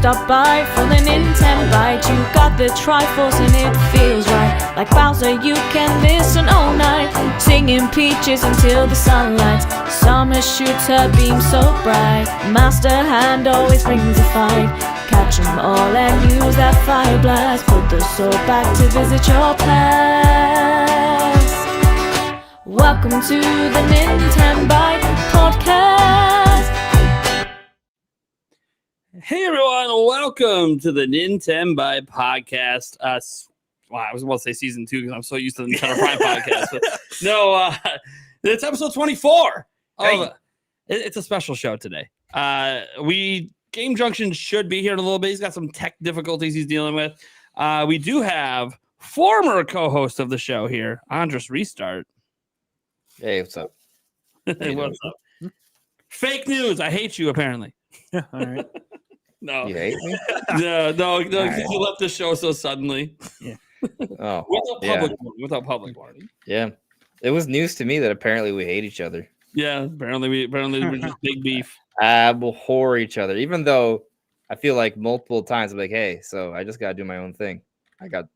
Stop by for the Nintenbyte. You got the Triforce and it feels right. Like Bowser, you can listen all night, singing Peaches until the sun lights. Summer shoots her beam so bright. Master Hand always brings a fight. Catch 'em all and use that fire blast. Put the sword back to visit your past. Welcome to the Nintenbyte Podcast. Hey everyone, welcome to the Nintenbyte Podcast. I was about to say season 2 because I'm so used to the Nintendo Prime podcast. But no, it's episode 24. Hey. It's a special show today. Game Junction should be here in a little bit. He's got some tech difficulties he's dealing with. We do have former co-host of the show here, Andres Restart. Hey, what's up? Hey, what's up? Fake news. I hate you, apparently. All right. No. You hate me? No, because right. you left the show so suddenly. Oh, Without public warning. yeah. It was news to me that apparently we hate each other. Yeah, apparently we're just big beef. Abhor each other, even though I feel like multiple times I'm like, hey, so I just gotta do my own thing. I got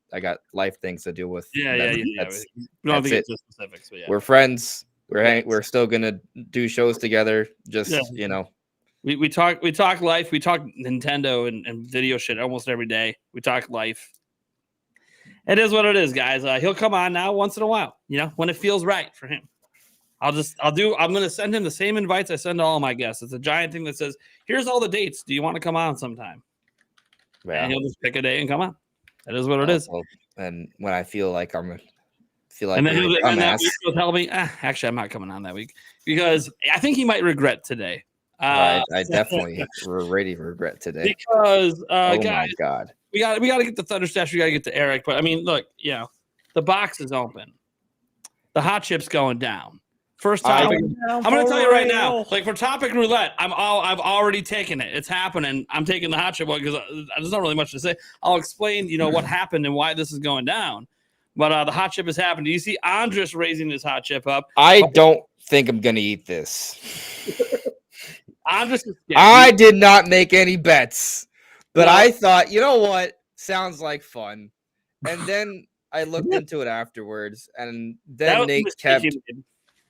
life things to deal with. Yeah. That's We don't have to it. get to specifics, but yeah. We're friends. We're still gonna do shows together. Just We talk life. We talk Nintendo and video shit almost every day. We talk life. It is what it is, guys. He'll come on now once in a while, when it feels right for him. I'm going to send him the same invites I send to all my guests. It's a giant thing that says, here's all the dates. Do you want to come on sometime? yeah. And he'll just pick a day and come on. That is what it is. Well, and when I feel like And then that week he'll tell me, actually, I'm not coming on that week because I think he might regret today. I definitely already regret today. Because, oh guys, my God. we got to get the Thunder Stash. We got to get to Eric. But I mean, look, the box is open. The hot chip's going down. First topic. I'm going to tell you right now, like for topic roulette, I've already taken it. It's happening. I'm taking the hot chip one because there's not really much to say. I'll explain, what happened and why this is going down. But the hot chip has happened. Do you see Andres raising his hot chip up? I don't think I'm gonna eat this. Andres is I did not make any bets, but I thought, you know what? Sounds like fun. And then I looked into it afterwards, and then Nate kept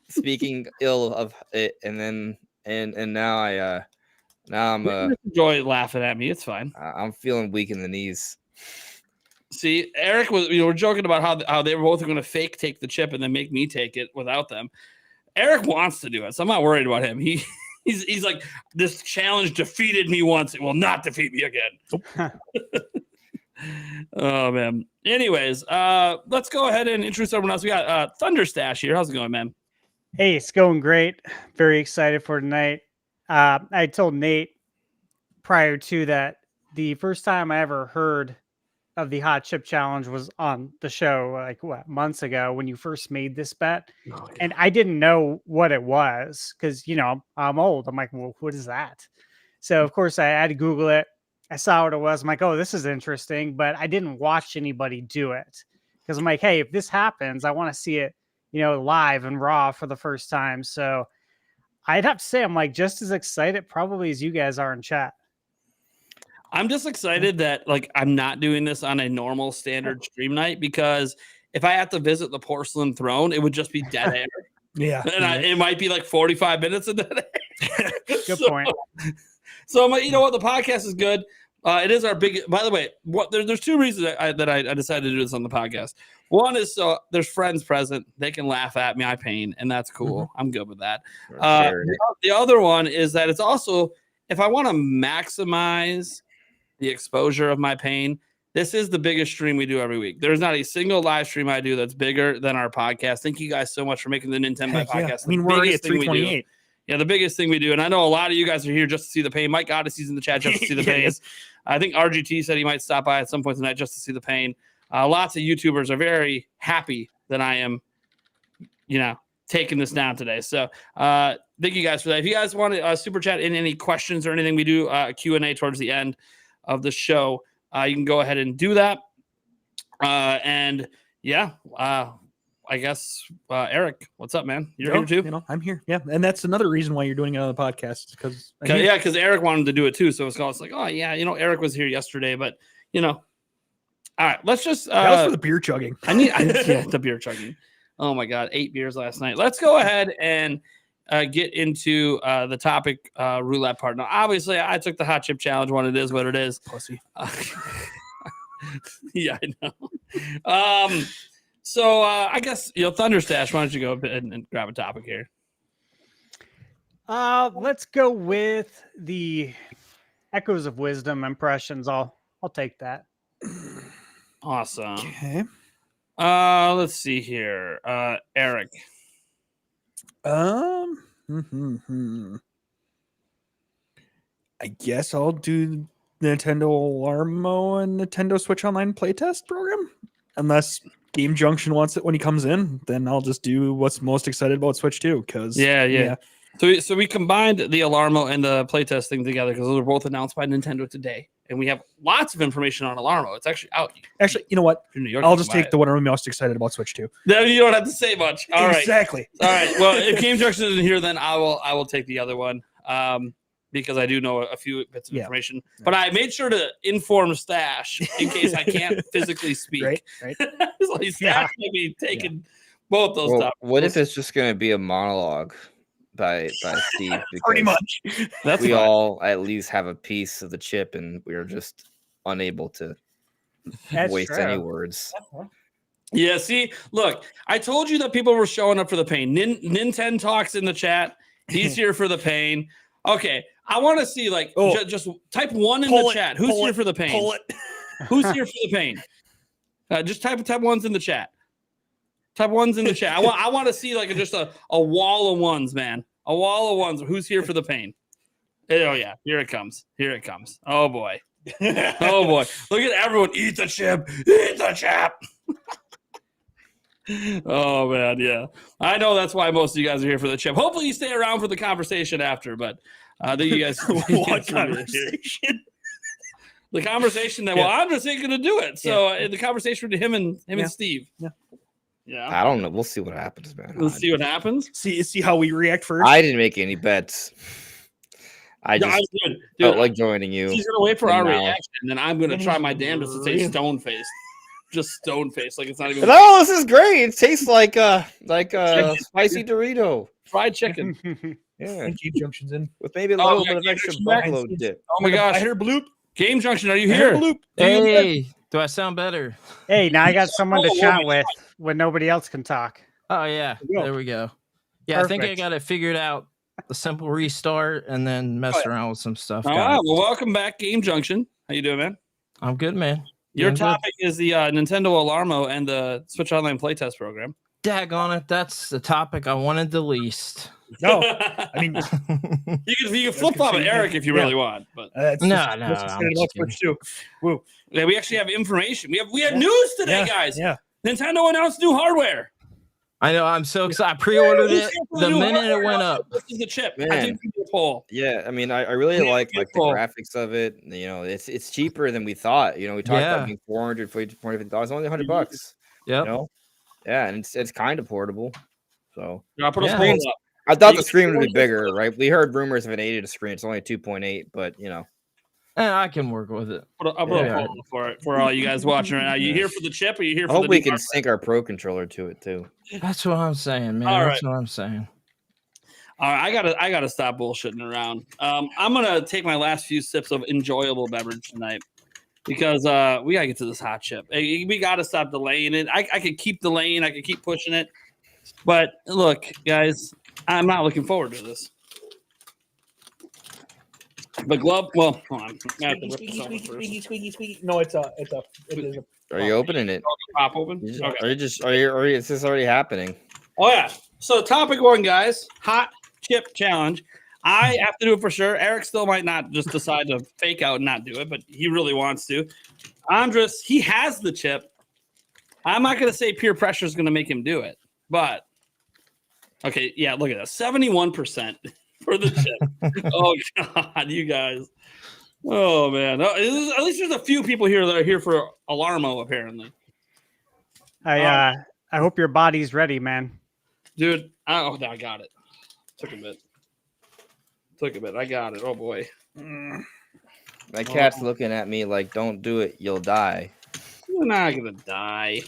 speaking ill of it, and then and now I'm enjoy laughing at me. It's fine. I'm feeling weak in the knees. See, Eric was, we're joking about how they were both going to fake take the chip and then make me take it without them. Eric wants to do it, so I'm not worried about him. He's like, this challenge defeated me once. It will not defeat me again. Oh, man. Anyways, let's go ahead and introduce everyone else. We got Thunder Stash here. How's it going, man? Hey, it's going great. Very excited for tonight. I told Nate prior to that the first time I ever heard of the hot chip challenge was on the show, like months ago when you first made this bet. Oh, yeah. And I didn't know what it was because, I'm old. I'm like, well, what is that? So, of course, I had to Google it. I saw what it was. I'm like, oh, this is interesting. But I didn't watch anybody do it because I'm like, hey, if this happens, I want to see it, live and raw for the first time. So I'd have to say I'm like just as excited probably as you guys are in chat. I'm just excited that I'm not doing this on a normal standard stream night because if I have to visit the porcelain throne, it would just be dead air. Yeah. And it might be like 45 minutes of dead air. Good point. So I'm like, you know what? The podcast is good. It is our big, by the way, there's two reasons that I decided to do this on the podcast. One is so there's friends present. They can laugh at me. I pain, and that's cool. Mm-hmm. I'm good with that. Sure. The other one is that it's also, if I want to maximize the exposure of my pain, this is the biggest stream we do every week. There's not a single live stream I do that's bigger than our podcast. Thank you guys so much for making the Nintenbyte podcast. Yeah. I mean, we're already at 328. Yeah, the biggest thing we do, and I know a lot of you guys are here just to see the pain. Mike Odyssey's in the chat just to see the pain. Yes. I think RGT said he might stop by at some point tonight just to see the pain. Lots of YouTubers are very happy that I am, taking this down today. So thank you guys for that. If you guys want to super chat in any questions or anything, we do a Q&A towards the end of the show. You can go ahead and do that. I I guess Eric, what's up, man? You're here too. You know, I'm here. Yeah, and that's another reason why you're doing another podcast because because Eric wanted to do it too. So it's like, oh yeah, Eric was here yesterday, but all right, let's just. That was for the beer chugging. The beer chugging. Oh my god, 8 beers last night. Let's go ahead and get into the topic roulette part. Now, obviously, I took the hot chip challenge. One, it is what it is. Pussy. Yeah, I know. So I guess Thunderstash, why don't you go ahead and grab a topic here? Let's go with the Echoes of Wisdom impressions. I'll take that. Awesome. Okay. Let's see here. Eric. I guess I'll do Nintendo Alarmo and Nintendo Switch Online playtest program. Unless Game Junction wants it when he comes in, then I'll just do what's most excited about Switch 2. Because yeah. So we combined the Alarmo and the playtest thing together because those were both announced by Nintendo today, and we have lots of information on Alarmo. It's actually out. Actually, you know what? In New York, I'll just take the one I'm most excited about Switch 2. No, you don't have to say much. All right. Exactly. All right. Well, if Game Junction isn't here, then I will take the other one. Because I do know a few bits of information, but I made sure to inform Stash in case I can't physically speak. Right. So Stash may be taking both those topics. What if it's just going to be a monologue by Steve? Pretty much. That's we fine. all at least have a piece of the chip, and we're just unable to waste any words. Yeah. See, look, I told you that people were showing up for the pain. Nintendo talks in the chat. He's here for the pain. Okay, I want to see just type 1 in the chat. Who's here for the pain? Pull it. Who's here for the pain? Just type 1s in the chat. Type 1s in the chat. I want to see just a wall of ones, man. A wall of ones. Who's here for the pain? Oh yeah, here it comes. Here it comes. Oh boy. Oh boy. Look at everyone. Eat the chip. Eat the chip. Oh man, yeah. I know that's why most of you guys are here for the chip. Hopefully you stay around for the conversation after, but I think you guys what conversation? The conversation that I'm just ain't gonna do it. So the conversation with him and Steve. Yeah. I don't know. We'll see what happens, man. We'll see what happens. See how we react first. I didn't make any bets. I just felt like joining you. He's gonna wait for our reaction, and then I'm gonna try my damnedest to say stone face. Just stone face, like it's not even. No, this is great. It tastes like spicy Dorito, fried chicken. Yeah, and Game Junction's in with maybe a little bit of extra buffalo dip. Oh my gosh! I heard bloop. Game Junction, are you here? Bloop. Hey, do I sound better? Hey, now I got someone to chat with when nobody else can talk. Oh yeah, there we go. Yeah, perfect. I think I got it figured out. A simple restart and then mess around with some stuff. All right, well, welcome back, Game Junction. How you doing, man? I'm good, man. Your topic is the Nintendo Alarmo and the Switch Online playtest program. Daggone it, that's the topic I wanted the least. No, I mean you can flip flop at Eric if you really want, but no. Woo. Yeah, we actually have information. We have news today, guys. Yeah, Nintendo announced new hardware. I know. I'm so excited. I pre-ordered it the minute it went up. This is the chip. Man. I think we can pull. Yeah, I mean, I really like the graphics of it. You know, it's cheaper than we thought. You know, we talked about being $450. Only $100. Yeah. You know? Yeah, and it's kind of portable. So I'll put a screen up. I thought the screen would be bigger, right? We heard rumors of an 8-inch screen. It's only 2.8, but you know. I can work with it. I'll put a poll for it for all you guys watching right now. You here for the chip or you here for I hope the we can sync our Pro controller to it too. That's what I'm saying, man. That's what I'm saying. All right, I gotta stop bullshitting around. I'm gonna take my last few sips of enjoyable beverage tonight because we gotta get to this hot chip. We gotta stop delaying it. I could keep delaying, I could keep pushing it, but look, guys, I'm not looking forward to this. The glove. Well, hold on. Squeaky. No, it is a. Are you opening it? Pop open. Are you is this already happening? Oh yeah. So topic 1, guys. Hot chip challenge. I have to do it for sure. Eric still might not just decide to fake out and not do it, but he really wants to. Andres, he has the chip. I'm not going to say peer pressure is going to make him do it, but okay. Yeah. Look at that. 71%. For the chip. Oh God, you guys. Oh man. At least there's a few people here that are here for Alarmo, apparently. I I hope your body's ready, man. Dude, I got it. Took a bit. I got it. Oh boy. My cat's looking at me like, "Don't do it, you'll die." You're not gonna die.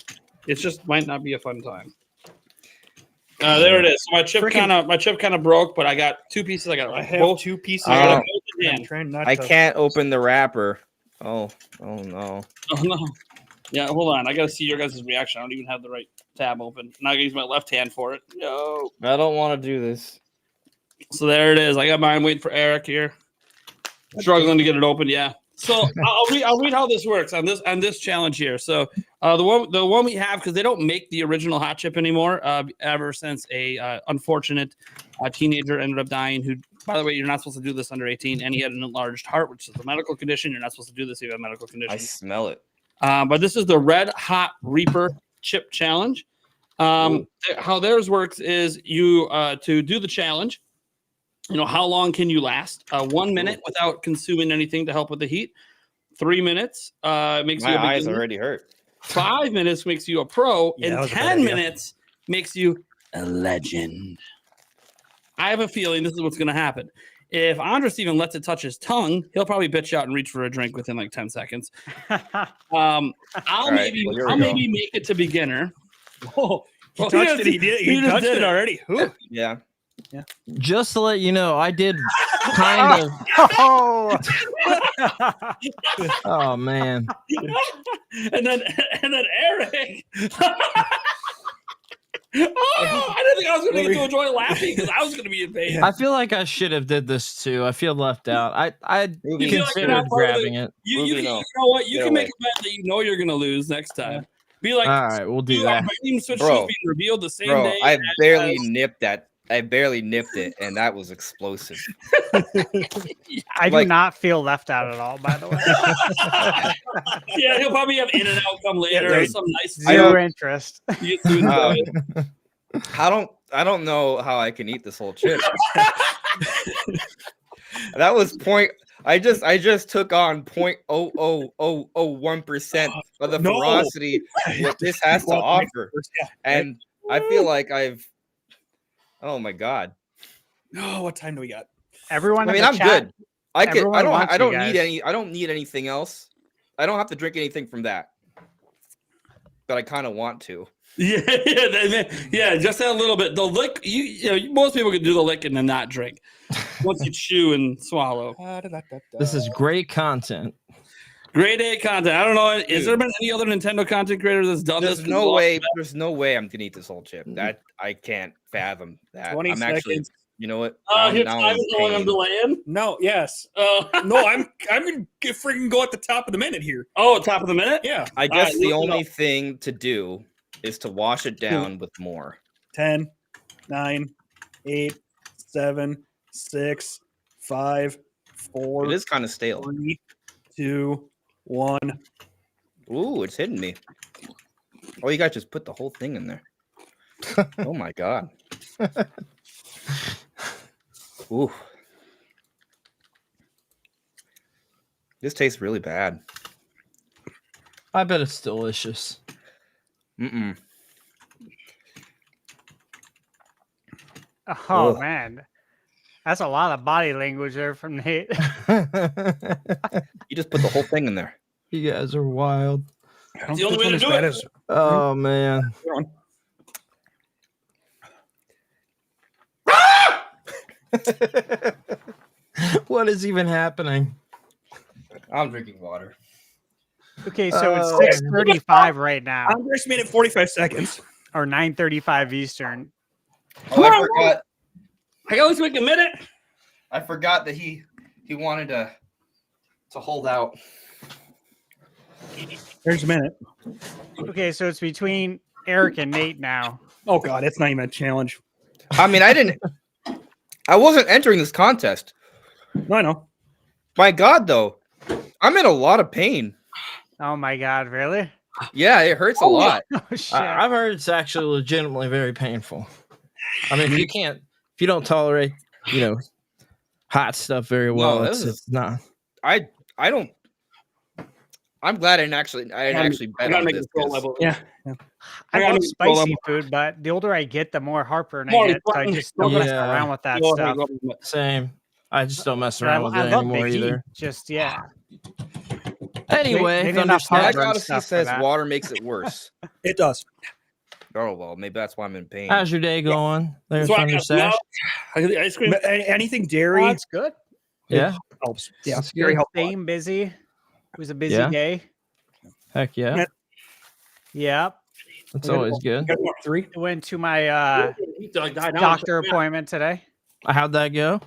It just might not be a fun time. There it is. So my chip kind of broke, but I got 2 pieces. I have both 2 pieces. I'm trying not I to- can't open the wrapper. Oh no. Oh no. Yeah, hold on. I gotta see your guys' reaction. I don't even have the right tab open. Now I gotta use my left hand for it. No. I don't want to do this. So there it is. I got mine waiting for Eric here. Struggling to get it open. Yeah. So I'll read how this works on this challenge here. So the one we have, because they don't make the original hot chip anymore, ever since a unfortunate teenager ended up dying. Who, by the way, you're not supposed to do this under 18, and he had an enlarged heart, which is a medical condition. You're not supposed to do this if you have a medical condition. I smell it. But this is the Red Hot Reaper Chip Challenge. How theirs works is you to do the challenge. How long can you last? 1 minute without consuming anything to help with the heat. 3 minutes makes you a beginner. My eyes already hurt. 5 minutes makes you a pro, Yeah, that and was a bad 10 idea. minutes makes you a legend. I have a feeling this is what's going to happen. If Andres even lets it touch his tongue, he'll probably bitch out and reach for a drink within like 10 seconds. I'll maybe make it to beginner. Oh, he touched it. He did. He touched it already. Ooh. Yeah. Just to let you know, I did kind of. Oh, Oh man. and then Eric. I didn't think I was going to get to enjoy laughing because I was going to be in pain. I feel like I should have did this too. I feel left out. I You feel like considered you're not part of grabbing it. You know what? You Get can make away. a bet that you're going to lose next time. Be like, All right, we'll do that. betting switch Bro. shoes being revealed the same Bro, day. I barely as- nipped that. I barely nipped it, and that was explosive. I do Like- not feel left out at all, by the way. Yeah, he'll probably have In and Out come later or right. some nice. Zero interest. You get to enjoy it. I don't know how I can eat this whole chip. That was point. I just took on 0.00001% of the No. ferocity what this has to offer, Yeah. and I feel like I've. Oh my god! Oh, what time do we got? Everyone, I in mean, the I'm chat, good. I everyone wants you don't guys. need any. I don't need anything else. I don't have to drink anything from that, but I kind of want to. Yeah, just a little bit. The lick, most people can do the lick and then not drink. Once you chew and swallow. This is great content. Grade A content. I don't know. Has there been any other Nintendo content creator that's done this? There's no way. There's no way I'm gonna eat this whole chip. That I can't fathom that. 20 I'm actually. seconds. You know what? His Now time I'm is the one I'm pain. delaying. No, yes. Oh, No, I'm gonna freaking go at the top of the minute here. oh, top of the minute? Yeah. I guess Alright, the look it only up. thing to do is to wash it down with more. 10, 9, 8, 7, 6, 5, 4, It is kind of stale. 3, 2, 1. Ooh, it's hitting me. Oh, you guys just put the whole thing in there. Oh my god. Ooh. This tastes really bad. I bet it's delicious. Mm-mm. Oh Ugh. man, that's a lot of body language there from Nate. You just put the whole thing in there. You guys are wild. I don't the only think way this to one do is it. bad Oh man. What is even happening? I'm drinking water. Okay, so Oh. it's 6:35 right now, I underestimated 45 seconds. or 9:35 Eastern. Oh, I forgot. I can always make a minute. I forgot that he wanted to hold out. There's a minute. Okay, so it's between Eric and Nate now. Oh god, it's not even a challenge. I mean, I wasn't entering this contest. No, I know. My god, though. I'm in a lot of pain. Oh my God, really? Yeah, it hurts a lot. Oh shit! I've heard it's actually legitimately very painful. I mean, if you don't tolerate, hot stuff very well, No, it's not. I don't. I'm glad I didn't actually bet on this. Yeah. I love spicy food, but the older I get, the more heartburn I get. So I just don't mess around with that stuff. Same. I just don't mess around with it I love anymore Big E. either. Just yeah. Anyway, They need enough My heartburn Odyssey stuff for says that. water makes it worse. It does. Oh well, maybe that's why I'm in pain. How's your day going? There's That's why I Thunder got Stash. I got the ice cream. Anything dairy That's good. Yeah. helps. Yeah, That's very good. helpful. Staying busy. It was a busy Yeah. day. Heck yeah. Yep. That's always good. Got what, 3? I went to my doctor appointment today. How'd that go?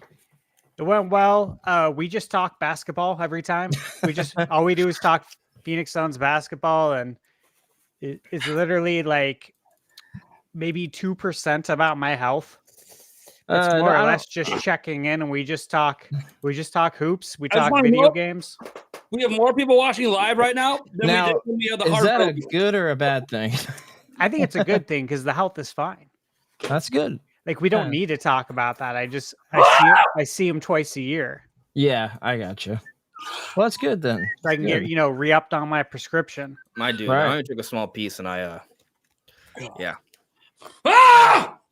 It went well. We just talk basketball every time. All we do is talk Phoenix Suns basketball, and it's literally like maybe 2% about my health. It's more or less just checking in, and we just talk hoops. We talk video games. We have more people watching live right now than Now, we did when we had the is that a hard good or a bad thing? I think it's a good thing because the health is fine. That's good. Like we don't Yeah. need to talk about that. I see him twice a year. Yeah, I got you. Well, that's good then. So I can Good. get re-upped on my prescription. My dude, Right. I only took a small piece, and yeah.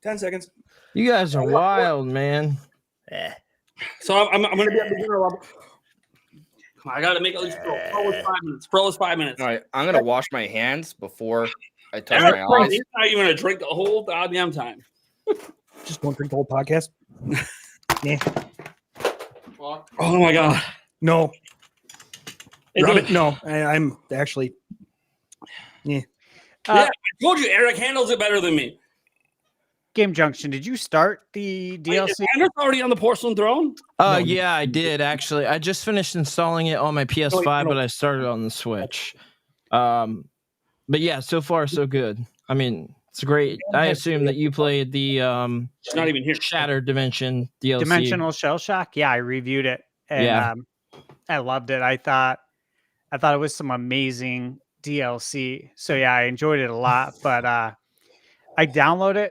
10 seconds. You guys are wild, man. So I'm going to be at the beginner level. I got to make at least pro is 5 minutes. Pro is 5 minutes. All right, I'm gonna wash my hands before I touch Eric, my eyes. he's not even going to drink the whole goddamn time. Just don't drink the whole podcast. Yeah. Oh my god. No. It's Robin, a- no. I'm actually. Yeah, I told you Eric handles it better than me. Game Junction, did you start the DLC? Eric's already on the porcelain throne. Yeah, I did actually. I just finished installing it on my PS5, but I started on the Switch. But yeah, so far so good. I mean, it's great. I assume that you played the She's not even here. Shattered Dimension DLC. Dimensional Shell Shock? Yeah, I reviewed it. And Yeah. I loved it. I thought it was some amazing DLC. So yeah, I enjoyed it a lot. But I downloaded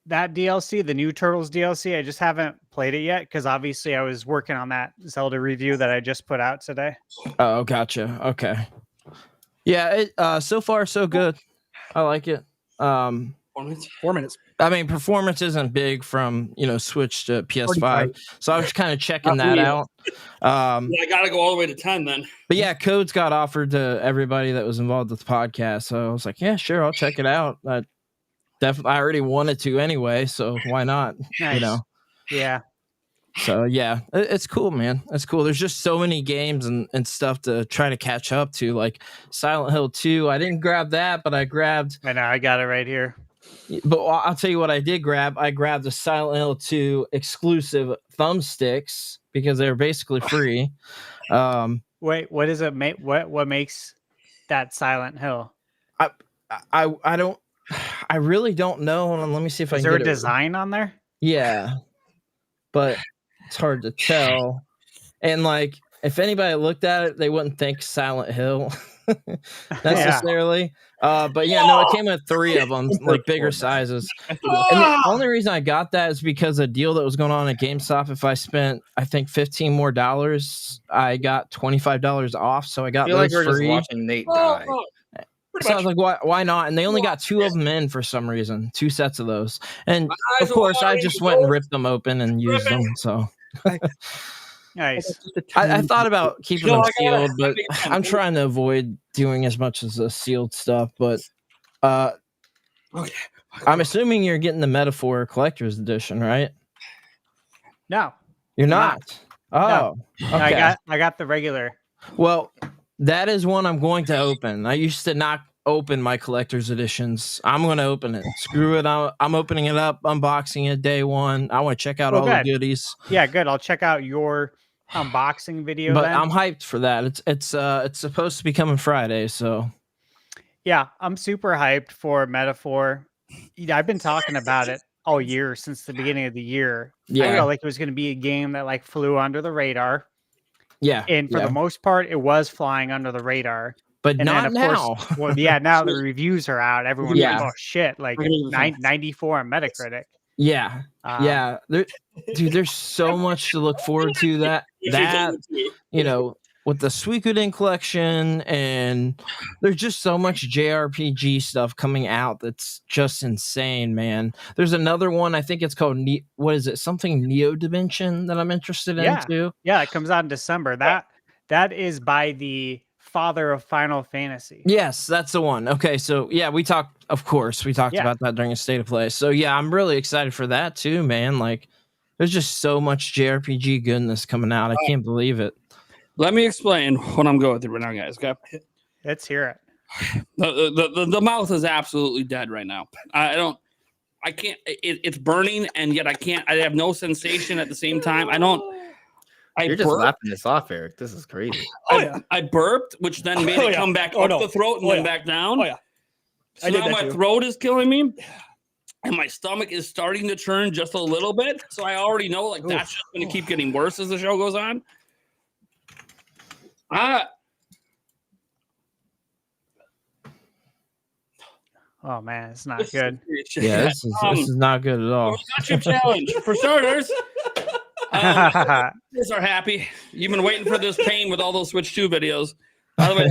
that DLC, the new Turtles DLC. I just haven't played it yet because obviously I was working on that Zelda review that I just put out today. Oh, gotcha. Okay. Yeah, it so far so good. I like it. 4 minutes. I mean, performance isn't big from Switch to PS5, so I was kind of checking that out. I got to go all the way to 10 then. But yeah, codes got offered to everybody that was involved with the podcast, so I was like, yeah, sure, I'll check it out. I already wanted to anyway, so why not? Nice. Yeah. So yeah, it's cool, man. It's cool. There's just so many games and stuff to try to catch up to, like Silent Hill 2. I didn't grab that, but I grabbed. I know, I got it right here. But I'll tell you what I did grab. I grabbed the Silent Hill 2 exclusive thumbsticks because they're basically free. Wait, what does it make? What makes that Silent Hill? I don't. I really don't know. Hold on, let me see if I Is can there get a it. design on there? Yeah, but it's hard to tell. And like, if anybody looked at it, they wouldn't think Silent Hill necessarily. But yeah, no, it came with 3 of them, like bigger sizes. And the only reason I got that is because a deal that was going on at GameStop. If I spent, I think $15 more, I got $25 off. So I got I feel like those we're free. just watching Nate die. So I was like, why not? And they only got 2 of them in for some reason, 2 sets of those. And of course, I just went and ripped them open and used them. So Nice. I thought about keeping them sealed, but I'm trying to avoid doing as much as the sealed stuff. But I'm assuming you're getting the Metaphor Collector's Edition, right? No, You're not. Oh, okay. I got the regular. Well, that is one I'm going to open. I used to not open my collector's editions. I'm going to open it. Screw it. I'm opening it up, unboxing it day one. I want to check out all the goodies. Yeah, good. I'll check out your unboxing video. But then. I'm hyped for that. It's supposed to be coming Friday, so yeah, I'm super hyped for Metaphor. I've been talking about it all year since the beginning of the year. Yeah. I felt like it was going to be a game that like flew under the radar. Yeah. And for the most part, it was flying under the radar. But And not then, of now. course, well, yeah, now the reviews are out. Everyone's like, oh shit, like 94 on Metacritic. Yeah. Yeah. There's so much to look forward to that, with the Suikoden collection, and there's just so much JRPG stuff coming out that's just insane, man. There's another one, I think it's called what is it? Something Neo Dimension that I'm interested in too. Yeah, it comes out in December. That is by the father of Final Fantasy. Yes, that's the one. Okay, so yeah, we talked about that during a State of Play. So yeah, I'm really excited for that too, man. Like, there's just so much JRPG goodness coming out. I can't believe it. Let me explain what I'm going through right now, guys. Okay? Let's hear it. The mouth is absolutely dead right now. I can't. It's burning, and yet I have no sensation at the same time. You're just laughing this off, Eric. This is crazy. I burped, which then made it come back up the throat and then back down. So now my throat is killing me, and my stomach is starting to turn just a little bit. So I already know that's just going to keep getting worse as the show goes on. Oh man, it's not good. Yeah, this is not good at all. Hot challenge for starters. Guys are happy. You've been waiting for this pain with all those Switch 2 videos. By the way,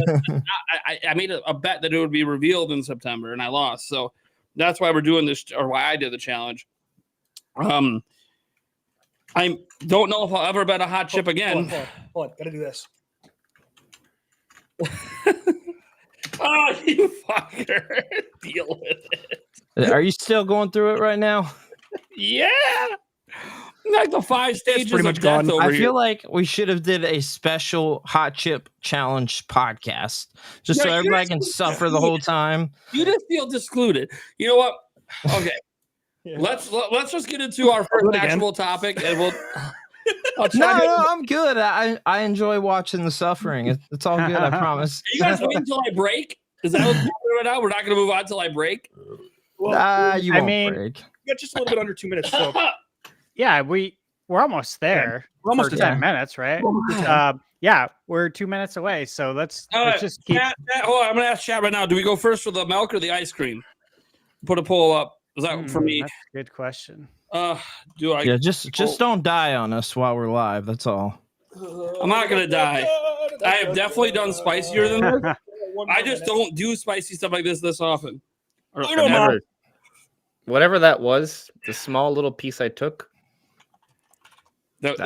I made a bet that it would be revealed in September, and I lost. So that's why we're doing this, or why I did the challenge. I don't know if I'll ever bet a hot chip again. Hold on. Gotta do this. Oh, you fucker. Deal with it. Are you still going through it right now? Yeah. Like the 5 stages pretty of much death gone. over I here. feel like we should have did a special hot chip challenge podcast just so everybody can suffer the whole time. You just feel excluded. You know what? Okay. Let's just get into our first actual topic, and we'll. No, I'm good. I enjoy watching the suffering. It's all good. I promise. You guys wait until I break. Is that what's happening right now? We're not going to move on until I break. Well, You won't break. you got just a little bit under 2 minutes. So. Yeah, we're almost there. We're almost for there. 10 minutes, right? Yeah, we're 2 minutes away. So let's just keep. Hold on, I'm going to ask chat right now. Do we go first for the milk or the ice cream? Put a poll up. Is that for me? That's a good question. Do I? Yeah, just don't die on us while we're live. That's all. I'm not going to die. I have definitely done spicier than this. I just don't do spicy stuff like this often. Whatever that was, the small little piece I took, that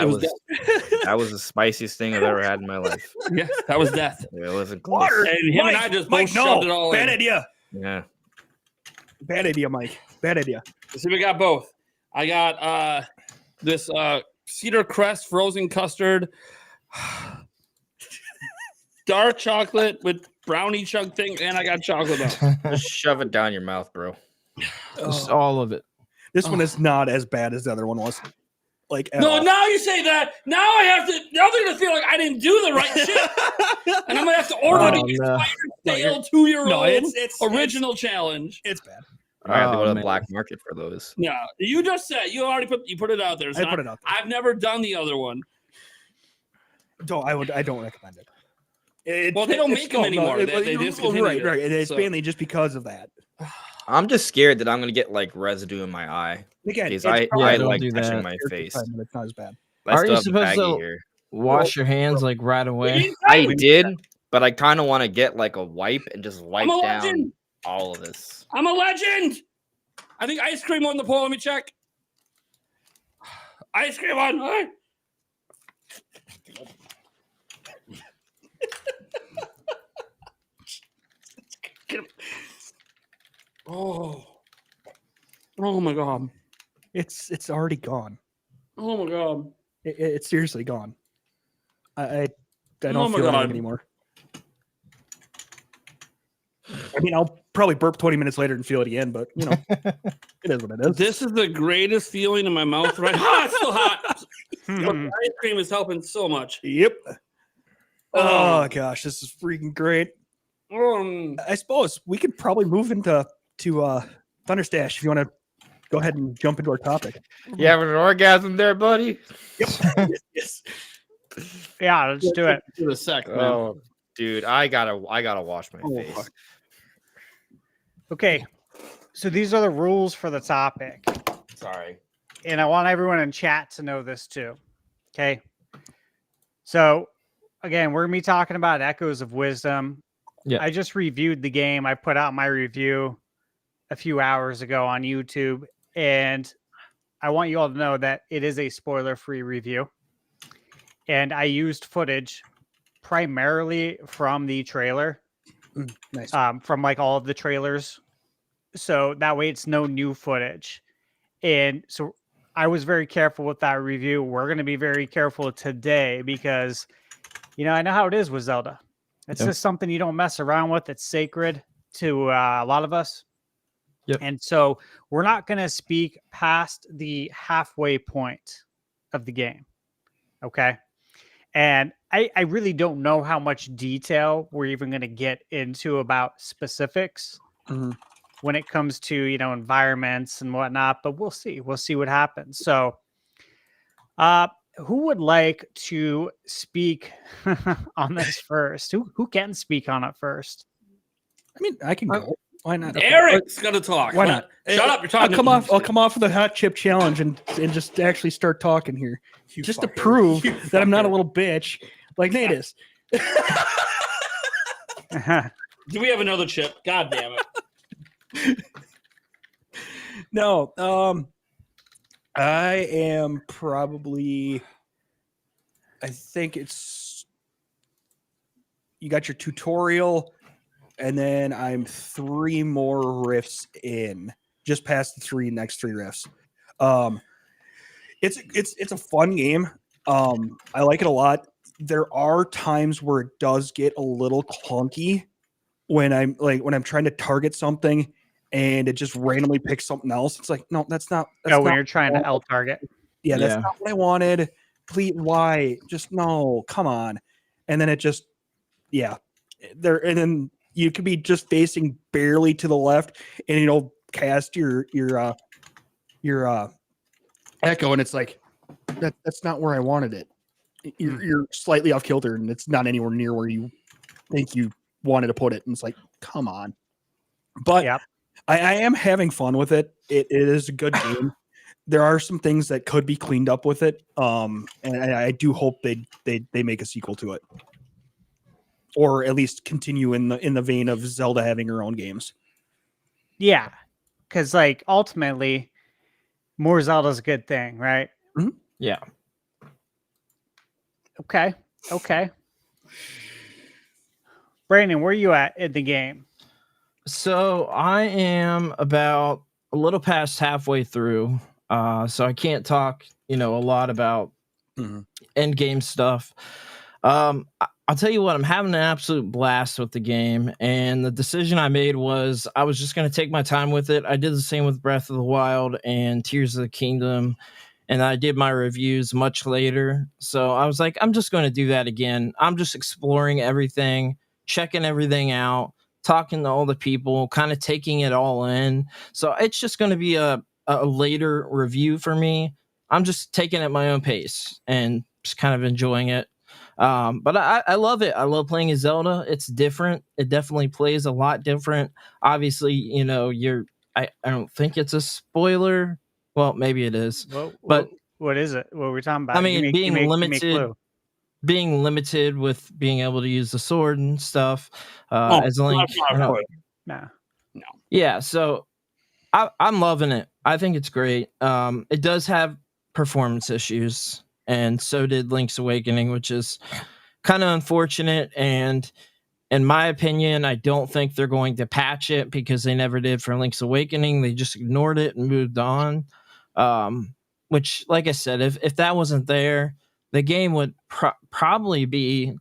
was the spiciest thing I've ever had in my life. Yeah, that was death. It wasn't close. Water. And him and I just both shoved it all Bad in. idea. Yeah. Bad idea, Mike. Bad idea. So we got both. I got this Cedar Crest frozen custard, dark chocolate with brownie chunk thing, and I got chocolate milk. Just shove it down your mouth, bro. Just all of it. This one is not as bad as the other one was. Like, No, now you say that. Now I have to. Now they're gonna feel like I didn't do the right shit, and I'm gonna have to order the expired stale 2-year-old it's original challenge. It's bad. I have to go to the black market for those. No, you just said you already put it out there. So I put it out there. I've never done the other one. I don't recommend it. Well, they don't make them anymore. They discontinued right. it, It's so. mainly just because of that. I'm just scared that I'm gonna get like residue in my eye. Again, Because it's I probably like do touching that. my face. It's not as bad. I Are still you have the supposed baggie to here. wash your hands like right away? I did, but I kind of want to get like a wipe and just wipe I'm a down legend. all of this. I'm a legend. I think ice cream on the poll. Let me check. Ice cream on. Huh? Oh my god. It's already gone. Oh my god. It's seriously gone. I don't Oh my feel God. anything anymore. I mean, I'll probably burp 20 minutes later and feel it again, but you know, it is what it is. This is the greatest feeling in my mouth right now. It's still hot. Ice cream is helping so much. Yep. Oh gosh, this is freaking great. Um, I suppose we could probably move into Thunderstash if you want to go ahead and jump into our topic. You having an orgasm there, buddy? Yes. Yeah, let's do it. in a sec, man. Oh, dude, I gotta wash my face. fuck. Okay, so these are the rules for the topic, Sorry. and I want everyone in chat to know this too. Okay, so again, we're gonna be talking about Echoes of Wisdom. Yeah. I just reviewed the game. I put out my review a few hours ago on YouTube, and I want you all to know that it is a spoiler-free review. And I used footage primarily from the trailer, Nice. from like all of the trailers. So that way it's no new footage. And so I was very careful with that review. We're going to be very careful today because, I know how it is with Zelda. It's just something you don't mess around with. It's sacred to a lot of us. Yep. And so we're not going to speak past the halfway point of the game. Okay. And I really don't know how much detail we're even going to get into about specifics when it comes to, environments and whatnot, but we'll see. We'll see what happens. So who would like to speak on this first? Who can speak on it first? I mean, I can go. Why not? Eric's gonna talk. Why not? Shut up! You're talking. I'll come off of the hot chip challenge and just actually start talking here, just to prove that I'm not a little bitch like Nate is. Do we have another chip? God damn it! No. I am probably. I think it's. You got your tutorial. And then I'm 3 more riffs in, just past the next three riffs. It's a fun game. I like it a lot. There are times where it does get a little clunky when I'm trying to target something and it just randomly picks something else. It's like, no, that's not. When you're trying to L target. Yeah, that's not what I wanted. Please, why? Just no, come on. And then it just, and then you could be just facing barely to the left, and cast your echo, and it's like that's not where I wanted it. You're slightly off kilter, and it's not anywhere near where you think you wanted to put it. And it's like, come on. But I am having fun with it. It is a good game. There are some things that could be cleaned up with it, and I do hope they make a sequel to it. Or at least continue in the vein of Zelda having her own games. Yeah, because ultimately, more Zelda's a good thing, right? Mm-hmm. Yeah. Okay. Brandon, where are you at in the game? So I am about a little past halfway through. So I can't talk, a lot about end game stuff. I'll tell you what, I'm having an absolute blast with the game, and the decision I made was I was just going to take my time with it. I did the same with Breath of the Wild and Tears of the Kingdom, and I did my reviews much later. So I was like, I'm just going to do that again. I'm just exploring everything, checking everything out, talking to all the people, kind of taking it all in. So it's just going to be a later review for me. I'm just taking it at my own pace and just kind of enjoying it. But I love it. I love playing as Zelda. It's different. It definitely plays a lot different. Obviously, I don't think it's a spoiler. Well, maybe it is. But what is it? What are we talking about? I mean, being limited with being able to use the sword and stuff. As Link. No. Yeah. So I'm loving it. I think it's great. It does have performance issues. And so did Link's Awakening, which is kind of unfortunate. And in my opinion, I don't think they're going to patch it because they never did for Link's Awakening. They just ignored it and moved on. Which, like I said, if that wasn't there, the game would probably be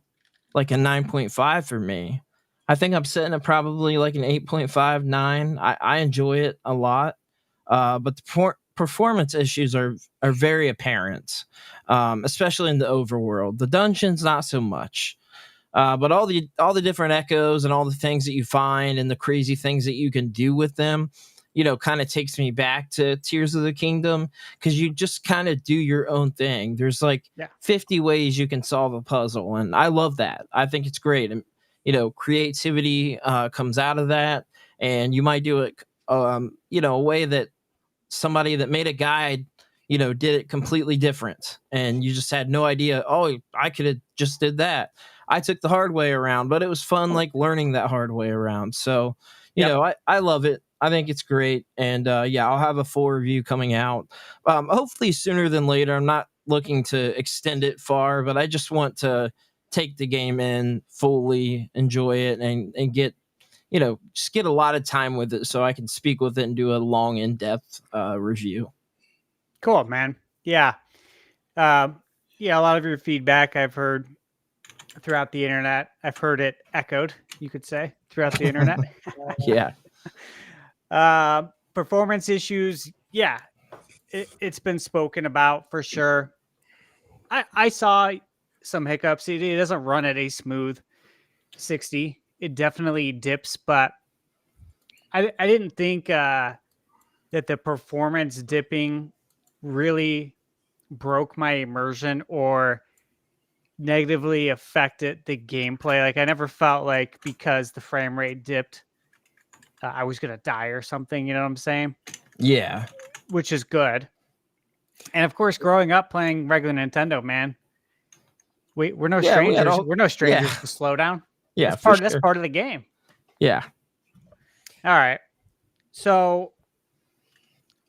like a 9.5 for me. I think I'm setting it probably like an 8.5, 9. I enjoy it a lot. But the performance issues are very apparent, especially in the overworld. The dungeons, not so much. But all the different echoes and all the things that you find and the crazy things that you can do with them, kind of takes me back to Tears of the Kingdom, because you just kind of do your own thing. There's 50 ways you can solve a puzzle, and I love that. I think it's great. And creativity comes out of that, and you might do it a way that somebody that made a guide did it completely different, and you just had no idea. Oh, I could have just did that. I took the hard way around, but it was fun, like learning that hard way around. So, I love it. I think it's great, and I'll have a full review coming out, hopefully sooner than later. I'm not looking to extend it far, but I just want to take the game in fully, enjoy it, and get just get a lot of time with it so I can speak with it and do a long, in-depth review. Cool, man. Yeah. A lot of your feedback I've heard throughout the internet. I've heard it echoed, you could say, throughout the internet. Yeah. Performance issues. Yeah. It's been spoken about for sure. I saw some hiccups. It doesn't run at a smooth 60. It definitely dips, but I didn't think that the performance dipping really broke my immersion or negatively affected the gameplay. Like I never felt like because the frame rate dipped, I was gonna die or something. You know what I'm saying? Yeah. Which is good. And of course, growing up playing regular Nintendo, man, we're no strangers. We're no strangers to slowdown. Yeah, that's part of the game. Yeah. All right. So,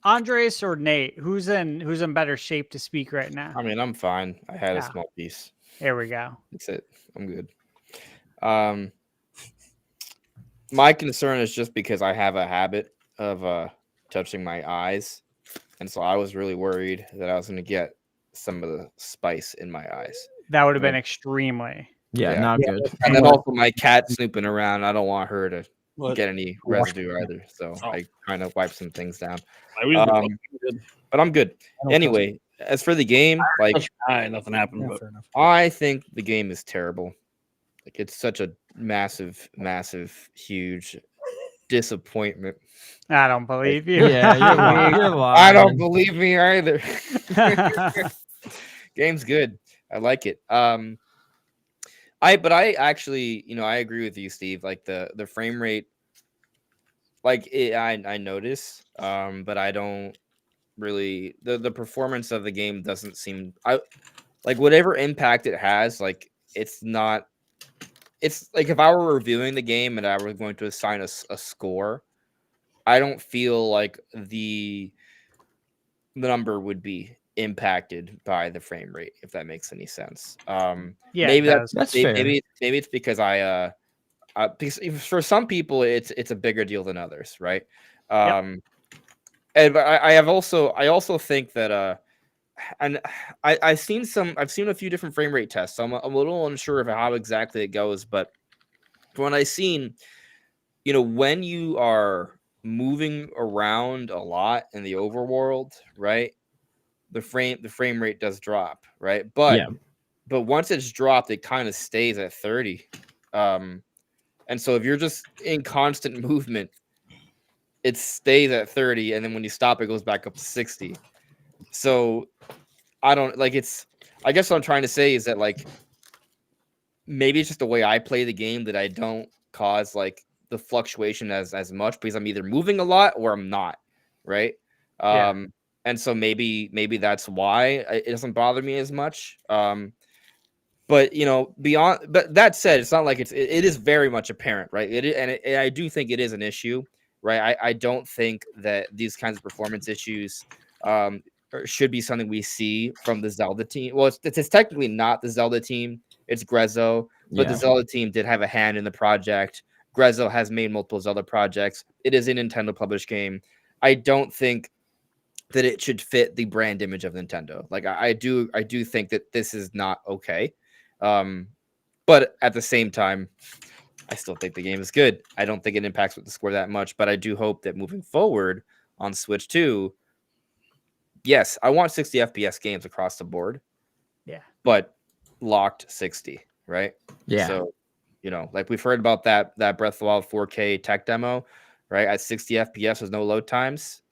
Andres or Nate, who's in better shape to speak right now? I mean, I'm fine. I had a small piece. There we go. That's it. I'm good. My concern is just because I have a habit of touching my eyes, and so I was really worried that I was going to get some of the spice in my eyes. That would have been extremely. Not good. And then also my cat snooping around. I don't want her to get any residue either. So I kind of wipe some things down. But I'm good. Anyway, as for the game, nothing happened. Fair enough. I think the game is terrible. Like it's such a massive, huge disappointment. I don't believe you. Yeah, you're lying. I don't believe me either. Game's good. I like it. But I actually, I agree with you, Steve. Like the frame rate, like I notice, but I don't really the performance of the game doesn't seem like whatever impact it has. Like it's not. It's like if I were reviewing the game and I were going to assign a score, I don't feel like the number would be impacted by the frame rate, if that makes any sense. Maybe that's fair. Maybe it's because because for some people it's a bigger deal than others, right? And I also think that and I've seen a few different frame rate tests. So I'm a little unsure of how exactly it goes, but from what I've seen, when you are moving around a lot in the overworld, right? The frame rate does drop, right? But once it's dropped, it kind of stays at 30. And so if you're just in constant movement, it stays at 30, and then when you stop, it goes back up to 60. So I don't like it's. I guess what I'm trying to say is that like maybe it's just the way I play the game that I don't cause like the fluctuation as much because I'm either moving a lot or I'm not, right? And so maybe that's why it doesn't bother me as much. But but that said, it's not like it is very much apparent, right? I do think it is an issue, right? I don't think that these kinds of performance issues should be something we see from the Zelda team. Well, it's technically not the Zelda team; it's Grezzo, but the Zelda team did have a hand in the project. Grezzo has made multiple Zelda projects. It is a Nintendo published game. I don't think that it should fit the brand image of Nintendo. Like I do think that this is not okay. But at the same time, I still think the game is good. I don't think it impacts with the score that much, but I do hope that moving forward on Switch 2, yes, I want 60 FPS games across the board. Yeah. But locked 60, right? Yeah. So, like we've heard about that Breath of the Wild 4K tech demo, right? At 60 FPS with no load times.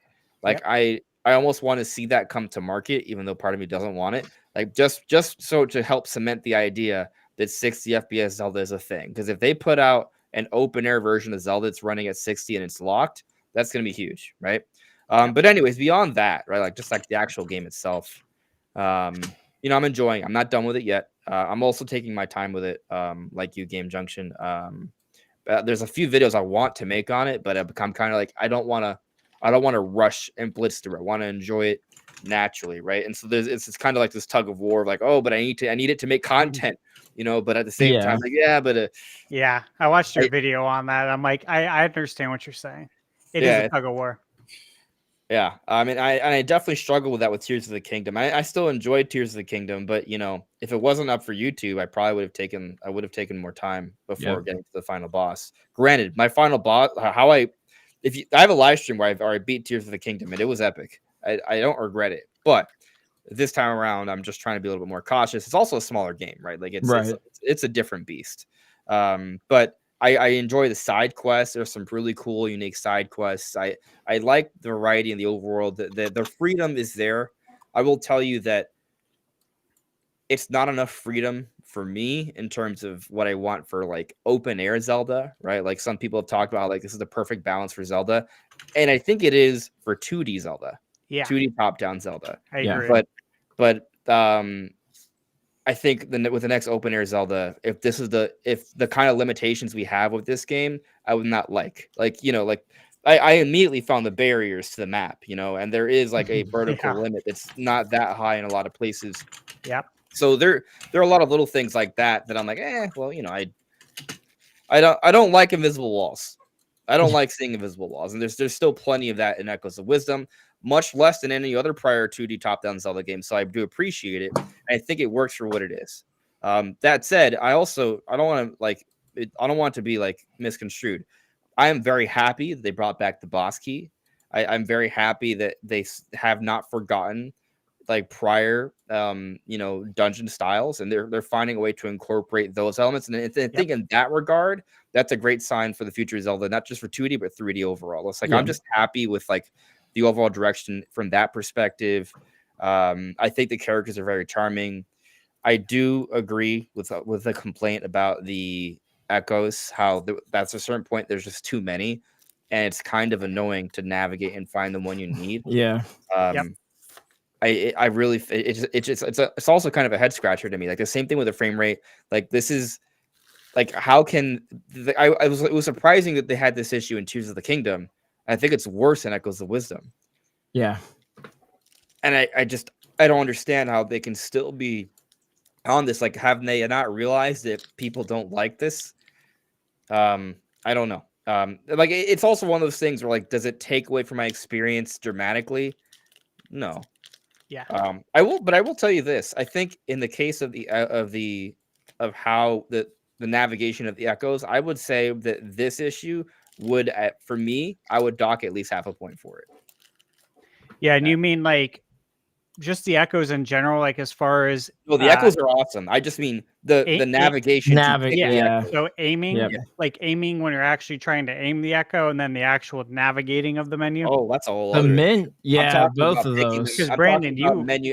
Like I almost want to see that come to market, even though part of me doesn't want it. Like just so to help cement the idea that 60 FPS Zelda is a thing. Because if they put out an open air version of Zelda that's running at 60 and it's locked, that's going to be huge, right? But anyways, beyond that, right? Like just like the actual game itself, I'm enjoying. I'm not done with it yet. I'm also taking my time with it, like you, Game Junction. There's a few videos I want to make on it, but I'm kind of like I don't want to rush and blitz through. I want to enjoy it naturally, right? And so it's kind of like this tug of war of like, oh, but I need it to make content, but at the same time, like, yeah, I watched your video on that. I'm like, I understand what you're saying. It is a tug of war. Yeah, I mean, I definitely struggle with that with Tears of the Kingdom. I still enjoyed Tears of the Kingdom, but if it wasn't up for YouTube, I probably would have taken more time before getting to the final boss. Granted, my final boss, I have a live stream where I beat Tears of the Kingdom, and it was epic. I don't regret it, but this time around, I'm just trying to be a little bit more cautious. It's also a smaller game, right? Like it's a different beast. But I enjoy the side quests. There's some really cool, unique side quests. I like the variety in the overworld. The freedom is there. I will tell you that it's not enough freedom for me in terms of what I want for like open air Zelda, right? Like some people have talked about like this is the perfect balance for Zelda. And I think it is for 2D Zelda. Yeah. 2D top-down Zelda. I agree. But I think with the next open air Zelda, if the kind of limitations we have with this game, I would not like. I immediately found the barriers to the map, and there is like a vertical limit that's not that high in a lot of places. Yep. So there are a lot of little things like that I'm like, well, I don't like invisible walls. I don't like seeing invisible walls, and there's still plenty of that in Echoes of Wisdom, much less than any other prior 2D top-down Zelda game. So I do appreciate it. I think it works for what it is. That said, I don't want it to be like misconstrued. I am very happy that they brought back the boss key. I'm very happy that they have not forgotten like prior dungeon styles, and they're finding a way to incorporate those elements. And I think in that regard, that's a great sign for the future of Zelda, not just for 2D but 3D overall. It's like I'm just happy with like the overall direction from that perspective. I think the characters are very charming. I do agree with the complaint about the echoes, how that's a certain point there's just too many, and it's kind of annoying to navigate and find the one you need. I really it's also kind of a head scratcher to me. Like the same thing with the frame rate. Like this is like how can it was surprising that they had this issue in Tears of the Kingdom. I think it's worse in Echoes of Wisdom. Yeah, and I don't understand how they can still be on this. Like, have they not realized that people don't like this? I don't know. Like it's also one of those things where like, does it take away from my experience dramatically? No. Yeah. I will tell you this. I think in the case of how the navigation of the echoes, I would say that this issue would, for me, I would dock at least half a point for it. Yeah, and you mean like just the echoes in general, like as far as the echoes are awesome. I just mean the navigation. So aiming, like aiming when you're actually trying to aim the echo, and then the actual navigating of the menu. Oh, that's a whole other. Both of those. Because Brandon,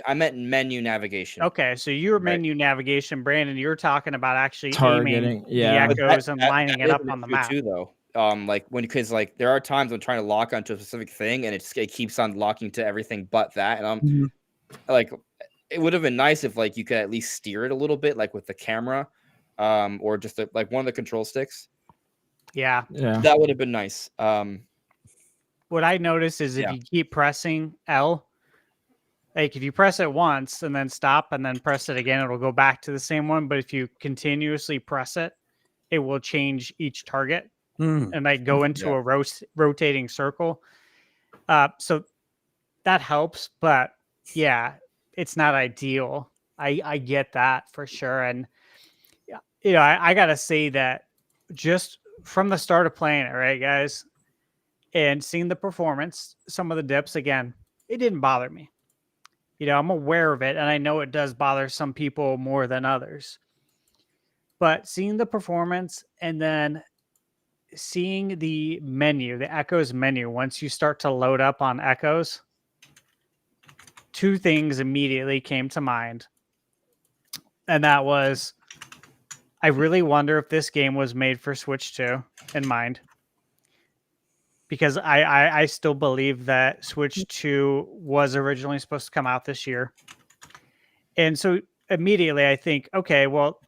I meant menu navigation. Okay, so your menu navigation, Brandon, you're talking about actually targeting the echoes and lining it up on the map too, though. Because there are times when trying to lock onto a specific thing and it keeps on locking to everything but that, and like it would have been nice if like you could at least steer it a little bit, like with the camera, or just like one of the control sticks. Yeah, that would have been nice. What I noticed is if you keep pressing L, like if you press it once and then stop and then press it again, it'll go back to the same one. But if you continuously press it, it will change each target and like go into a rotating circle. So that helps, but yeah, it's not ideal. I get that for sure. And I gotta say that just from the start of playing it, right, guys, and seeing the performance, some of the dips, again, it didn't bother me. I'm aware of it, and I know it does bother some people more than others. But seeing the performance and then seeing the menu, the Echoes menu, once you start to load up on Echoes, two things immediately came to mind. And that was, I really wonder if this game was made for Switch 2 in mind. because I still believe that Switch 2 was originally supposed to come out this year. And so immediately I think, okay, well,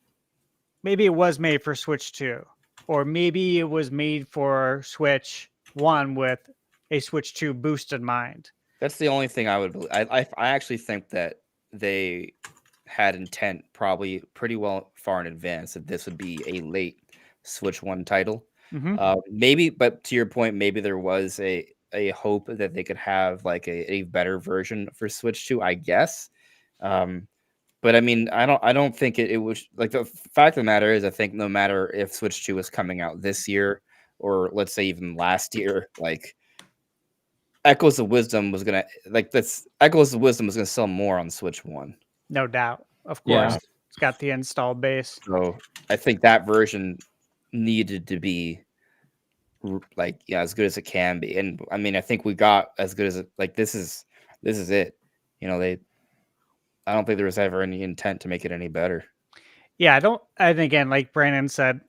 maybe it was made for Switch 2, or maybe it was made for Switch 1 with a Switch 2 boost in mind. That's the only thing I would believe. I actually think that they had intent probably pretty well far in advance that this would be a late Switch 1 title. Maybe, but to your point, maybe there was a hope that they could have like a better version for Switch 2, I guess. But I mean, I don't think it was like, the fact of the matter is, I think no matter if Switch 2 was coming out this year or let's say even last year, like Echoes of Wisdom was gonna sell more on Switch 1. No doubt. Of course. Yeah. It's got the install base. So I think that version needed to be like, yeah, as good as it can be. And I mean, I think we got as good as it, like, this is it. You know, I don't think there was ever any intent to make it any better. Yeah, and again, like Brandon said,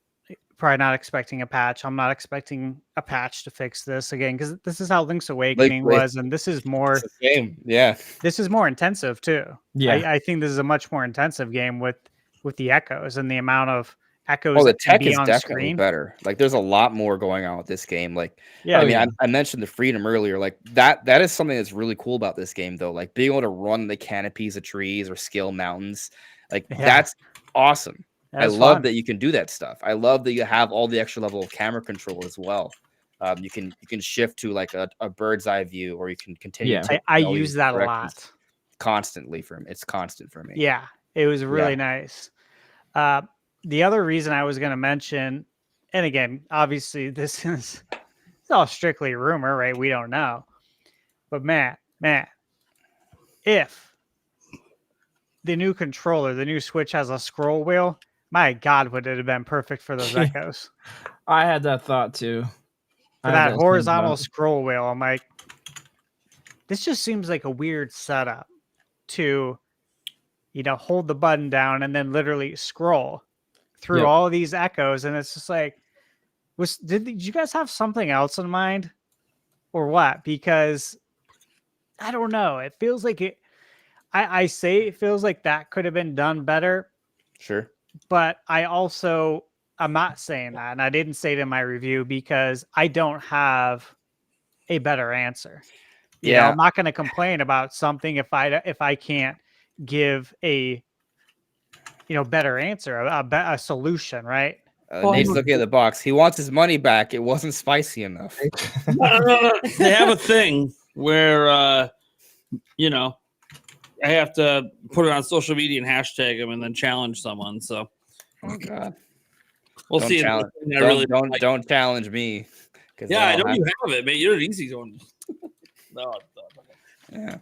probably not expecting a patch. I'm not expecting a patch to fix this again, because this is how Link's Awakening was, and this is more game. Yeah, this is more intensive too. Yeah. I think this is a much more intensive game with the echoes and the amount of echoes. Oh, the that can tech be is on definitely screen. better. Like, there's a lot more going on with this game. Like, Yeah, I mean, I mentioned the freedom earlier. Like, that is something that's really cool about this game, though. Like, being able to run the canopies of trees or scale mountains, like, that's awesome. I love that you can do that stuff. I love that you have all the extra level of camera control as well. You can shift to like a bird's eye view, or you can continue. Yeah. to I use that a lot. Constantly for me. It's constant for me. Yeah, it was really nice. The other reason I was going to mention, and again, obviously this is it's all strictly rumor, right? We don't know. But Matt, if the new controller, the new Switch has a scroll wheel, my God, would it have been perfect for those echoes? I had that thought too. For that horizontal scroll wheel, I'm like, this just seems like a weird setup to, hold the button down and then literally scroll through all of these echoes. And it's just like, did you guys have something else in mind or what? Because I don't know. It feels like I say it feels like that could have been done better. Sure. But I'm not saying that, and I didn't say it in my review because I don't have a better answer. You know, I'm not going to complain about something if I can't give a better answer, a solution, right? Nate's looking at the box. He wants his money back. It wasn't spicy enough. No. They have a thing where I have to put it on social media and hashtag them and then challenge someone. So, oh God, we'll see. Don't challenge me. Yeah, I know you have it, man. You're an easy one. No, yeah.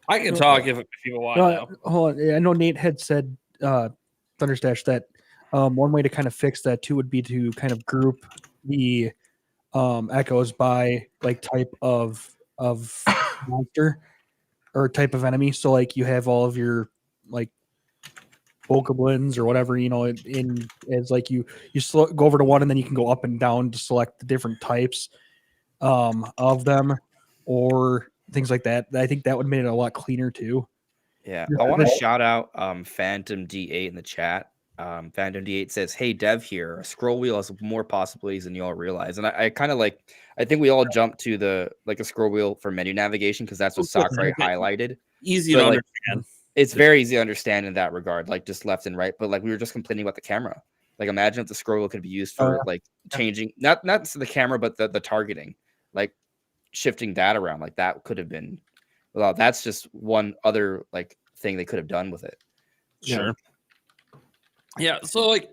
I can talk if people want. No, hold on. I know Nate had said Thunderstash that one way to kind of fix that too would be to kind of group the echoes by like type of monster or type of enemy. So like you have all of your like bokoblins or whatever, in as like you go over to one and then you can go up and down to select the different types of them or things like that. I think that would make it a lot cleaner too. Yeah, I want to shout out Phantom D8 in the chat. Phantom D8 says, "Hey, Dev here. A scroll wheel has more possibilities than you all realize." And I kind of like. I think we all jump to the a scroll wheel for menu navigation because that's what Sakurai highlighted. Easy to understand. It's very easy to understand in that regard, like just left and right. But like we were just complaining about the camera. Like imagine if the scroll wheel could be used for like changing not the camera, but the targeting, like shifting that around. Like that could have been. Well, that's just one other like thing they could have done with it. Sure. Yeah. So like,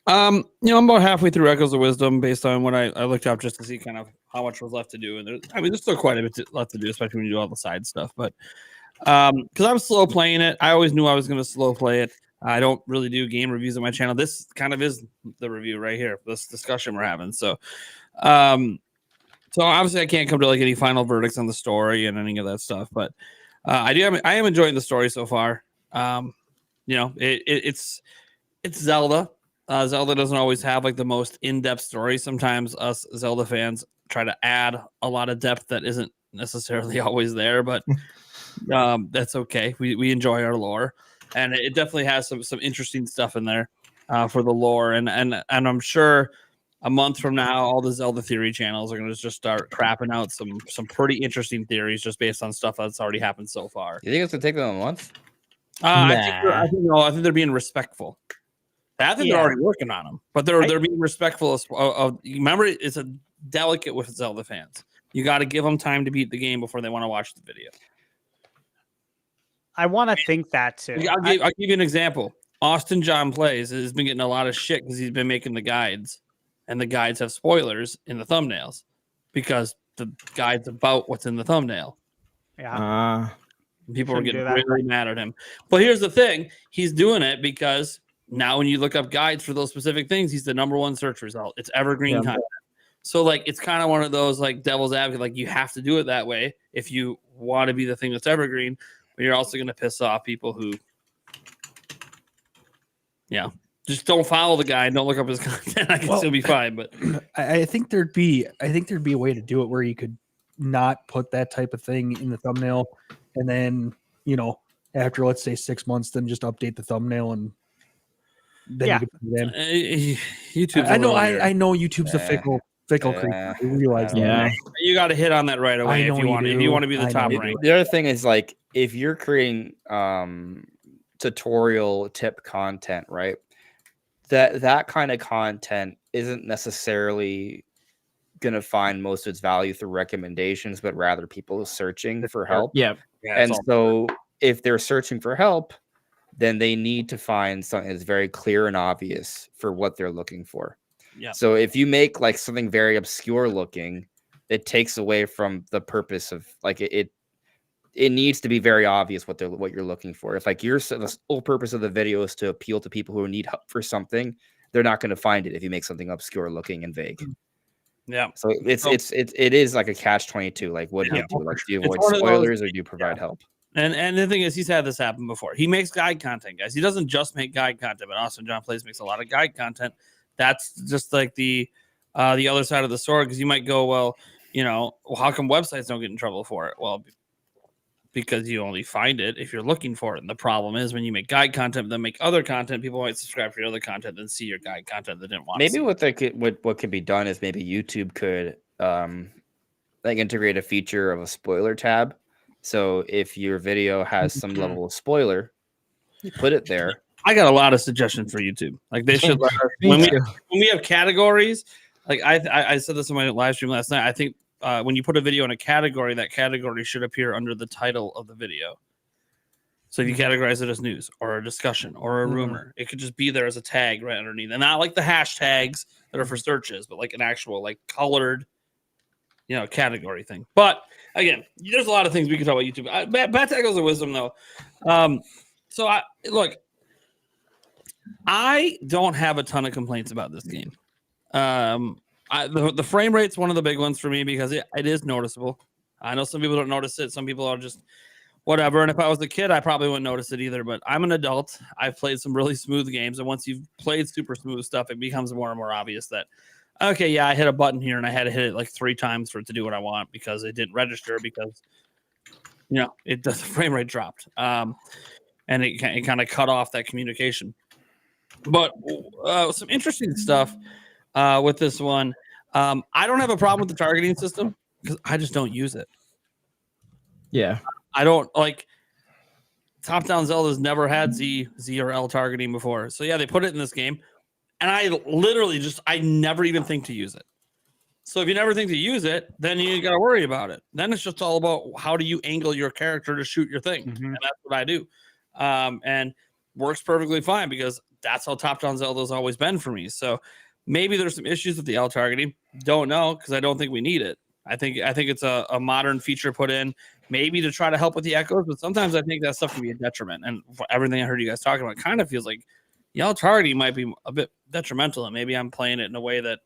I'm about halfway through Echoes of Wisdom based on what I looked up just to see kind of how much was left to do. And there's still quite a bit left to do, especially when you do all the side stuff. But because I'm slow playing it, I always knew I was going to slow play it. I don't really do game reviews on my channel. This kind of is the review right here, this discussion we're having. So, so obviously I can't come to like any final verdicts on the story and any of that stuff, but I am enjoying the story so far. It's Zelda. Zelda doesn't always have like the most in-depth story. Sometimes us Zelda fans try to add a lot of depth that isn't necessarily always there, but that's okay. We enjoy our lore, and it definitely has some interesting stuff in there for the lore, and I'm sure a month from now, all the Zelda theory channels are going to just start crapping out some pretty interesting theories just based on stuff that's already happened so far. You think it's gonna take them a month? I think they're being respectful. I think they're already working on them, but they're being respectful of. Remember, it's a delicate with Zelda fans. You got to give them time to beat the game before they want to watch the video. I want to think that too. I'll give you an example. Austin John Plays has been getting a lot of shit because he's been making the guides, and the guides have spoilers in the thumbnails because the guide's about what's in the thumbnail. Yeah. People are getting really mad at him. But here's the thing. He's doing it because now when you look up guides for those specific things, he's the #1 search result. It's evergreen content. So like it's kind of one of those like devil's advocate, like you have to do it that way if you want to be the thing that's evergreen, but you're also going to piss off people who just don't follow the guy and don't look up his content. I can still be fine, but I think there'd be a way to do it where you could not put that type of thing in the thumbnail, and then after let's say 6 months, then just update the thumbnail and then you can put it in. YouTube. I know YouTube's a fickle creature. I realize that. You got to hit on that right away if you want to be the top ranked. The other thing is like if you're creating tutorial tip content, right? That kind of content isn't necessarily going to find most of its value through recommendations, but rather people searching for help. And so if they're searching for help, then they need to find something that's very clear and obvious for what they're looking for. So if you make like something very obscure looking, it takes away from the purpose of like it needs to be very obvious what you're looking for. If like the whole purpose of the video is to appeal to people who need help for something, they're not going to find it if you make something obscure looking and vague. Yeah. So it is like a catch-22. Like what do you do? Like do you avoid spoilers or do you provide help? And the thing is, he's had this happen before. He makes guide content, guys. He doesn't just make guide content, but Austin John Plays makes a lot of guide content. That's just like the other side of the sword, because you might go, well, how come websites don't get in trouble for it? Well, because you only find it if you're looking for it. And the problem is when you make guide content, then make other content, people might subscribe for your other content, then see your guide content they didn't want. Maybe what could be done is maybe YouTube could like integrate a feature of a spoiler tab. So if your video has some level of spoiler, you put it there. I got a lot of suggestions for YouTube. Like they should when we have categories. Like I said this in my live stream last night. I think when you put a video in a category, that category should appear under the title of the video. So if you categorize it as news or a discussion or a rumor, it could just be there as a tag right underneath, and not like the hashtags that are for searches, but like an actual like colored, category thing. But again, there's a lot of things we can talk about YouTube. Bad tackles of wisdom, though. So I don't have a ton of complaints about this game. The frame rate's one of the big ones for me because it is noticeable. I know some people don't notice it. Some people are just whatever. And if I was a kid, I probably wouldn't notice it either. But I'm an adult. I've played some really smooth games. And once you've played super smooth stuff, it becomes more and more obvious that, okay, yeah, I hit a button here and I had to hit it like 3 times for it to do what I want because it didn't register because, the frame rate dropped. And it kind of cut off that communication. But some interesting stuff with this one. I don't have a problem with the targeting system because I just don't use it. Yeah. I don't like top-down Zelda's never had Z or L targeting before. So yeah, they put it in this game. And I literally I never even think to use it. So if you never think to use it, then you got to worry about it. Then it's just all about how do you angle your character to shoot your thing. Mm-hmm. And that's what I do. And works perfectly fine because that's how top-down Zelda's always been for me. So maybe there's some issues with the L targeting. Don't know because I don't think we need it. I think it's a modern feature put in maybe to try to help with the echoes, but sometimes I think that stuff can be a detriment. And for everything I heard you guys talking about, it kind of feels like L targeting might be a bit detrimental, and maybe I'm playing it in a way that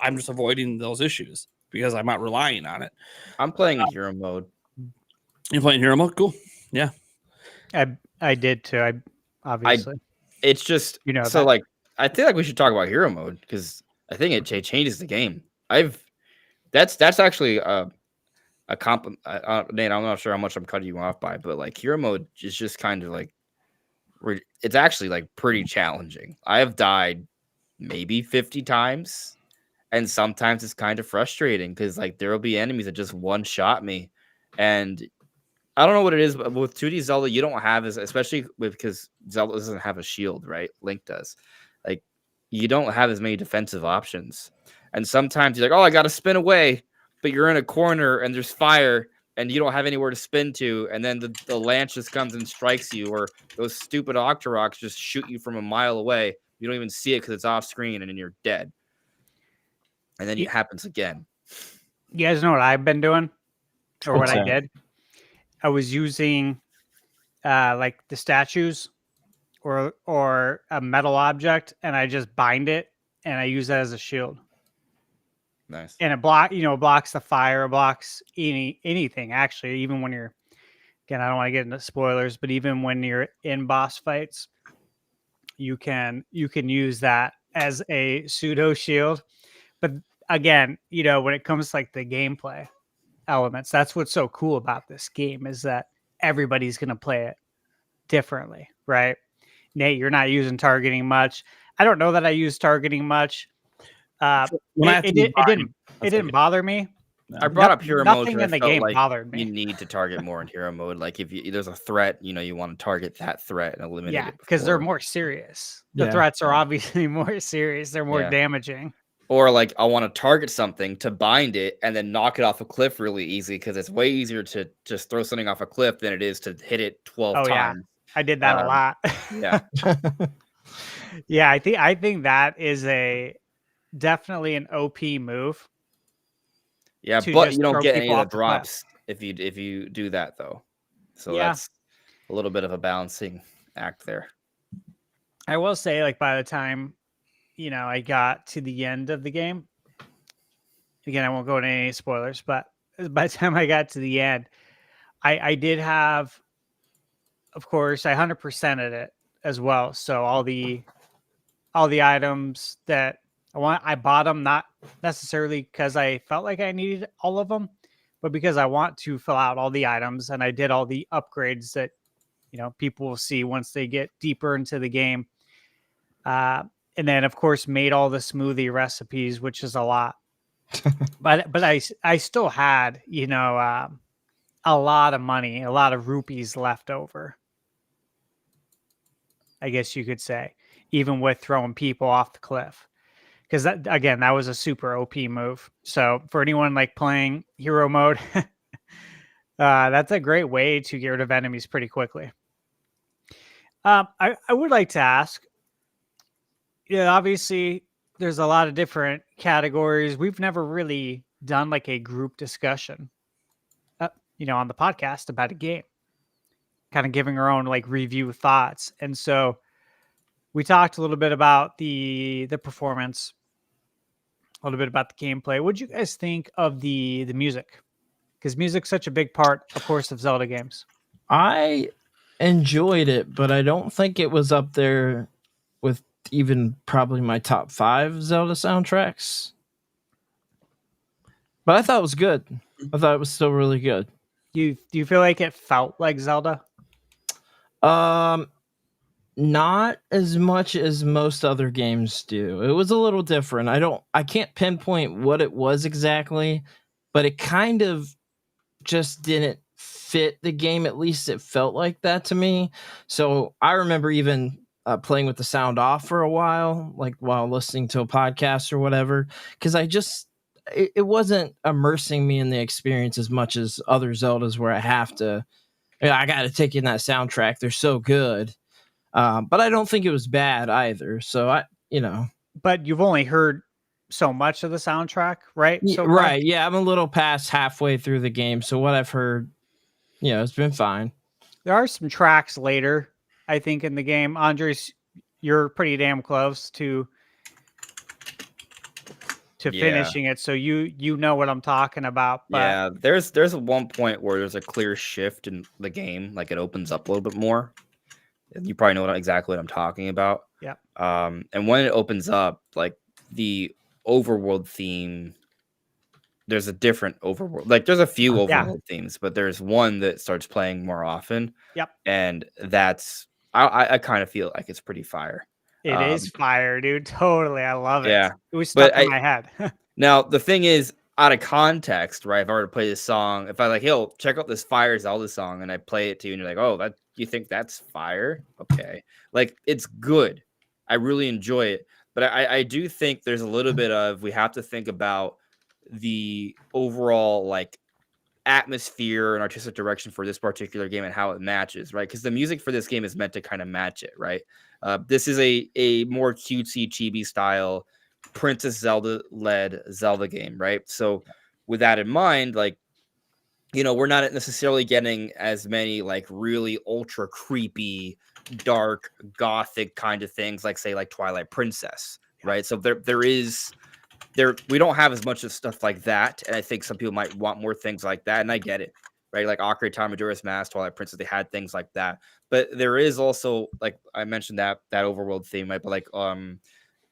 I'm just avoiding those issues because I'm not relying on it. I'm playing in hero mode. You're playing hero mode? Cool. Yeah. I did too. Obviously. It's just so like I feel like we should talk about hero mode because I think it changes the game. That's actually a compliment. Nate, I'm not sure how much I'm cutting you off by, but like hero mode is just kind of like it's actually like pretty challenging. I have died maybe 50 times, and sometimes it's kind of frustrating because like there will be enemies that just one shot me, and I don't know what it is, but with 2D Zelda, you don't have especially because Zelda doesn't have a shield, right? Link does. Like you don't have as many defensive options. And sometimes you're like, oh, I got to spin away, but you're in a corner and there's fire and you don't have anywhere to spin to. And then the lance just comes and strikes you, or those stupid Octoroks just shoot you from a mile away. You don't even see it because it's off screen and then you're dead. And then it happens again. You guys know what I've been doing, or what I did? I was using like the statues or a metal object, and I just bind it and I use that as a shield. Nice. And it blocks the fire, blocks anything actually. Even when you're, again, I don't want to get into spoilers, but even when you're in boss fights, you can use that as a pseudo shield. But again, when it comes to like the gameplay elements, that's what's so cool about this game, is that everybody's going to play it differently, right? Nate, you're not using targeting much. I don't know that I use targeting much. It didn't bother me. I brought up hero mode. Nothing in the game bothered me. You need to target more in hero mode. Like if there's a threat, you want to target that threat and eliminate it. Yeah, because they're more serious. The threats are obviously more serious. They're more damaging. Or like I want to target something to bind it and then knock it off a cliff really easy, because it's way easier to just throw something off a cliff than it is to hit it 12 times. Yeah. I did that a lot. Yeah. Yeah, I think that is definitely an OP move. Yeah, but you don't get any of the drops if you do that though. So that's a little bit of a balancing act there. I will say, like, by the time I got to the end of the game, again, I won't go into any spoilers, but by the time I got to the end, I did have, of course, I 100%ed it as well. So all the items that I bought them not necessarily because I felt like I needed all of them, but because I want to fill out all the items, and I did all the upgrades that people will see once they get deeper into the game. And then, of course, made all the smoothie recipes, which is a lot. but I still had, a lot of money, a lot of rupees left over, I guess you could say, even with throwing people off the cliff. Because that was a super OP move. So for anyone like playing hero mode, that's a great way to get rid of enemies pretty quickly. I would like to ask, obviously there's a lot of different categories. We've never really done like a group discussion, on the podcast about a game, kind of giving our own like review thoughts. And so we talked a little bit about the performance, a little bit about the gameplay. What'd you guys think of the music? Because music's such a big part, of course, of Zelda games. I enjoyed it, but I don't think it was up there with even probably my top 5 Zelda soundtracks. But I thought it was good. I thought it was still really good. Do you feel like it felt like Zelda? Not as much as most other games do. It was a little different. I can't pinpoint what it was exactly, but it kind of just didn't fit the game. At least it felt like that to me. So I remember even playing with the sound off for a while, like while listening to a podcast or whatever, because it wasn't immersing me in the experience as much as other Zeldas where I got to take in that soundtrack. They're so good. But I don't think it was bad either. So But you've only heard so much of the soundtrack, right? Right. Yeah, I'm a little past halfway through the game. So what I've heard, it's been fine. There are some tracks later, I think, in the game. Andres, you're pretty damn close to finishing it, so you know what I'm talking about. But yeah, there's one point where there's a clear shift in the game, like it opens up a little bit more. You probably know exactly what I'm talking about. Yeah. And when it opens up, like the overworld theme, there's a different overworld. Like there's a few overworld themes, but there's one that starts playing more often. Yep. And that's I kind of feel like it's pretty fire. It is fire, dude. Totally. I love it. Yeah. It was stuck in my head. Now the thing is, out of context, right? If I were to play this song, if I like, yo, check out this Fire Zelda song, and I play it to you, and you're like, oh, that you think that's fire? Okay, like it's good. I really enjoy it, but I do think there's a little bit of we have to think about the overall like atmosphere and artistic direction for this particular game and how it matches, right? Because the music for this game is meant to kind of match it, right? This is a more cutesy, chibi style Princess Zelda led Zelda game, right? So with that in mind, like, you know, we're not necessarily getting as many like really ultra creepy, dark, gothic kind of things like say like Twilight Princess, right? So we don't have as much of stuff like that, and I think some people might want more things like that, and I get it, right? Like Ocarina of Time, Majora's Mask, Twilight Princess, they had things like that, but there is also like I mentioned that overworld theme, right? But like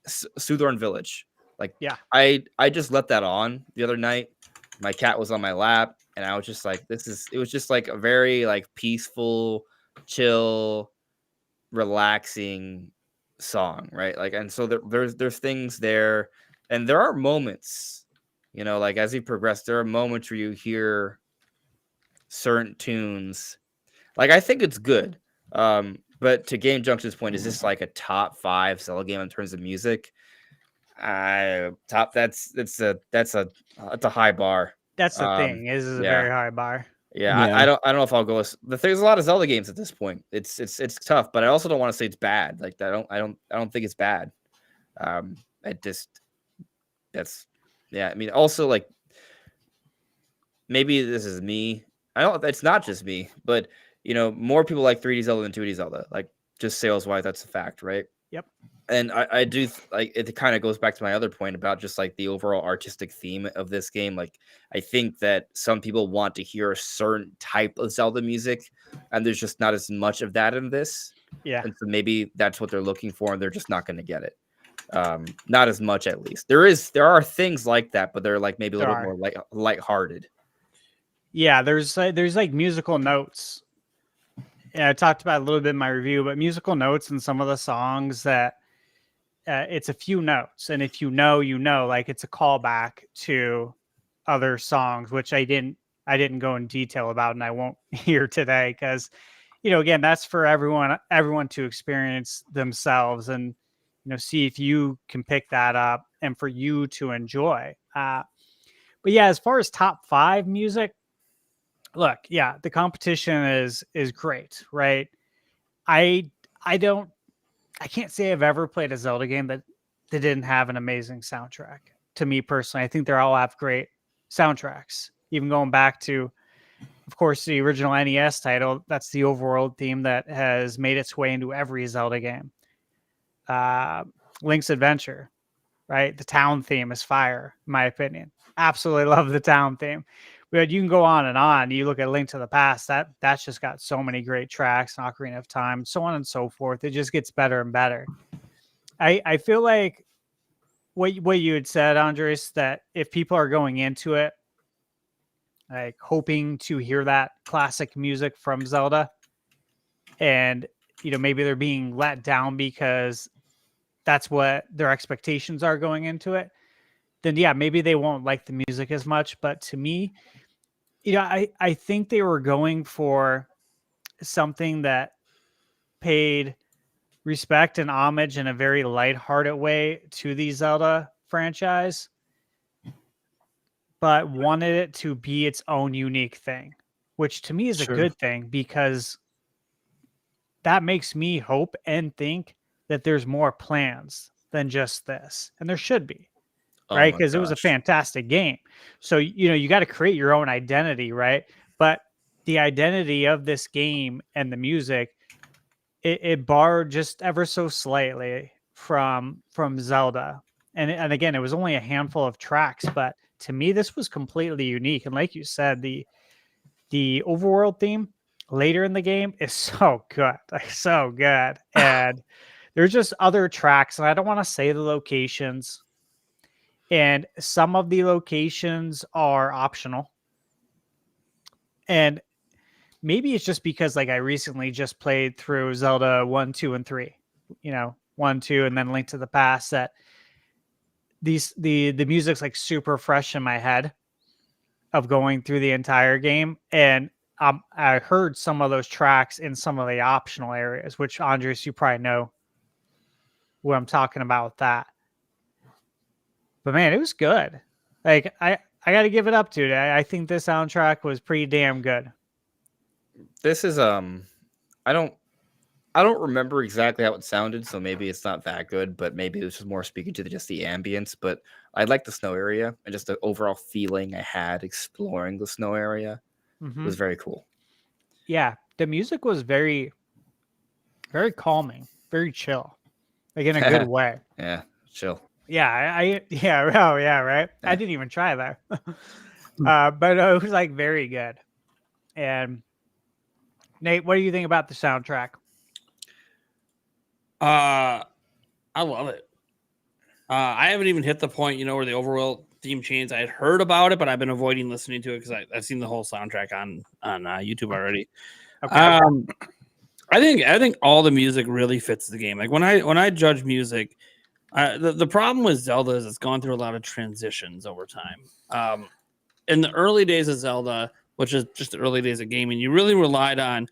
Soothorn Village, like I just let that on the other night. My cat was on my lap, and I was just like, it was just like a very like peaceful, chill, relaxing song, right? Like, and so there's things there. And there are moments, you know, like as you progress, there are moments where you hear certain tunes. Like I think it's good. But to Game Junction's point, is this like a top 5 Zelda game in terms of music? That's a high bar. That's the thing. This is a very high bar. Yeah. I don't know if I'll go. There's a lot of Zelda games at this point. It's tough, but I also don't want to say it's bad. Like I don't think it's bad. I mean, also like maybe this is me. I don't. It's not just me, but you know, more people like 3D Zelda than 2D Zelda. Like just sales wise, that's a fact, right? Yep. And I do like it. Kind of goes back to my other point about just like the overall artistic theme of this game. Like I think that some people want to hear a certain type of Zelda music, and there's just not as much of that in this. Yeah. And so maybe that's what they're looking for, and they're just not going to get it. Not as much, at least. There are things like that, but they're like maybe a little more like lighthearted. Yeah, there's like musical notes. Yeah, I talked about it a little bit in my review, but musical notes in some of the songs that it's a few notes, and if you know, like it's a callback to other songs, which I didn't go in detail about, and I won't here today because, you know, again, that's for everyone to experience themselves and, you know, see if you can pick that up and for you to enjoy. But yeah, as far as top 5 music, look, yeah, the competition is great, right? I can't say I've ever played a Zelda game that didn't have an amazing soundtrack. To me personally, I think they all have great soundtracks. Even going back to, of course, the original NES title, that's the overworld theme that has made its way into every Zelda game. Link's Adventure, right? The town theme is fire, in my opinion. Absolutely love the town theme. But you can go on and on. You look at Link to the Past, that's just got so many great tracks, and Ocarina of Time, so on and so forth. It just gets better and better. I feel like what you had said, Andres, that if people are going into it like hoping to hear that classic music from Zelda, and you know, maybe they're being let down because that's what their expectations are going into it, then yeah, maybe they won't like the music as much. But to me, you know, I think they were going for something that paid respect and homage in a very lighthearted way to the Zelda franchise, but wanted it to be its own unique thing, which to me is a good thing, because that makes me hope and think that there's more plans than just this. And there should be, right? Because it was a fantastic game. So, you know, you got to create your own identity, right? But the identity of this game and the music, it borrowed just ever so slightly from Zelda. And again, it was only a handful of tracks, but to me, this was completely unique. And like you said, the overworld theme, later in the game is so good, like so good. And there's just other tracks, and I don't want to say the locations. And some of the locations are optional. And maybe it's just because like I recently just played through Zelda 1, 2, and 3. 1, 2, and then Link to the Past, that the music's like super fresh in my head of going through the entire game. And I heard some of those tracks in some of the optional areas, which Andres, you probably know what I'm talking about with that. But man, it was good. Like I got to give it up to it. I think this soundtrack was pretty damn good. This is I don't remember exactly how it sounded, so maybe it's not that good, but maybe it was just more speaking to just the ambience. But I like the snow area and just the overall feeling I had exploring the snow area. It was very cool. Yeah, the music was very, very calming, very chill, like in a good way. Yeah, chill. Yeah, yeah, oh yeah, right. I didn't even try that, but it was like very good. And Nate, what do you think about the soundtrack? I love it. I haven't even hit the point, where the overall theme changes. I had heard about it, but I've been avoiding listening to it because I've seen the whole soundtrack on YouTube already. Okay. I think all the music really fits the game. Like when I judge music, the problem with Zelda is it's gone through a lot of transitions over time. In the early days of Zelda, which is just the early days of gaming, you really relied on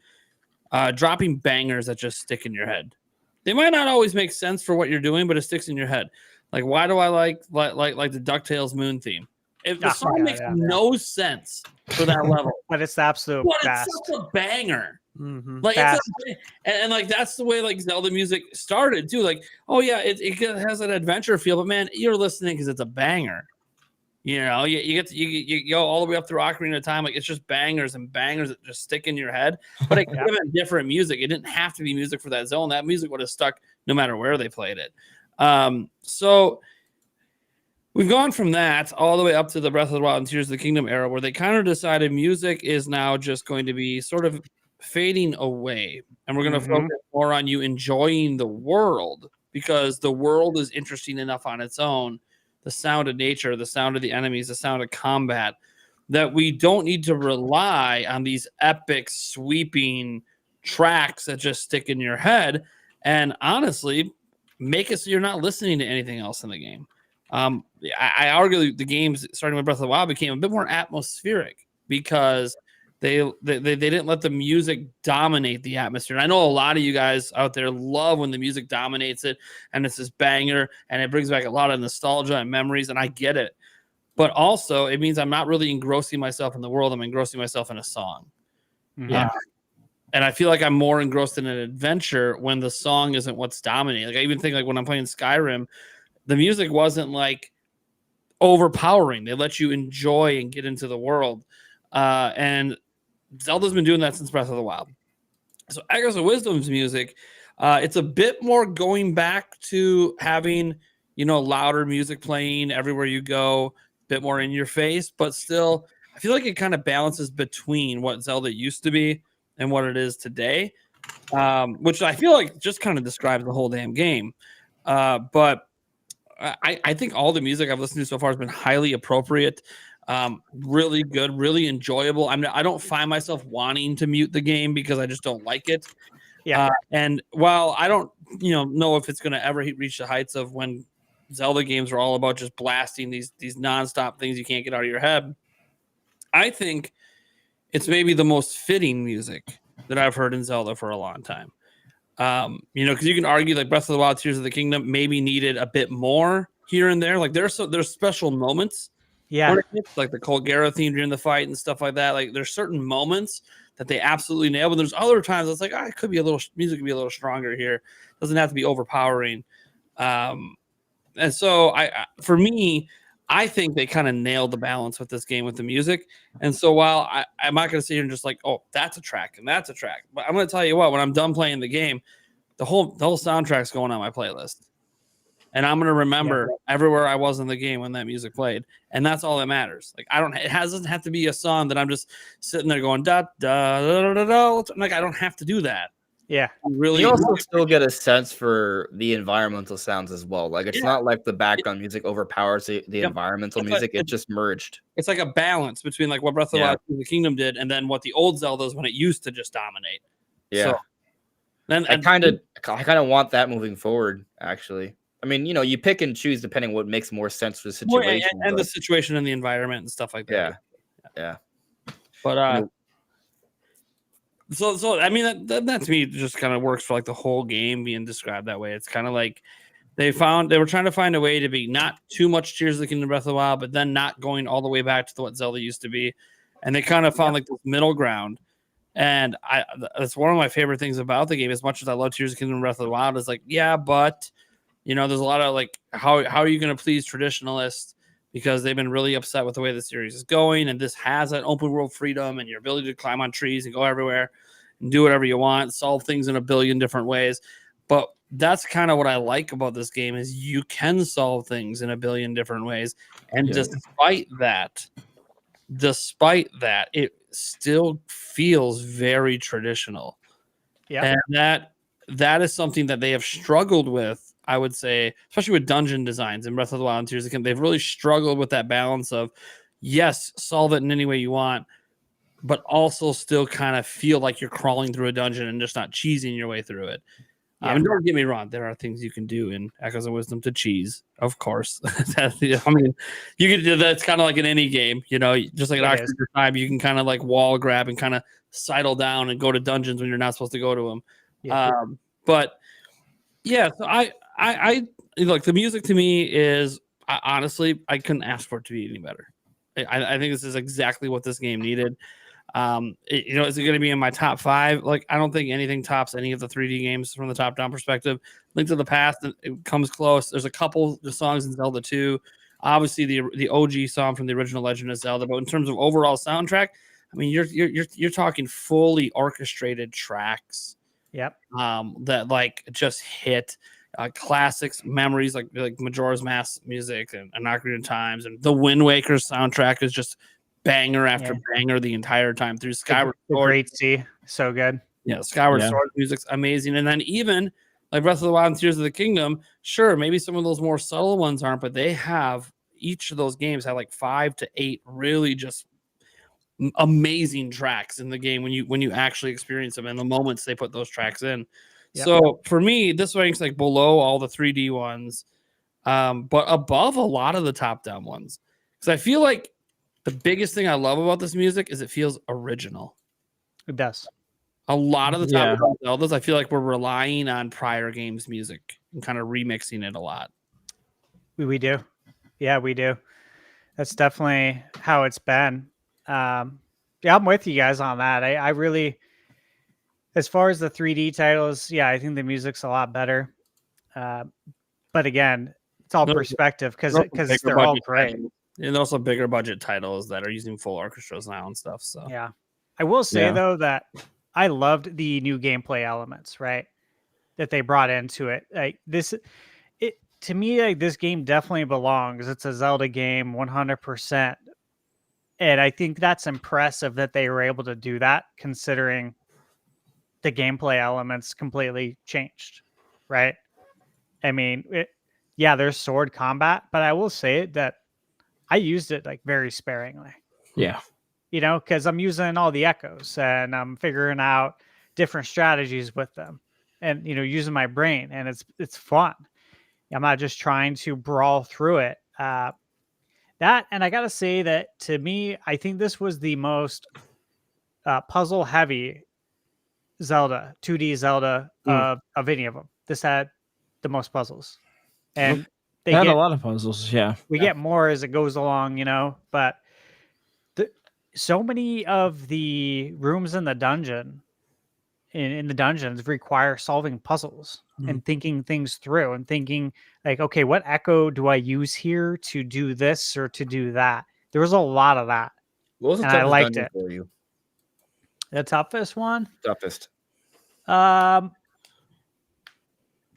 dropping bangers that just stick in your head. They might not always make sense for what you're doing, but it sticks in your head. Like, why do I like the DuckTales Moon theme? If the song makes no sense for that level, but it's the absolute best. It's such a banger. Mm-hmm. Like and like that's the way like Zelda music started too. Like, oh yeah, it has an adventure feel, but man, you're listening because it's a banger. You go all the way up through Ocarina of Time, like it's just bangers and bangers that just stick in your head. But it could have been different music. It didn't have to be music for that zone. That music would have stuck no matter where they played it. So we've gone from that all the way up to the Breath of the Wild and Tears of the Kingdom era, where they kind of decided music is now just going to be sort of fading away, and we're going to focus more on you enjoying the world, because the world is interesting enough on its own. The sound of nature, the sound of the enemies, the sound of combat, that we don't need to rely on these epic sweeping tracks that just stick in your head and honestly make it so you're not listening to anything else in the game. I argue the games starting with Breath of the Wild became a bit more atmospheric because they didn't let the music dominate the atmosphere. And I know a lot of you guys out there love when the music dominates it and it's this banger and it brings back a lot of nostalgia and memories, and I get it. But also it means I'm not really engrossing myself in the world. I'm engrossing myself in a song. Yeah. And I feel like I'm more engrossed in an adventure when the song isn't what's dominating. Like I even think like when I'm playing Skyrim, the music wasn't like overpowering. They let you enjoy and get into the world. And Zelda's been doing that since Breath of the Wild. So Echoes of Wisdom's music, it's a bit more going back to having, louder music playing everywhere you go, a bit more in your face, but still, I feel like it kind of balances between what Zelda used to be and what it is today, which I feel like just kind of describes the whole damn game. But I think all the music I've listened to so far has been highly appropriate. Really good, really enjoyable. I don't find myself wanting to mute the game because I just don't like it. Yeah. And while I don't, know if it's going to ever reach the heights of when Zelda games were all about just blasting these nonstop things you can't get out of your head, I think it's maybe the most fitting music that I've heard in Zelda for a long time. Because you can argue like Breath of the Wild, Tears of the Kingdom maybe needed a bit more here and there. Like there's special moments. Yeah. Like the Colgera theme during the fight and stuff like that. Like there's certain moments that they absolutely nail, but there's other times it's like, it could be music could be a little stronger here. It doesn't have to be overpowering. And so for me, I think they kind of nailed the balance with this game with the music. And so while I'm not going to sit here and just like, oh, that's a track and that's a track, but I'm going to tell you what, when I'm done playing the game, the whole soundtrack's going on my playlist. and I'm gonna remember everywhere I was in the game when that music played, and that's all that matters. Like it doesn't have to be a song that I'm just sitting there going da da da da da. Like I don't have to do that. Yeah, Really. You also still get a sense for the environmental sounds as well. Like it's Yeah. not like the background music overpowers the Yep. environmental It's music. like- It just merged. It's like a balance between like what Breath of the Wild and the Kingdom did, and then what the old Zeldas when it used to just dominate. Yeah. So, then I kind of want that moving forward. Actually, I mean, you pick and choose depending what makes more sense for the situation. and the situation and the environment and stuff like that. Yeah. But so I mean that to me just kind of works for like the whole game being described that way. It's kind of like they were trying to find a way to be not too much Tears of the Kingdom Breath of the Wild, but then not going all the way back to what Zelda used to be, and they kind of found like this middle ground. And that's one of my favorite things about the game. As much as I love Tears of the Kingdom Breath of the Wild, is like but there's a lot of like how are you going to please traditionalists? Because they've been really upset with the way the series is going, and this has an open world freedom and your ability to climb on trees and go everywhere and do whatever you want, solve things in a billion different ways. But that's kind of what I like about this game is you can solve things in a billion different ways. And despite that, it still feels very traditional. Yeah. And that is something that they have struggled with, I would say, especially with dungeon designs in Breath of the Wild and Tears of the Kingdom. They've really struggled with that balance of, yes, solve it in any way you want, but also still kind of feel like you're crawling through a dungeon and just not cheesing your way through it. And don't get me wrong, there are things you can do in Echoes of Wisdom to cheese, of course. I mean, you can do that. It's kind of like in any game, just like an Ocarina of Time, you can kind of like wall grab and kind of sidle down and go to dungeons when you're not supposed to go to them. Yeah. But yeah, so I look, the music to me is honestly, I couldn't ask for it to be any better. I think this is exactly what this game needed. Is it going to be in my top 5? Like, I don't think anything tops any of the 3D games from the top-down perspective. Link to the Past, it comes close. There's a couple of songs in Zelda 2. Obviously, the OG song from the original Legend of Zelda. But in terms of overall soundtrack, I mean, you're talking fully orchestrated tracks. Yep. That like just hit classics, memories like Majora's Mask music and Ocarina of Times, and the Wind Waker soundtrack is just banger after banger the entire time through. Skyward Sword, Great Sea, so good. Yeah, Skyward Sword music's amazing, and then even like Breath of the Wild and Tears of the Kingdom, sure, maybe some of those more subtle ones aren't, but they have each of those games have like 5 to 8 really just amazing tracks in the game when you actually experience them and the moments they put those tracks in. Yep. So for me, this ranks like below all the 3D ones, but above a lot of the top-down ones, because I feel like the biggest thing I love about this music is it feels original. It does. A lot of the top Zeldas, I feel like we're relying on prior games' music and kind of remixing it a lot. We do. Yeah, we do. That's definitely how it's been. I'm with you guys on that. I really, as far as the 3D titles, I think the music's a lot better. But again, it's all perspective because they're all great. And also bigger budget titles that are using full orchestras now and stuff. So yeah, I will say though that I loved the new gameplay elements, right, that they brought into it. Like to me, like this game definitely belongs. It's a Zelda game, 100%. And I think that's impressive that they were able to do that, considering the gameplay elements completely changed, right? I mean, there's sword combat, but I will say that I used it like very sparingly. Yeah. Because I'm using all the echoes and I'm figuring out different strategies with them and, using my brain, and it's fun. I'm not just trying to brawl through it. And I got to say that to me, I think this was the most puzzle heavy Zelda, 2D Zelda of any of them. This had the most puzzles. And they had a lot of puzzles. We get more as it goes along, but so many of the rooms in the dungeon, in the dungeons, require solving puzzles and thinking things through and thinking like, okay, what echo do I use here to do this or to do that? There was a lot of that. What was the toughest I liked it for you? The toughest one? Toughest.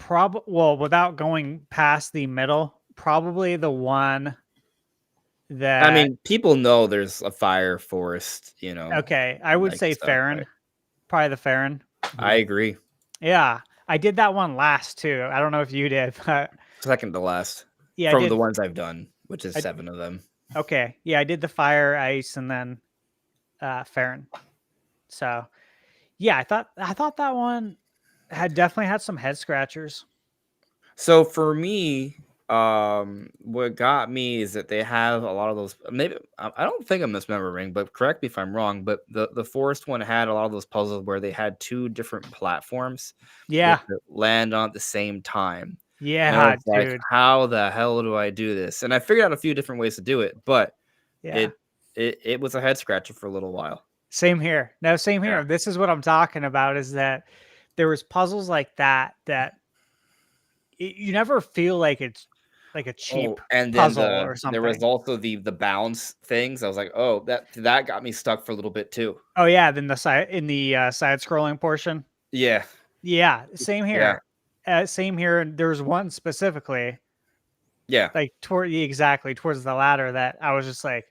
Well, without going past the middle, probably the one that I mean, people know there's a fire forest, okay, I would like say stuff, Farron. right? Probably the Farron. I agree. Yeah. I did that one last too. I don't know if you did, but Second to last yeah, I from did. the ones I've done, which is I- 7 of them. Okay. Yeah, I did the fire, ice, and then Farron. So yeah, I thought that one had definitely had some head scratchers. So for me, what got me is that they have a lot of those. Maybe I don't think I'm misremembering, but correct me if I'm wrong. But the forest one had a lot of those puzzles where they had 2 different platforms. Yeah. That land on at the same time. And I Yeah, was like, dude. how the hell do I do this? And I figured out a few different ways to do it, but Yeah. it was a head scratcher for a little while. Same here. No, same here. Yeah. This is what I'm talking about, is that there was puzzles like that you never feel like it's like a cheap and then puzzle or there was something. also the bounce things. I was like, oh, that got me stuck for a little bit too. Oh yeah, then the side side scrolling portion. Yeah. Yeah, same here. Same here. There's one specifically, Yeah. like towards the ladder, that I was just like,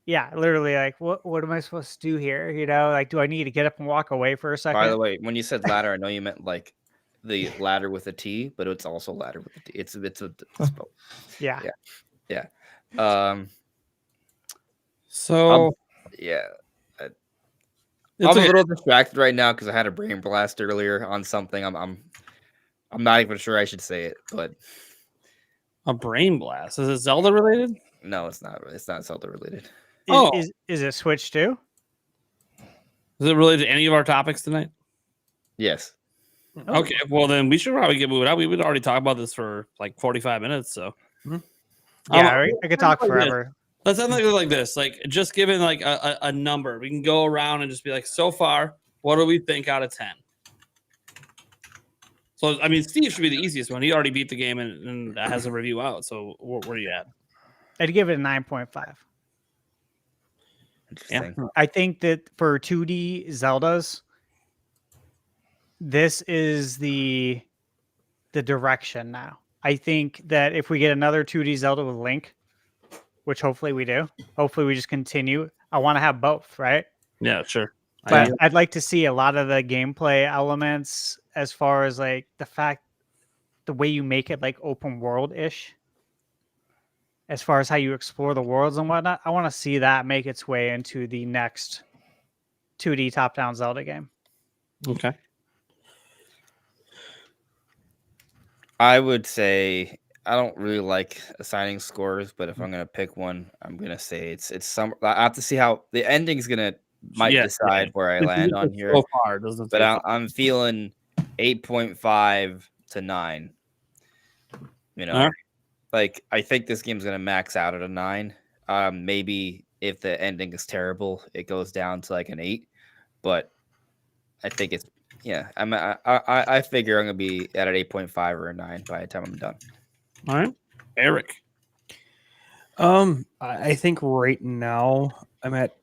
yeah, literally like, what am I supposed to do here? Like, do I need to get up and walk away for a second? By the way, when you said ladder, I know you meant like the ladder with a T, but it's also ladder with a T. It's both. Yeah. Yeah. So yeah. it's I'm a okay. little distracted right now because I had a brain blast earlier on something. I'm not even sure I should say it, but A brain blast. Is it Zelda related? no, it's not. It's not Zelda related. Is it Switch too? Is it related to any of our topics tonight? Yes. Okay, well then we should probably get moving out. We would already talk about this for like 45 minutes, so Yeah, I could talk like this. forever. Let's end like this. Like, just given like a number, we can go around and just be like, so far, what do we think out of 10? So I mean, Steve should be the easiest one. He already beat the game and has a review out. So where are you at? I'd give it a 9.5. Interesting. I think that for 2D Zeldas, this is the direction now. I think that if we get another 2D Zelda with Link, which hopefully we do, hopefully we just continue. I want to have both, right? Yeah, sure. But I'd like to see a lot of the gameplay elements, as far as like the way you make it like open world ish, as far as how you explore the worlds and whatnot. I want to see that make its way into the next 2D top down Zelda game. Okay. I would say I don't really like assigning scores, but if I'm gonna pick one, I'm gonna say it's some. I have to see how the ending's might decide where I land on here. So far, doesn't. But I'm feeling 8.5 to 9. Right. Like I think this game's gonna max out at a 9. Maybe if the ending is terrible, it goes down to like an 8. But I think it's I figure I'm gonna be at an 8.5 or a 9 by the time I'm done. All right, Eric. I think right now I'm at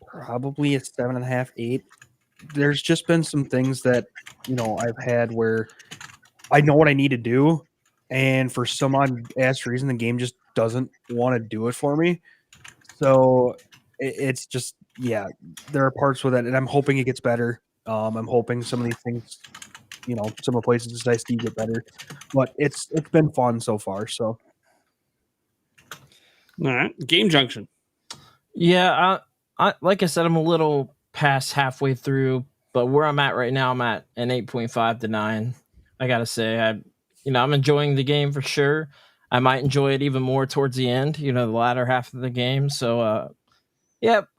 probably a 7.5, 8. There's just been some things that I've had where I know what I need to do, and for some odd ass reason, the game just doesn't want to do it for me. So it's just there are parts with it, and I'm hoping it gets better. I'm hoping some of these things, some of the places that I see get better, but it's been fun so far. So, All right, Game Junction. Yeah, I like I said, I'm a little past halfway through, but where I'm at right now, I'm at an 8.5 to 9. I gotta say, I'm enjoying the game for sure. I might enjoy it even more towards the end, the latter half of the game. So,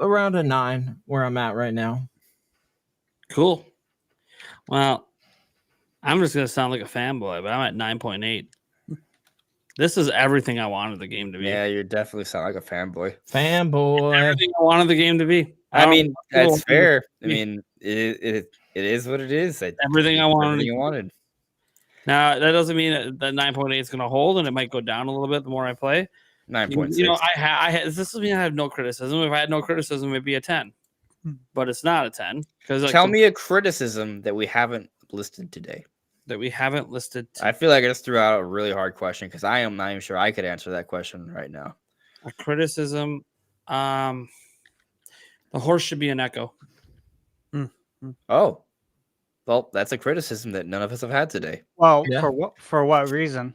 around a 9 where I'm at right now. Cool. Well, I'm just gonna sound like a fanboy, but I'm at 9.8. This is everything I wanted the game to be. Yeah, you definitely sound like a fanboy. Everything I wanted the game to be. I mean, that's fair. I mean, it is what it is. Everything I wanted. Everything you wanted. Now that doesn't mean that 9.8 is going to hold, and it might go down a little bit the more I play. 9.6. This doesn't mean I have no criticism. If I had no criticism, it'd be a 10. But it's not a 10 because Tell me a criticism that we haven't listed today. that we haven't listed? I feel like I just threw out a really hard question because I am not even sure I could answer that question right now. A criticism. The horse should be an echo. Oh, well, that's a criticism that none of us have had today. Well, Yeah. for what reason?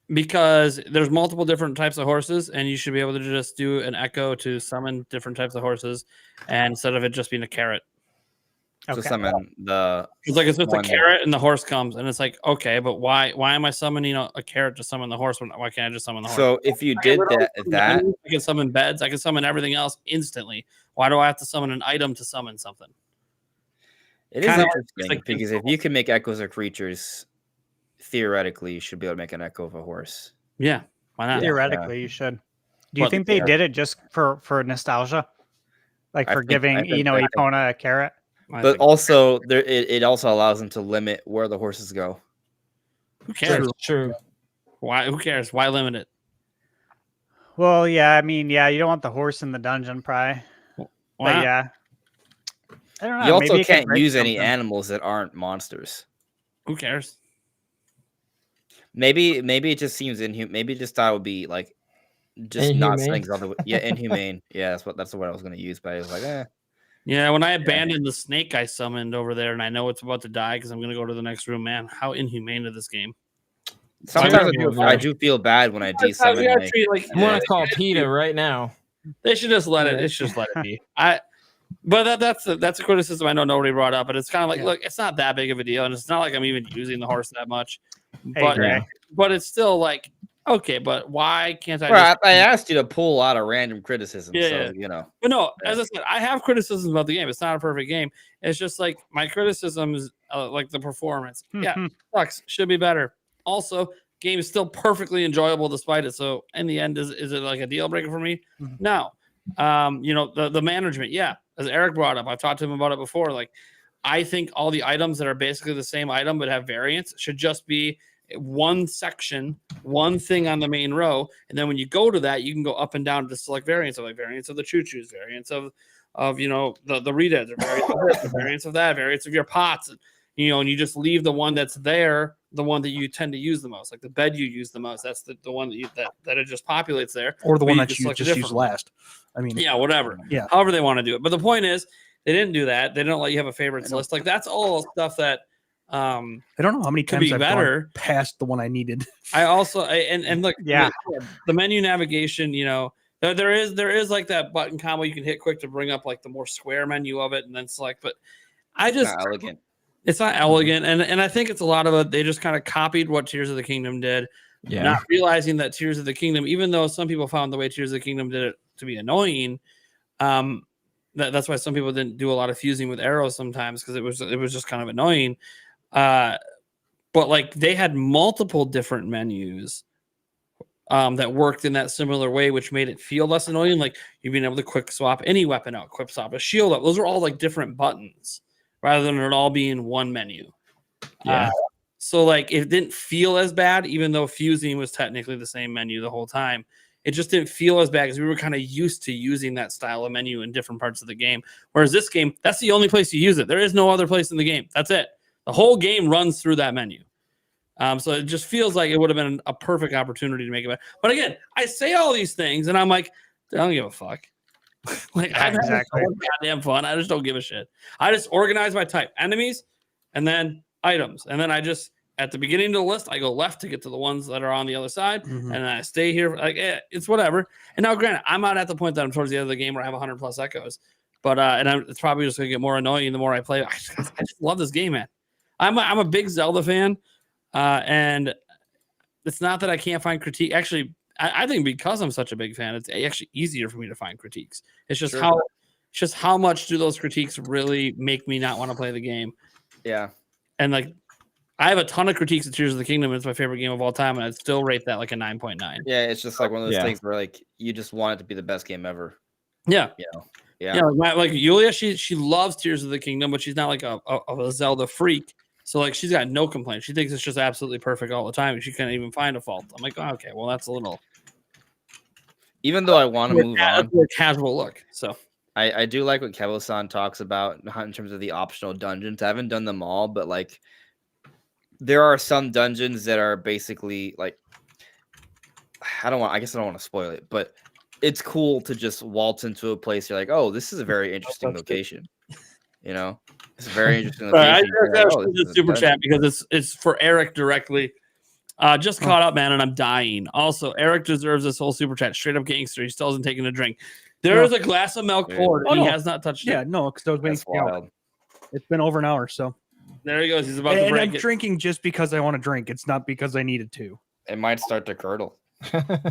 Because there's multiple different types of horses, and you should be able to just do an echo to summon different types of horses, and instead of it just being a carrot. So Okay. summon the. It's like it's just a one- carrot and the horse comes, and it's like, okay, but why am I summoning a carrot to summon the horse? Why can't I just summon the horse? So if you I can did literally that, summon enemies, I can summon beds, I can summon everything else instantly. Why do I have to summon an item to summon something? it is kinda interesting like this because if you can make echoes of creatures, theoretically, you should be able to make an echo of a horse. Yeah, why not? Theoretically, you should. Do you But- think they yeah. did it just for nostalgia, like I for think- giving I think- I think- Epona a carrot? I But think- also, it also allows them to limit where the horses go. who cares? True. Why? Who cares? Why limit it? Well, yeah, I mean, yeah, you don't want the horse in the dungeon, probably. Why But not? yeah, I don't know. You maybe also it could can't break use any something. animals that aren't monsters. Who cares? Maybe it just seems inhuman. Maybe just thought it would be like just not Inhumane. things other. Yeah, inhumane. Yeah, that's the word I was going to use. But I was like, Yeah, when I abandoned the snake I summoned over there, and I know it's about to die because I'm going to go to the next room. Man, how inhumane is this game? Sometimes Terrible, I man. do feel bad when I We desummon. gotta Like, treat, like, I'm gonna call PETA right now. They should just let it. It should just let it be. But that's a criticism I know nobody brought up. But it's kind of like, Yeah. look, it's not that big of a deal, and it's not like I'm even using the horse that much. Hey, But Greg. but it's still like, okay, but why can't I? well, just, I asked you to pull out a random criticism. Yeah, so yeah. you know. But no, as I said, I have criticisms about the game. It's not a perfect game. It's just like my criticisms, like the performance. Yeah, sucks. Should be better. Also, game is still perfectly enjoyable despite it. So in the end, is it like a deal breaker for me? Mhm. No. The management. Yeah, as Eric brought up, I've talked to him about it before. Like, I think all the items that are basically the same item but have variants should just be one section, one thing on the main row, and then when you go to that, you can go up and down to select variants of, like, variants of the choo-choos, variants of the Rita, variants of this, variants of that, variants of your pots, and you just leave the one that's there, the one that you tend to use the most, like the bed you use the most. That's the one that it just populates there, Or the But one you that just you select a just different use one. last. I mean, Yeah, whatever. Yeah. However they want to do it. But the point is, they didn't do that. They don't let you have a favorites don't- list. Like, that's all stuff that I don't know how many could times be I've better. gone past the one I needed. I also and look, Yeah. the menu navigation, there is like that button combo you can hit quick to bring up like the more square menu of it and then select. But I It's just not elegant. it's not elegant, and I think it's a lot of it. They just kind of copied what Tears of the Kingdom did, Yeah. not realizing that Tears of the Kingdom, even though some people found the way Tears of the Kingdom did it to be annoying, that's why some people didn't do a lot of fusing with arrows sometimes, because it was just kind of annoying. But like, they had multiple different menus that worked in that similar way, which made it feel less annoying. Like, you being able to quick swap any weapon out, quick swap a shield out. Those are all like different buttons rather than it all being one menu. Yeah. So like, it didn't feel as bad, even though fusing was technically the same menu the whole time. It just didn't feel as bad because we were kind of used to using that style of menu in different parts of the game. Whereas this game, that's the only place you use it. There is no other place in the game. That's it. The whole game runs through that menu. So it just feels like it would have been a perfect opportunity to make it better. But again, I say all these things and I'm like, I don't give a fuck. Like, I've had Exactly. so much goddamn fun. I just don't give a shit. I just organize my type: enemies, and then items. And then I just, at the beginning of the list, I go left to get to the ones that are on the other side. Mhm. And then I stay here. Like, it's whatever. And now, granted, I'm not at the point that I'm towards the end of the game where I have 100 plus echoes. But it's probably just going to get more annoying the more I play. I just love this game, man. I'm a big Zelda fan. And it's not that I can't find critique. Actually, I think because I'm such a big fan, it's actually easier for me to find critiques. It's just how much do those critiques really make me not want to play the game? Yeah. And like, I have a ton of critiques of Tears of the Kingdom. It's my favorite game of all time, and I'd still rate that like a 9.9. Yeah, it's just like one of those Yeah. things where like you just want it to be the best game ever. Yeah. Yeah. Yeah, like Yulia, she loves Tears of the Kingdom, but she's not like a Zelda freak. So like, she's got no complaints. She thinks it's just absolutely perfect all the time, and she can't even find a fault. I'm like, oh, okay, well, that's a little Even though I want to move on, a casual look. So I do like what Kevo-san talks about in terms of the optional dungeons. I haven't done them all, but like there are some dungeons that are basically like I guess I don't want to spoil it, but it's cool to just waltz into a place. You're like, oh, this is a very interesting location. You know, it's a very interesting I location. just Like, gotta shoot the super chat because it's for Eric directly. Just caught up, man, and I'm dying. Also, Eric deserves this whole super chat. Straight up gangster. He still hasn't taken a drink. There is a glass of milk poured, and he has not touched it. Yeah, no, because I was waiting That's for the hour. wild. It's been over an hour, so. There he goes. He's about to And break I'm it. drinking just because I want to drink. It's not because I needed to. It might start to curdle. I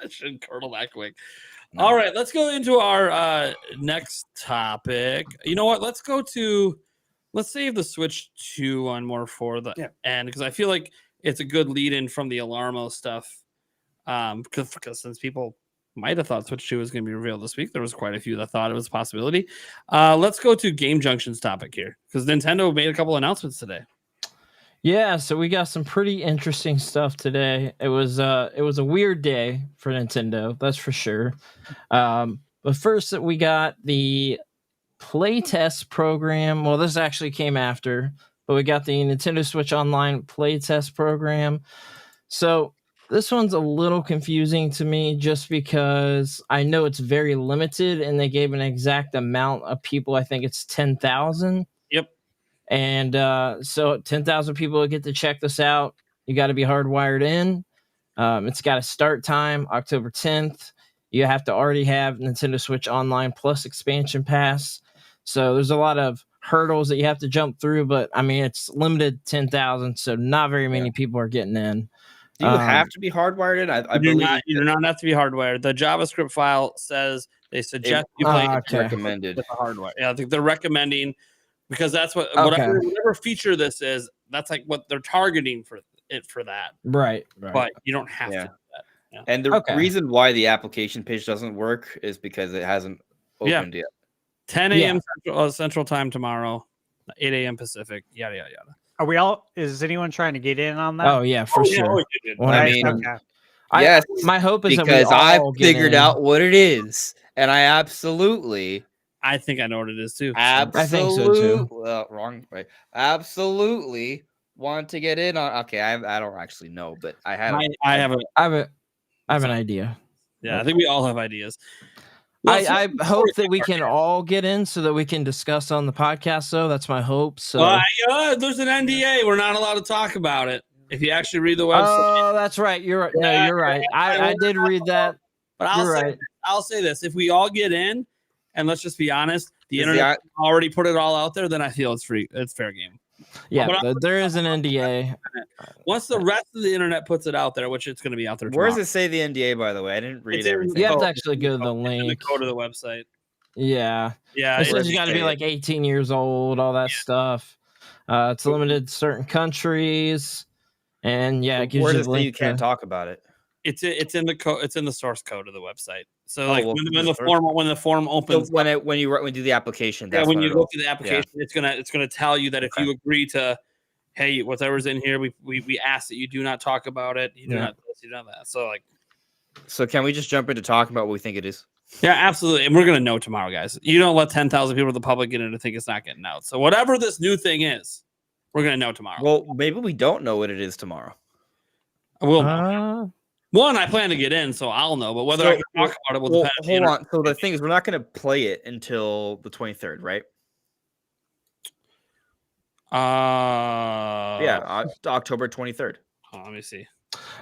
shouldn't curdle that quick. All right, let's go into our next topic. You know what? Let's save the Switch 2 one more for the end because I feel like it's a good lead in from the Alarmo stuff. Because since people might have thought Switch 2 was going to be revealed this week, there was quite a few that thought it was a possibility. Let's go to Game Junction's topic here because Nintendo made a couple announcements today. Yeah, so we got some pretty interesting stuff today. It was a weird day for Nintendo, that's for sure. But first, we got the playtest program. Well, this actually came after, but we got the Nintendo Switch Online playtest program. So this one's a little confusing to me just because I know it's very limited, and they gave an exact amount of people. I think it's 10,000. Yep. And so 10,000 people get to check this out. You got to be hardwired in. It's got a start time, October 10th. You have to already have Nintendo Switch Online plus expansion pass. So there's a lot of hurdles that you have to jump through. But, I mean, it's limited 10,000, so not very many people are getting in. Do you have to be hardwired in? I believe you do not have to be hardwired. The JavaScript file says they suggest you play recommended with the hardware. Yeah, I think they're recommending because that's whatever feature this is. That's like what they're targeting for that. Right. But you don't have to do that. Yeah. And the reason why the application page doesn't work is because it hasn't opened yet. 10 a.m. Central Time tomorrow, 8 a.m. Pacific. Yada yada yada. Are we all? Is anyone trying to get in on that? Oh yeah, for sure. I mean, okay. yes. My hope is because that I figured out what it is, and I absolutely. I think I know what it is too. Absolutely. I think so too. Well, wrong way. Absolutely want to get in on. Okay, I don't actually know, but I have an idea. Yeah, I think we all have ideas. I hope that we can all get in so that we can discuss on the podcast. Though that's my hope. So there's an NDA. We're not allowed to talk about it. If you actually read the website. Oh, that's right. You're right. No, you're right. I did read that. But I'll say this: if we all get in, and let's just be honest, the internet already put it all out there, then I feel it's free. It's fair game. Yeah, there is an NDA. Once the rest of the internet puts it out there, which it's going to be out there tomorrow. Where does it say the NDA, by the way? I didn't read everything. You have to actually go to the link. Go to the website. Yeah. It says you got to be like 18 years old, all that stuff. It's limited to certain countries. And it gives you the link. You can't talk about it. It's in the code. It's in the source code of the website. So when the form opens, so when you do the application, when you go through the application, it's gonna tell you that if you agree to, hey, whatever's in here, we ask that you do not talk about it. You do not this, you do not that. So can we just jump into talking about what we think it is? Yeah, absolutely. And we're gonna know tomorrow, guys. You don't let 10,000 people of the public get in to think it's not getting out. So whatever this new thing is, we're gonna know tomorrow. Well, maybe we don't know what it is tomorrow. I will know. One, I plan to get in, so I'll know. But whether I can talk about it will depend. Hold on. So the thing is, we're not going to play it until the 23rd, right? October 23rd. Let me see.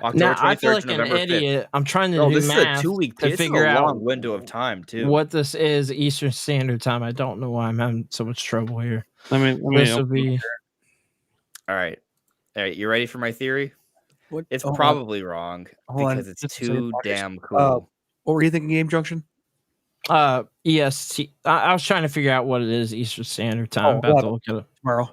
October 23rd I feel like an idiot. I'm trying to do this math is a 2-week to figure out a long window of time too. What this is Eastern Standard Time. I don't know why I'm having so much trouble here. This will be. All right. You ready for my theory? It's probably wrong because it's too damn cool. What were you thinking, Game Junction? EST. I was trying to figure out what it is Eastern Standard Time. About to look at it tomorrow.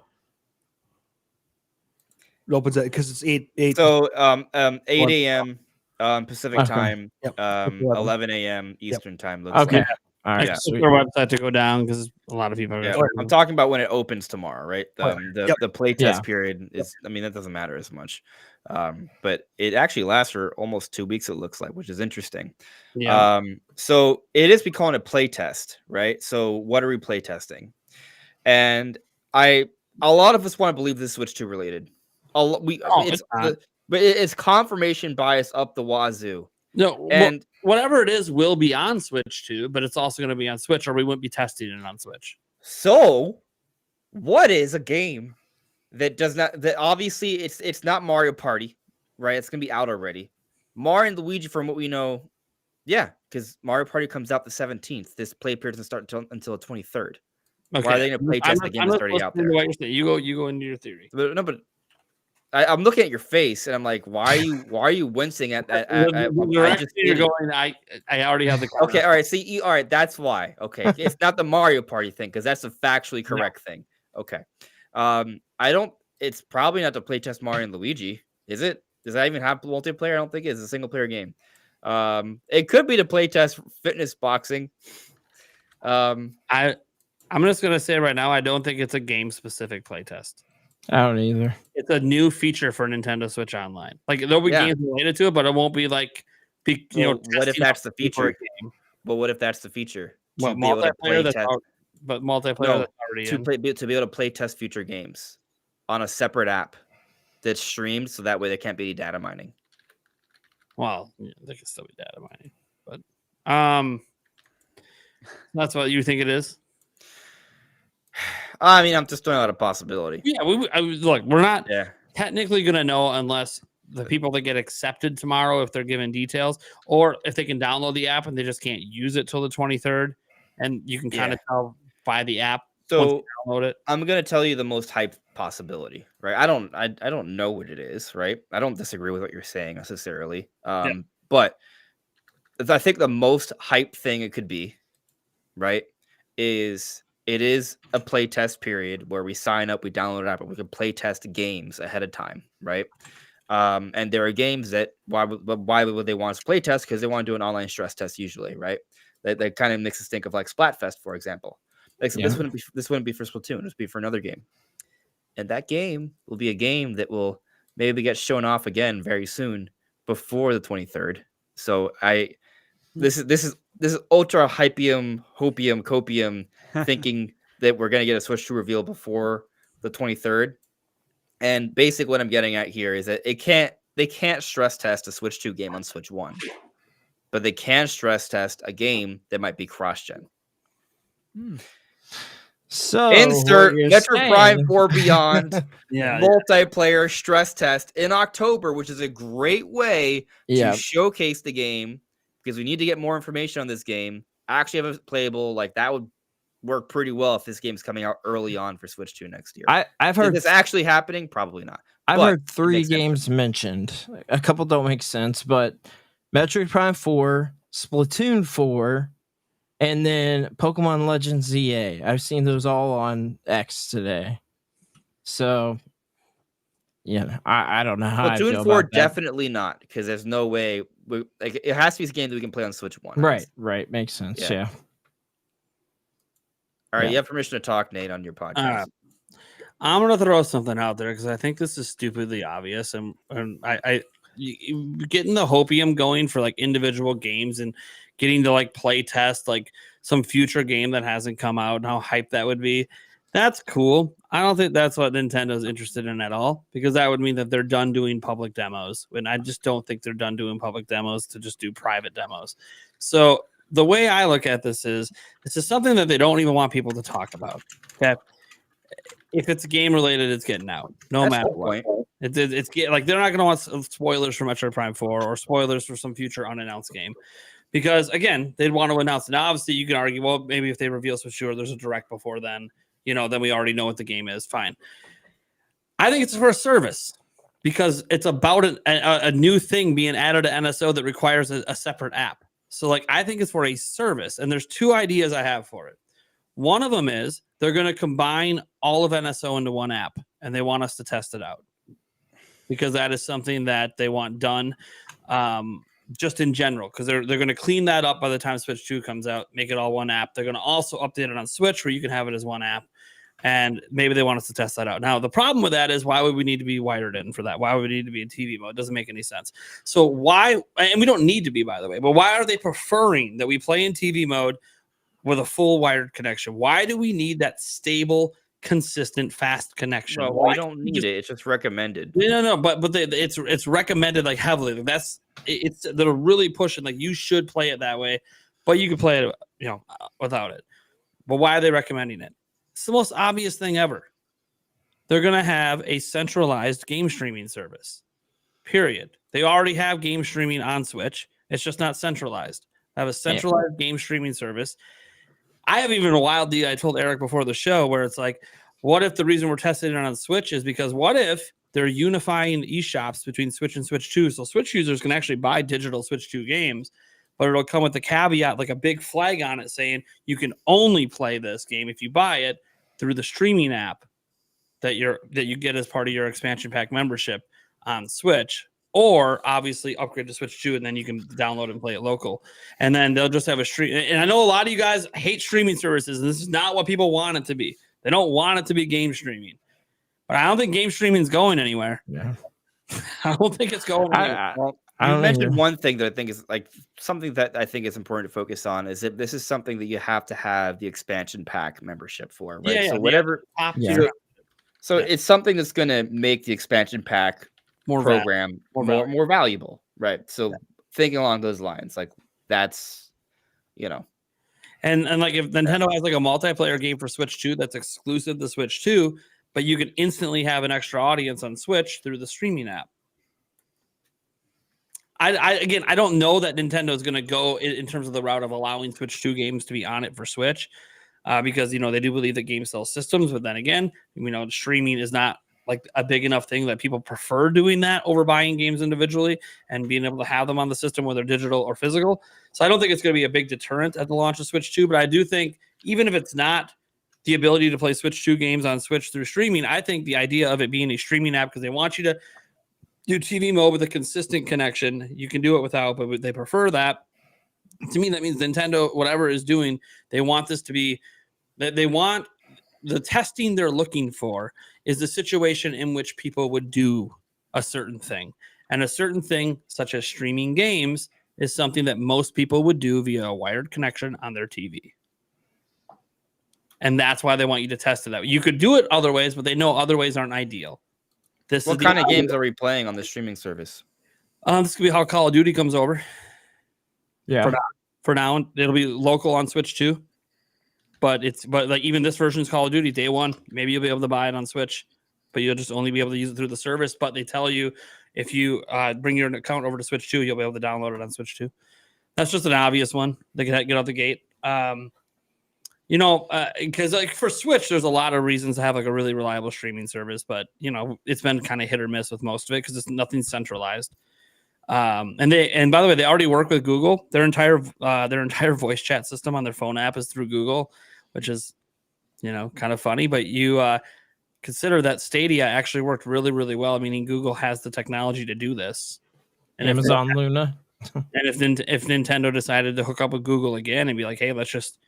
It opens at because it's 8. So 8 a.m. Pacific time, 11 a.m. Eastern time. Okay. All I right, expect sweet. their website to go down because a lot of people are. Yeah, Gonna I'm talking about when it opens tomorrow, right? The play test Yeah. period is, I mean, that doesn't matter as much, but it actually lasts for almost 2 weeks. It looks like, which is interesting. Yeah. So it is becoming a play test, right? So what are we play testing? And a lot of us want to believe this is Switch 2 related. But it's confirmation bias up the wazoo. No, And whatever it is will be on Switch 2, but it's also going to be on Switch, or we wouldn't be testing it on Switch. so, what is a game that does not, that obviously it's not Mario Party, right? It's gonna be out already. Mario and Luigi, from what we know, yeah, because Mario Party comes out the 17th. This play period doesn't start until the 23rd. Okay. Why are they gonna play test the game that's already out there? You go into your theory. But no, but I'm looking at your face and I'm like, why are you wincing at that? You're going. I already have the. Okay, all right. See, all right, that's why. Okay, it's not the Mario Party thing because that's the factually correct thing. Okay, I don't. It's probably not to playtest Mario and Luigi, is it? Does that even have multiplayer? I don't think it's a single player game. It could be to playtest fitness boxing. I'm just gonna say right now, I don't think it's a game specific playtest. I don't either. It's a new feature for Nintendo Switch Online. Like there'll be games related to it, but it won't be like, what if that's the feature? But what if that's the feature? Well, multiplayer that's already to be able to play test future games on a separate app that's streamed, so that way there can't be any data mining. Well, yeah, there can still be data mining, but that's what you think it is. I mean, I'm just throwing out a possibility. Yeah, look, we're not technically going to know unless the people that get accepted tomorrow, if they're given details, or if they can download the app and they just can't use it till the 23rd, and you can kind of tell by the app. So download it. I'm going to tell you the most hyped possibility, right? I don't know what it is, right? I don't disagree with what you're saying necessarily, but I think the most hyped thing it could be, right, is it is a play test period where we sign up, we download an app, and we can play test games ahead of time, right? And there are games that why would they want us to play test? Because they want to do an online stress test usually, right? That kind of makes us think of like Splatfest, for example. Like, so this wouldn't be for Splatoon, this would be for another game. And that game will be a game that will maybe get shown off again very soon before the 23rd. So this is ultra hopium copium thinking that we're going to get a Switch 2 reveal before the 23rd. And basically what I'm getting at here is that they can't stress test a Switch 2 game on Switch 1, but they can stress test a game that might be cross-gen. So insert Metroid Prime 4 Beyond Yeah. multiplayer stress test in October, which is a great way to showcase the game, because we need to get more information on this game. Actually have it playable. Like, that would work pretty well if this game's coming out early on for Switch 2 next year. I've heard is this actually happening? Probably not. I've heard 3 games mentioned. A couple don't make sense, but Metroid Prime 4, Splatoon 4, and then Pokemon Legends ZA. I've seen those all on X today. So, yeah, I don't know how Splatoon I feel 4 about that. definitely not, because there's no way. It has to be a game that we can play on Switch 1. Right. Makes sense. Yeah. All right, you have permission to talk, Nate, on your podcast. I'm gonna throw something out there because I think this is stupidly obvious, and getting the hopium going for like individual games and getting to like play test like some future game that hasn't come out and how hype that would be. That's cool. I don't think that's what Nintendo's interested in at all, because that would mean that they're done doing public demos, and I just don't think they're done doing public demos to just do private demos. So the way I look at this is something that they don't even want people to talk about. Okay. If it's game related, it's getting out. That's matter what. It's like they're not going to want spoilers for Metroid Prime 4 or spoilers for some future unannounced game, because again, they'd want to announce it. Now, obviously, you can argue, well, maybe if they reveal Switch 2 or there's a direct before then, then we already know what the game is. Fine. I think it's for a service, because it's about a new thing being added to NSO that requires a separate app. So, like, I think it's for a service, and there's 2 ideas I have for it. One of them is they're going to combine all of NSO into one app, and they want us to test it out, because that is something that they want done. just in general, because they're going to clean that up by the time Switch 2 comes out, make it all one app. They're going to also update it on Switch where you can have it as one app. And maybe they want us to test that out. Now, the problem with that is, why would we need to be wired in for that? Why would we need to be in TV mode? It doesn't make any sense. So why, and we don't need to be, by the way, but why are they preferring that we play in TV mode with a full wired connection? Why do we need that stable, consistent, fast connection? Well, we don't need it. It's just recommended. No, but it's recommended like heavily. They're really pushing like you should play it that way, but you can play it, without it. But why are they recommending it? It's the most obvious thing ever. They're going to have a centralized game streaming service. Period. They already have game streaming on Switch. It's just not centralized. They have a centralized game streaming service. I have even a wild idea I told Eric before the show where it's like, what if the reason we're testing it on Switch is because what if they're unifying eShops between Switch and Switch 2, so Switch users can actually buy digital Switch 2 games, but it'll come with the caveat, like a big flag on it saying you can only play this game if you buy it through the streaming app that you get as part of your expansion pack membership on Switch, or obviously upgrade to Switch 2 and then you can download and play it local. And then they'll just have a stream. And I know a lot of you guys hate streaming services, and this is not what people want it to be. They don't want it to be game streaming. But I don't think game streaming is going anywhere. Yeah. I don't think it's going anywhere. You mentioned one thing that I think is like something that I think is important to focus on is that this is something that you have to have the expansion pack membership for, right? Yeah, so whatever. Yeah. So it's something that's going to make the expansion pack program more valuable, right? So thinking along those lines, like that's, And like if Nintendo has like a multiplayer game for Switch 2 that's exclusive to Switch 2, but you could instantly have an extra audience on Switch through the streaming app. I don't know that Nintendo is going to go in terms of the route of allowing Switch 2 games to be on it for Switch, because they do believe that games sell systems. But then again, streaming is not like a big enough thing that people prefer doing that over buying games individually and being able to have them on the system, whether digital or physical. So I don't think it's going to be a big deterrent at the launch of Switch 2. But I do think even if it's not the ability to play Switch 2 games on Switch through streaming, I think the idea of it being a streaming app, because they want you to do TV mode with a consistent connection. You can do it without, but they prefer that. To me, that means Nintendo, whatever is doing, they want this to be, they want the testing they're looking for is the situation in which people would do a certain thing. And a certain thing, such as streaming games, is something that most people would do via a wired connection on their TV. And that's why they want you to test it out. You could do it other ways, but they know other ways aren't ideal. What kind of games are we playing on the streaming service? This could be how Call of Duty comes over. Yeah. For now, it'll be local on Switch 2. But like even this version is Call of Duty day one. Maybe you'll be able to buy it on Switch, but you'll just only be able to use it through the service. But they tell you if you bring your account over to Switch 2, you'll be able to download it on Switch 2. That's just an obvious one. They can get out the gate. Because like for Switch, there's a lot of reasons to have like a really reliable streaming service, but it's been kind of hit or miss with most of it because it's nothing centralized. And by the way, they already work with Google. Their entire voice chat system on their phone app is through Google, which is kind of funny. But you consider that Stadia actually worked really, really well. Meaning Google has the technology to do this. And Amazon Luna. And if Nintendo decided to hook up with Google again and be like, hey, let's just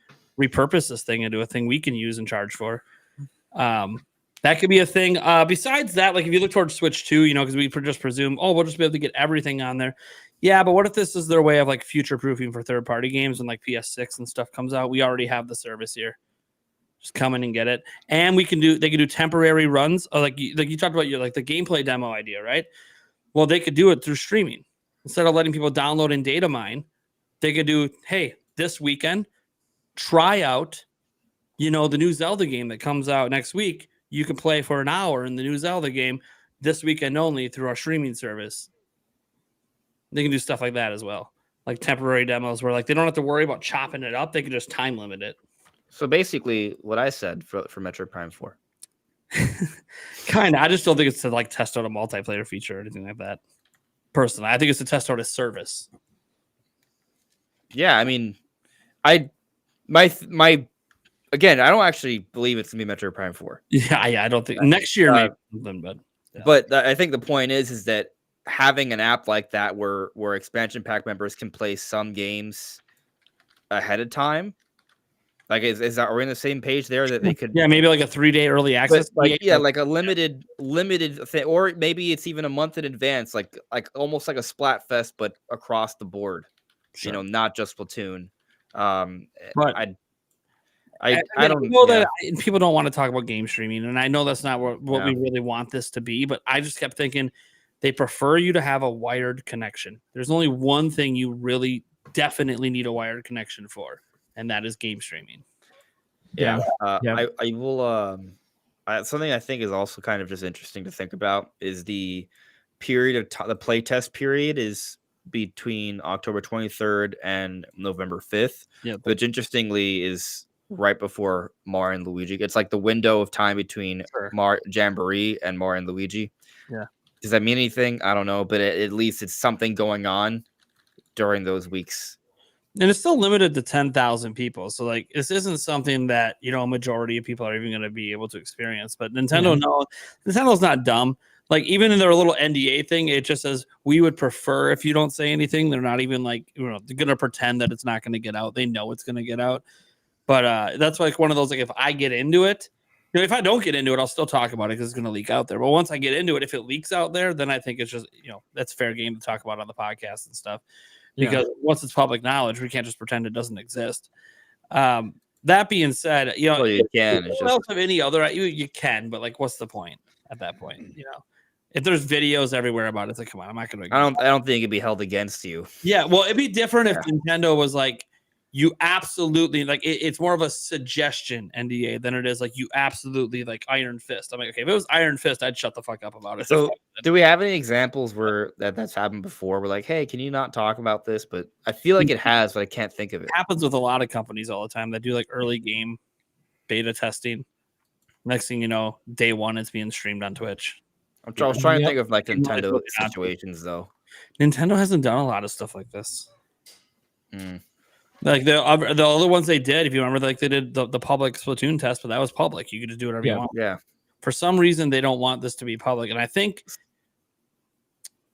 repurpose this thing into a thing we can use and charge for. That could be a thing. Besides that, like if you look towards Switch 2, because we just presume, we'll just be able to get everything on there. Yeah, but what if this is their way of like future proofing for third party games when like PS6 and stuff comes out? We already have the service here. Just come in and get it. And they can do temporary runs. Like you talked about the gameplay demo idea, right? Well, they could do it through streaming. Instead of letting people download and data mine, they could do, hey, this weekend, try out, the new Zelda game that comes out next week. You can play for an hour in the new Zelda game this weekend only through our streaming service. They can do stuff like that as well. Like temporary demos where like they don't have to worry about chopping it up. They can just time limit it. So basically what I said for Metroid Prime 4. Kind of. I just don't think it's to like test out a multiplayer feature or anything like that. Personally, I think it's to test out a service. Yeah, I mean, again, I don't actually believe it's gonna be Metroid Prime 4. Yeah, I don't think next year maybe, but But I think the point is that having an app like that where expansion pack members can play some games ahead of time. Like, is that, are we on the same page there that they could? Yeah, maybe like a 3-day early access. Like, yeah, like a limited thing, or maybe it's even a month in advance, like almost like a Splatfest, but across the board. Sure. Not just Splatoon. But I don't know that people don't want to talk about game streaming, and I know that's not what we really want this to be. But I just kept thinking they prefer you to have a wired connection. There's only one thing you really definitely need a wired connection for, and that is game streaming. Yeah. I will. Something I think is also kind of just interesting to think about is the period of the playtest period is between October 23rd and November 5th, which interestingly is right before Mario and Luigi. It's like the window of time between Jamboree and Mario and Luigi. Yeah. Does that mean anything? I don't know, but at least it's something going on during those weeks. And it's still limited to 10,000 people. So like, this isn't something that, a majority of people are even going to be able to experience, but Nintendo's not dumb. Like, even in their little NDA thing, it just says, we would prefer if you don't say anything. They're not even like, they're going to pretend that it's not going to get out. They know it's going to get out. But that's like one of those, like, if I get into it, if I don't get into it, I'll still talk about it because it's going to leak out there. But once I get into it, if it leaks out there, then I think it's just, that's fair game to talk about on the podcast and stuff. Because once it's public knowledge, we can't just pretend it doesn't exist. That being said, well, you can. It's just of any other, you can, but like, what's the point at that point? If there's videos everywhere about it, it's like, come on, I'm not gonna. I don't think it'd be held against you. Yeah, well, it'd be different if Nintendo was like, you absolutely like. It's more of a suggestion NDA than it is like you absolutely like Iron Fist. I'm like, okay, if it was Iron Fist, I'd shut the fuck up about it. So, do we have any examples where that's happened before? We're like, hey, can you not talk about this? But I feel like it has, but I can't think of it. It happens with a lot of companies all the time that do like early game beta testing. Next thing you know, day one, it's being streamed on Twitch. I was trying to think of like Nintendo situations though. Nintendo hasn't done a lot of stuff like this. Like the other ones they did, if you remember, like they did the public Splatoon test, but that was public. You could just do whatever you want. Yeah. For some reason, they don't want this to be public, and I think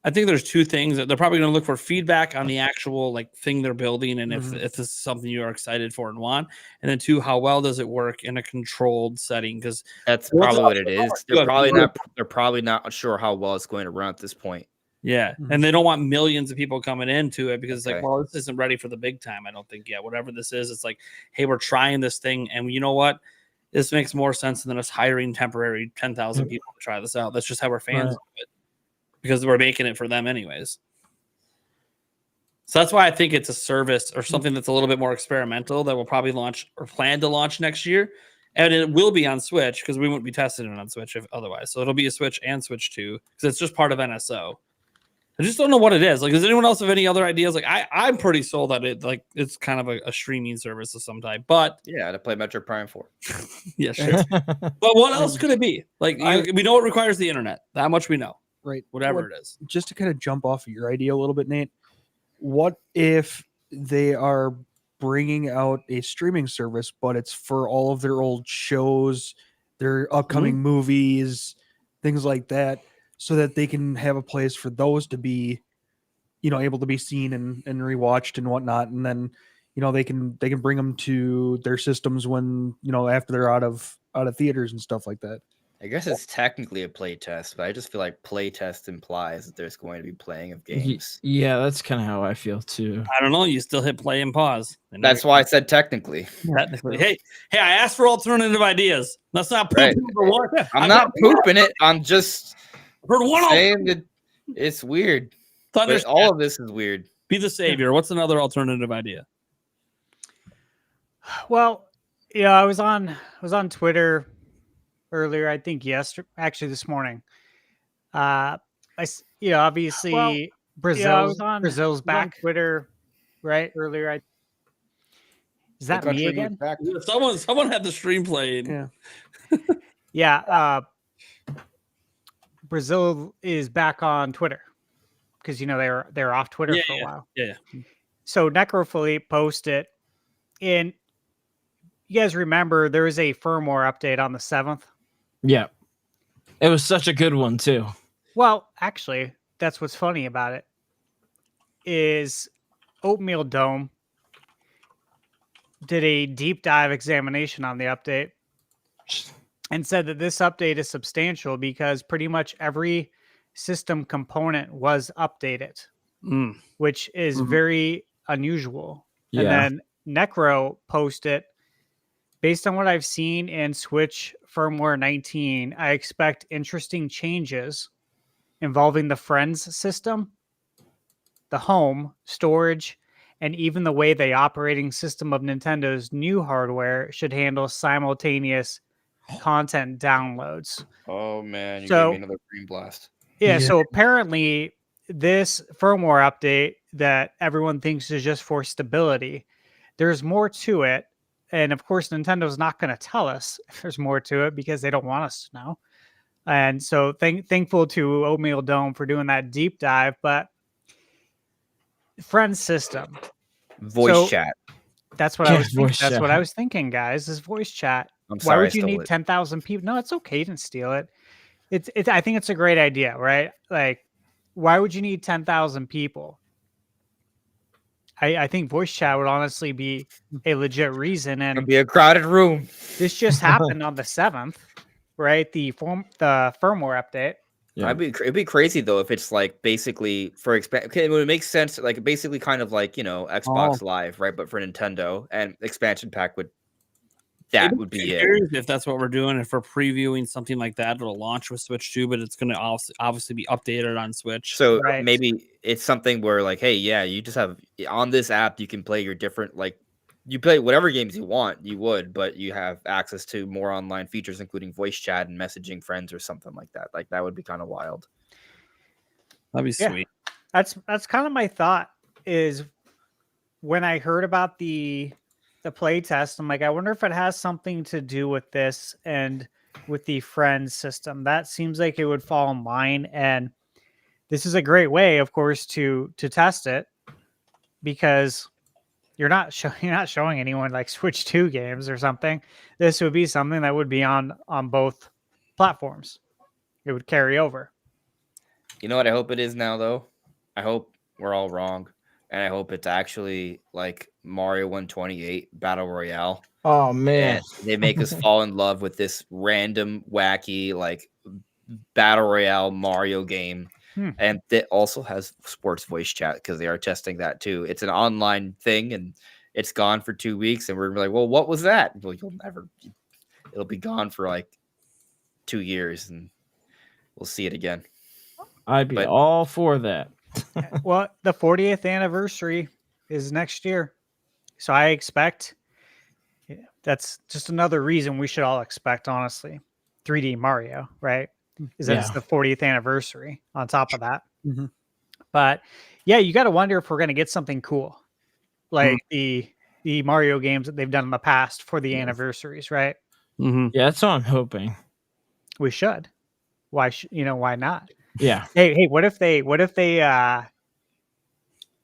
there's two things that they're probably going to look for: feedback on the actual like thing they're building, and if this is something you are excited for and want, and then two, how well does it work in a controlled setting? Because that's probably what it is. They're probably not sure how well it's going to run at this point. Yeah, and they don't want millions of people coming into it because it's like, well, this isn't ready for the big time. I don't think yet. Whatever this is, it's like, hey, we're trying this thing, and you know what? This makes more sense than us hiring temporary 10,000 people to try this out. That's just how we're fans of it because we're making it for them anyways. So that's why I think it's a service or something that's a little bit more experimental that will probably launch or plan to launch next year. And it will be on Switch because we wouldn't be testing it on Switch otherwise. So it'll be a Switch and Switch 2 because it's just part of NSO. I just don't know what it is. Like, does anyone else have any other ideas? Like, I'm pretty sold that it's kind of a streaming service of some type. But yeah, to play Metroid Prime 4. Yeah, sure. But what else could it be? Like, we know it requires the internet. That much we know. Right. Whatever it is. Just to kind of jump off of your idea a little bit, Nate. What if they are bringing out a streaming service, but it's for all of their old shows, their upcoming movies, things like that? So that they can have a place for those to be, able to be seen and rewatched and whatnot, and then, they can bring them to their systems when after they're out of theaters and stuff like that. I guess it's technically a play test, but I just feel like play test implies that there's going to be playing of games. Yeah, that's kind of how I feel too. I don't know. You still hit play and pause. That's why I said technically. Hey, I asked for alternative ideas. Let's not poop number one. I'm not pooping it. I'm just saying that it's weird. But all of this is weird. Be the savior. What's another alternative idea? Well, I was on Twitter earlier, I think this morning. Obviously Brazil's back on Twitter, right? Earlier, is that me again? Yeah, someone had the stream playing. Yeah. Brazil is back on Twitter because they're off Twitter for a while. Yeah. So Necrophilippe posted, and you guys remember there was a firmware update on the 7th. Yeah, it was such a good one too. Well, actually, that's what's funny about it is Oatmeal Dome did a deep dive examination on the update and said that this update is substantial because pretty much every system component was updated, which is very unusual. Yeah. And then Necro posted, based on what I've seen in Switch firmware 19, I expect interesting changes involving the Friends system, the home, storage, and even the way the operating system of Nintendo's new hardware should handle simultaneous content downloads. Oh man, you So- gave me another green blast. Yeah, so apparently this firmware update that everyone thinks is just for stability, there's more to it. And of course, Nintendo's not going to tell us if there's more to it because they don't want us to know. And so thankful to Oatmeal Dome for doing that deep dive. But Friends system, Voice So- chat. that's what I Yeah, was thinking. voice That's what chat. I was thinking, guys, is voice chat. I'm Why sorry, would you need 10,000 people? No, it's okay. You didn't steal it. It's. I think it's a great idea, right? Like, why would you need 10,000 people? I think voice chat would honestly be a legit reason. It'll And be a crowded room. this just happened on the 7th, right? The firmware update. Yeah. It'd be crazy though if it's like basically for okay, it would make sense, like basically kind of like Xbox Live, right? But for Nintendo, and expansion pack would be it. Curious if that's what we're doing. If we're previewing something like that, it'll launch with Switch 2, but it's going to obviously be updated on Switch. So Right. maybe it's something where like, hey, yeah, you just have on this app you can play your different, like you play whatever games you want, you would, but you have access to more online features, including voice chat and messaging friends or something like that. Like that would be kind of wild. That'd be Yeah. sweet. That's kind of my thought. Is when I heard about the play test, I'm like, I wonder if it has something to do with this and with the Friends system. That seems like it would fall in line, and this is a great way, of course, to test it because you're not showing anyone like Switch 2 games or something. This would be something that would be on both platforms. It would carry over. You know what I hope it is now, though? I hope we're all wrong, and I hope it's actually like Mario 128 Battle Royale. Oh man, And they make us fall in love with this random, wacky, like Battle Royale Mario game. And it also has sports voice chat because they are testing that too. It's an online thing, and it's gone for 2 weeks, and we're like, well, what was that? Well, it'll be gone for like 2 years, and we'll see it again. I'd be all for that. Well, the 40th anniversary is next year. So I expect that's just another reason we should all expect, honestly, 3D Mario, right? Is that it's the 40th anniversary on top of that. But yeah, you got to wonder if we're going to get something cool like the Mario games that they've done in the past for the anniversaries, right? Yeah, that's what I'm hoping. We should. Why why not? Yeah. Hey, what if they add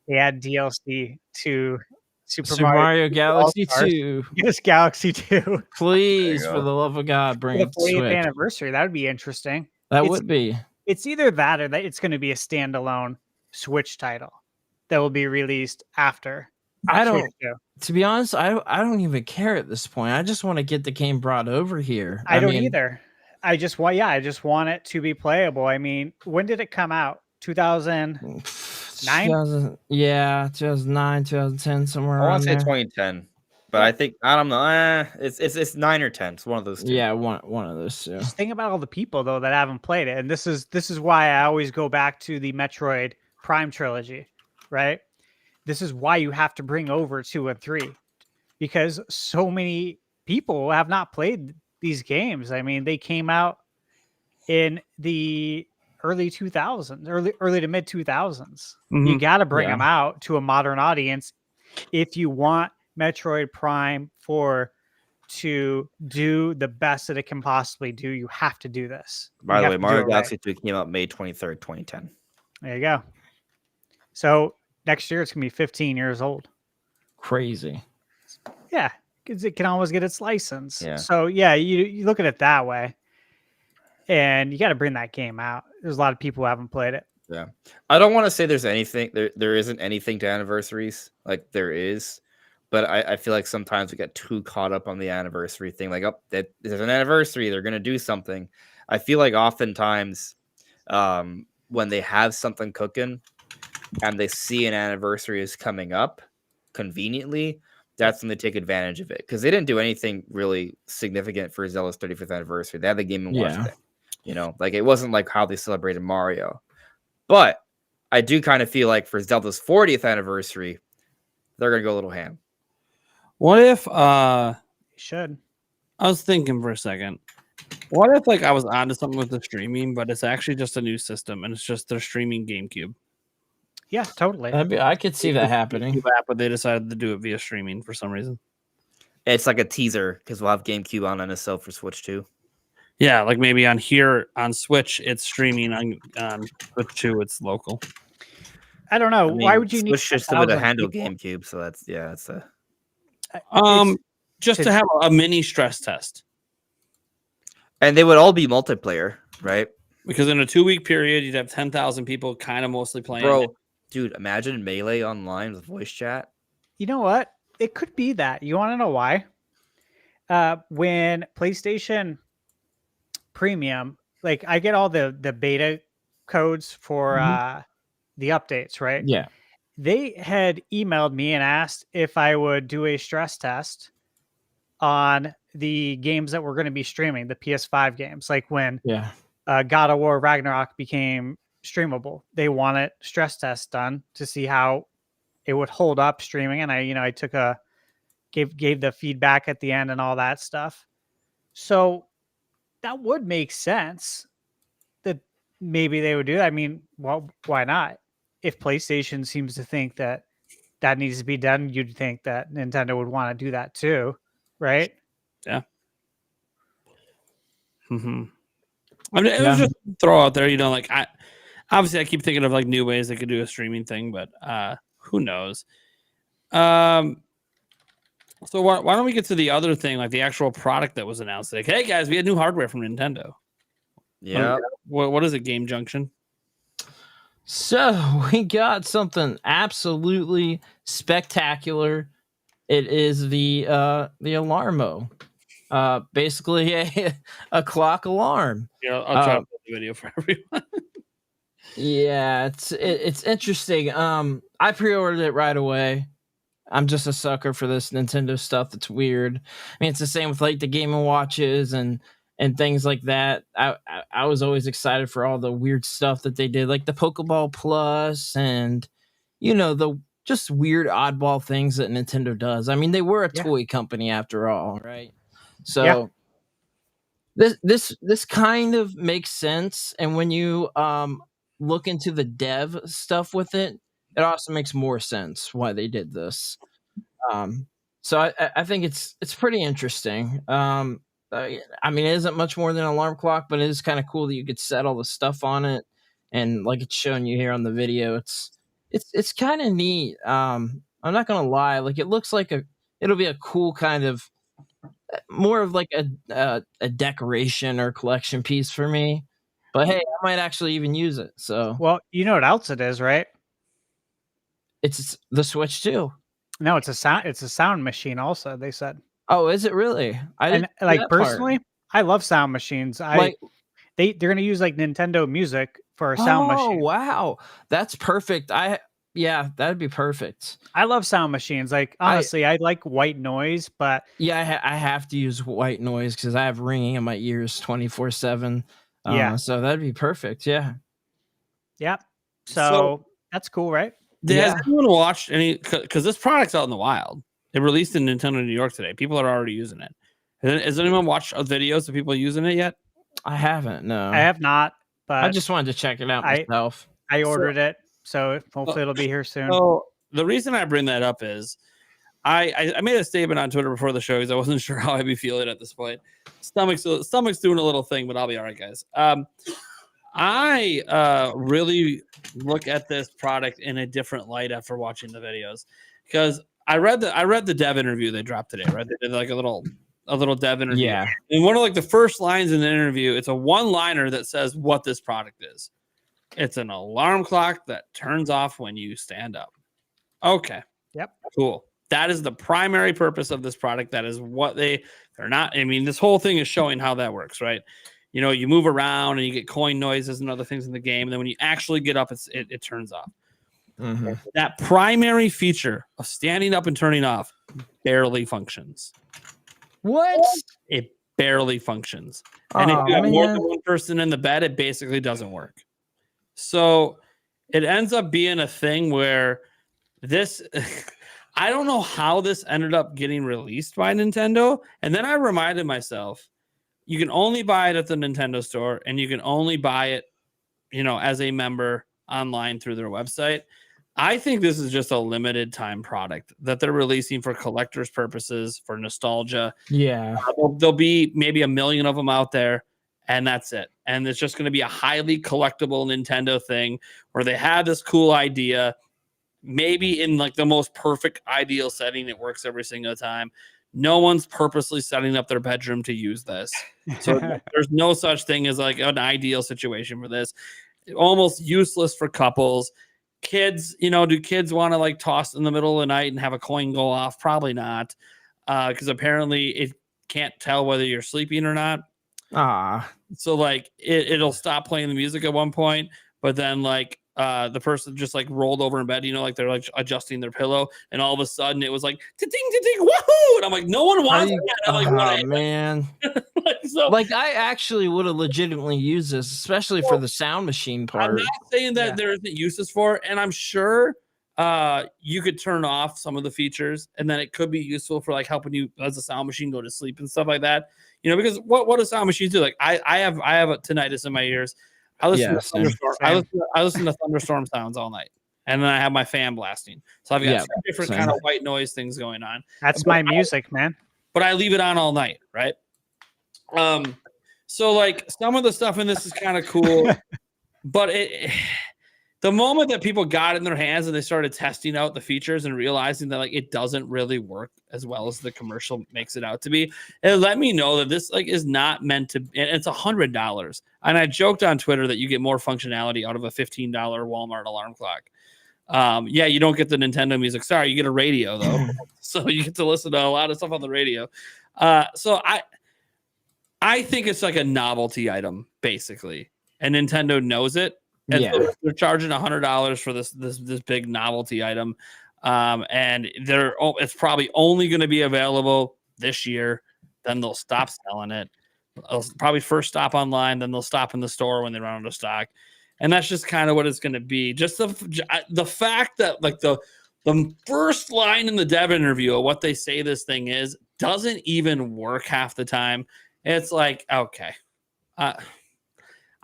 DLC to Super Mario Galaxy All-Stars? 2. Yes, Galaxy 2. Please, There you for go. the love of God, For bring the it to 40th Switch. anniversary. That would be interesting. That It's- would be. It's either that or that it's going to be a standalone Switch title that will be released after. I Switch don't. 2. To be honest, I don't even care at this point. I just want to get the game brought over here. I don't mean, either. I just want it to be playable. I mean, when did it come out? 2000. 2009, 2010, somewhere I around want to say there. 2010, but I think I don't know. It's 9 or 10. It's one of those two. Yeah, one of those two. Just think about all the people though that haven't played it, and this is why I always go back to the Metroid Prime trilogy, right? This is why you have to bring over 2 and 3 because so many people have not played these games. I mean, they came out in the early 2000s, early to mid 2000s. You got to bring them out to a modern audience if you want Metroid Prime 4 to do the best that it can possibly do. You have to do this. By You the have way, to do Mario it right. Galaxy 2 came out May 23rd, 2010. There you go. So next year it's gonna be 15 years old. Crazy. Yeah, because it can always get its license. Yeah. So yeah, you look at it that way, and you got to bring that game out. There's a lot of people who haven't played it. Yeah. I don't want to say there's anything there isn't anything to anniversaries. Like there is, but I feel like sometimes we get too caught up on the anniversary thing. Like, oh, that there's an anniversary, they're gonna do something. I feel like oftentimes when they have something cooking and they see an anniversary is coming up conveniently, that's when they take advantage of it. Because they didn't do anything really significant for Zelda's 35th anniversary. They had the Game & Watch thing. You know, like it wasn't like how they celebrated Mario. But I do kind of feel like for Zelda's 40th anniversary, they're gonna go a little ham. What if You should. I was thinking for a second. What if like I was onto something with the streaming, but it's actually just a new system and it's just they're streaming GameCube? Yeah, totally. I could see that happening. App, but they decided to do it via streaming for some reason. It's like a teaser because we'll have GameCube on NSL for Switch too. Yeah, like maybe on here on Switch, it's streaming on Switch 2, it's local. I don't know. I mean, Why would you need Switch system to 1,000 handle people? GameCube? So that's it's a. Just to have a mini stress test. And they would all be multiplayer, right? Because in a 2-week period, you'd have 10,000 people kind of mostly playing. Bro, dude, imagine Melee online with voice chat. You know what? It could be that. You want to know why? When PlayStation Premium, like I get all the beta codes for the updates, right? Yeah. They had emailed me and asked if I would do a stress test on the games that were going to be streaming, the PS5 games, like when God of War Ragnarok became streamable. They wanted stress tests done to see how it would hold up streaming, and I took gave the feedback at the end and all that stuff. So that would make sense that maybe they would do that. I mean, well, why not? If PlayStation seems to think that needs to be done, you'd think that Nintendo would want to do that too, right? Yeah. Mm-hmm. I mean, it was just throw out there, like obviously I keep thinking of like new ways they could do a streaming thing, but who knows? So why don't we get to the other thing, like the actual product that was announced? Like, hey guys, we had new hardware from Nintendo. Yeah. What is it? Game Junction. So we got something absolutely spectacular. It is the alarmo. Basically a clock alarm. Yeah, I'll try to put the video for everyone. Yeah, it's interesting. I pre-ordered it right away. I'm just a sucker for this Nintendo stuff that's weird. I mean, it's the same with like the Game & Watches and things like that. I was always excited for all the weird stuff that they did, like the Pokeball Plus and the just weird oddball things that Nintendo does. I mean, they were a toy company after all, right? So this kind of makes sense, and when you look into the dev stuff with it, it also makes more sense why they did this. So I think it's pretty interesting. I mean, it isn't much more than an alarm clock, but it is kind of cool that you could set all the stuff on it, and like it's showing you here on the video, it's kind of neat. I'm not gonna lie, like it looks like it'll be a cool kind of more of like a decoration or collection piece for me. But hey, I might actually even use it. So well, you know what else it is, right? It's the Switch too. No, it's a sound machine. Also, they said. Oh, is it really? Personally, I love sound machines. They're gonna use like Nintendo Music for a sound machine. Oh wow, that's perfect. That'd be perfect. I love sound machines. Like honestly, I like white noise, but I have to use white noise because I have ringing in my ears 24/7. So that'd be perfect. Yeah. Yep. So that's cool, right? Has anyone watched any? Because this product's out in the wild. It released in Nintendo New York today. People are already using it. Has anyone watched videos of people using it yet? I haven't. No, I have not. But I just wanted to check it out myself. I ordered it, so hopefully it'll be here soon. So the reason I bring that up is I made a statement on Twitter before the show because I wasn't sure how I'd be feeling at this point. Stomach's doing a little thing, but I'll be all right, guys. I really look at this product in a different light after watching the videos because I read the dev interview they dropped today, right? They did like a little dev interview. Yeah. And one of like the first lines in the interview, it's a one-liner that says what this product is. It's an alarm clock that turns off when you stand up. Okay. Yep. Cool. That is the primary purpose of this product. That is what they're not. I mean, this whole thing is showing how that works, right? You know, you move around and you get coin noises and other things in the game. And then when you actually get up, it turns off. Mm-hmm. That primary feature of standing up and turning off barely functions. What? It barely functions. And if you have more than one person in the bed, it basically doesn't work. So it ends up being a thing where this, I don't know how this ended up getting released by Nintendo. And then I reminded myself, you can only buy it at the Nintendo store and you can only buy it, you know, as a member online through their website. I think this is just a limited time product that they're releasing for collectors purposes, for nostalgia. Yeah. There'll be maybe 1 million of them out there, and that's it. And it's just going to be a highly collectible Nintendo thing where they had this cool idea, maybe in like the most perfect ideal setting. It works every single time. No one's purposely setting up their bedroom to use this. So there's no such thing as like an ideal situation for this. Almost useless for couples. Kids, you know, do kids want to like toss in the middle of the night and have a coin go off? Probably not, because apparently it can't tell whether you're sleeping or not. So like it'll stop playing the music at one point, but then like the person just like rolled over in bed, you know, like they're like adjusting their pillow, and all of a sudden it was like ting woohoo, and I'm like, no one wants that. I'm like, man. Like I actually would have legitimately used this, especially for the sound machine part. I'm not saying that there isn't uses for it, and I'm sure you could turn off some of the features, and then it could be useful for like helping you as a sound machine go to sleep and stuff like that. You know, because what do sound machines do? Like I have a tinnitus in my ears. I listen to thunderstorm. I listen to thunderstorm sounds all night, and then I have my fan blasting. So I've got two different kind of white noise things going on. That's my music, man. But I leave it on all night, right? So like some of the stuff in this is kind of cool, but the moment that people got it in their hands and they started testing out the features and realizing that like it doesn't really work as well as the commercial makes it out to be, it let me know that this like is not meant to. And it's $100. And I joked on Twitter that you get more functionality out of a $15 Walmart alarm clock. Yeah, you don't get the Nintendo music. Sorry, you get a radio though, so you get to listen to a lot of stuff on the radio. So I think it's like a novelty item basically, and Nintendo knows it. And so they're charging $100 for this big novelty item, and it's probably only going to be available this year. Then they'll stop selling it. It'll probably first stop online, then they'll stop in the store when they run out of stock, and that's just kind of what it's going to be. Just the fact that like the first line in the dev interview of what they say this thing is doesn't even work half the time. It's like, okay.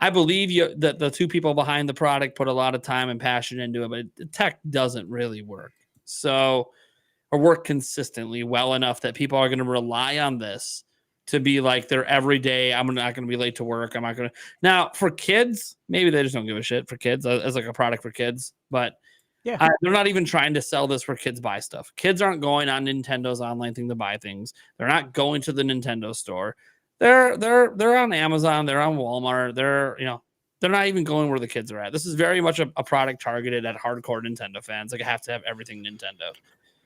I believe that the two people behind the product put a lot of time and passion into it, but the tech doesn't really work. So, or work consistently well enough that people are going to rely on this to be like their everyday. I'm not going to be late to work. I'm not going to. Now, for kids, maybe they just don't give a shit for kids as like a product for kids. But yeah, they're not even trying to sell this for kids buy stuff. Kids aren't going on Nintendo's online thing to buy things. They're not going to the Nintendo store. They're on Amazon, they're on Walmart, they're not even going where the kids are at. This is very much a product targeted at hardcore Nintendo fans. Like I have to have everything Nintendo.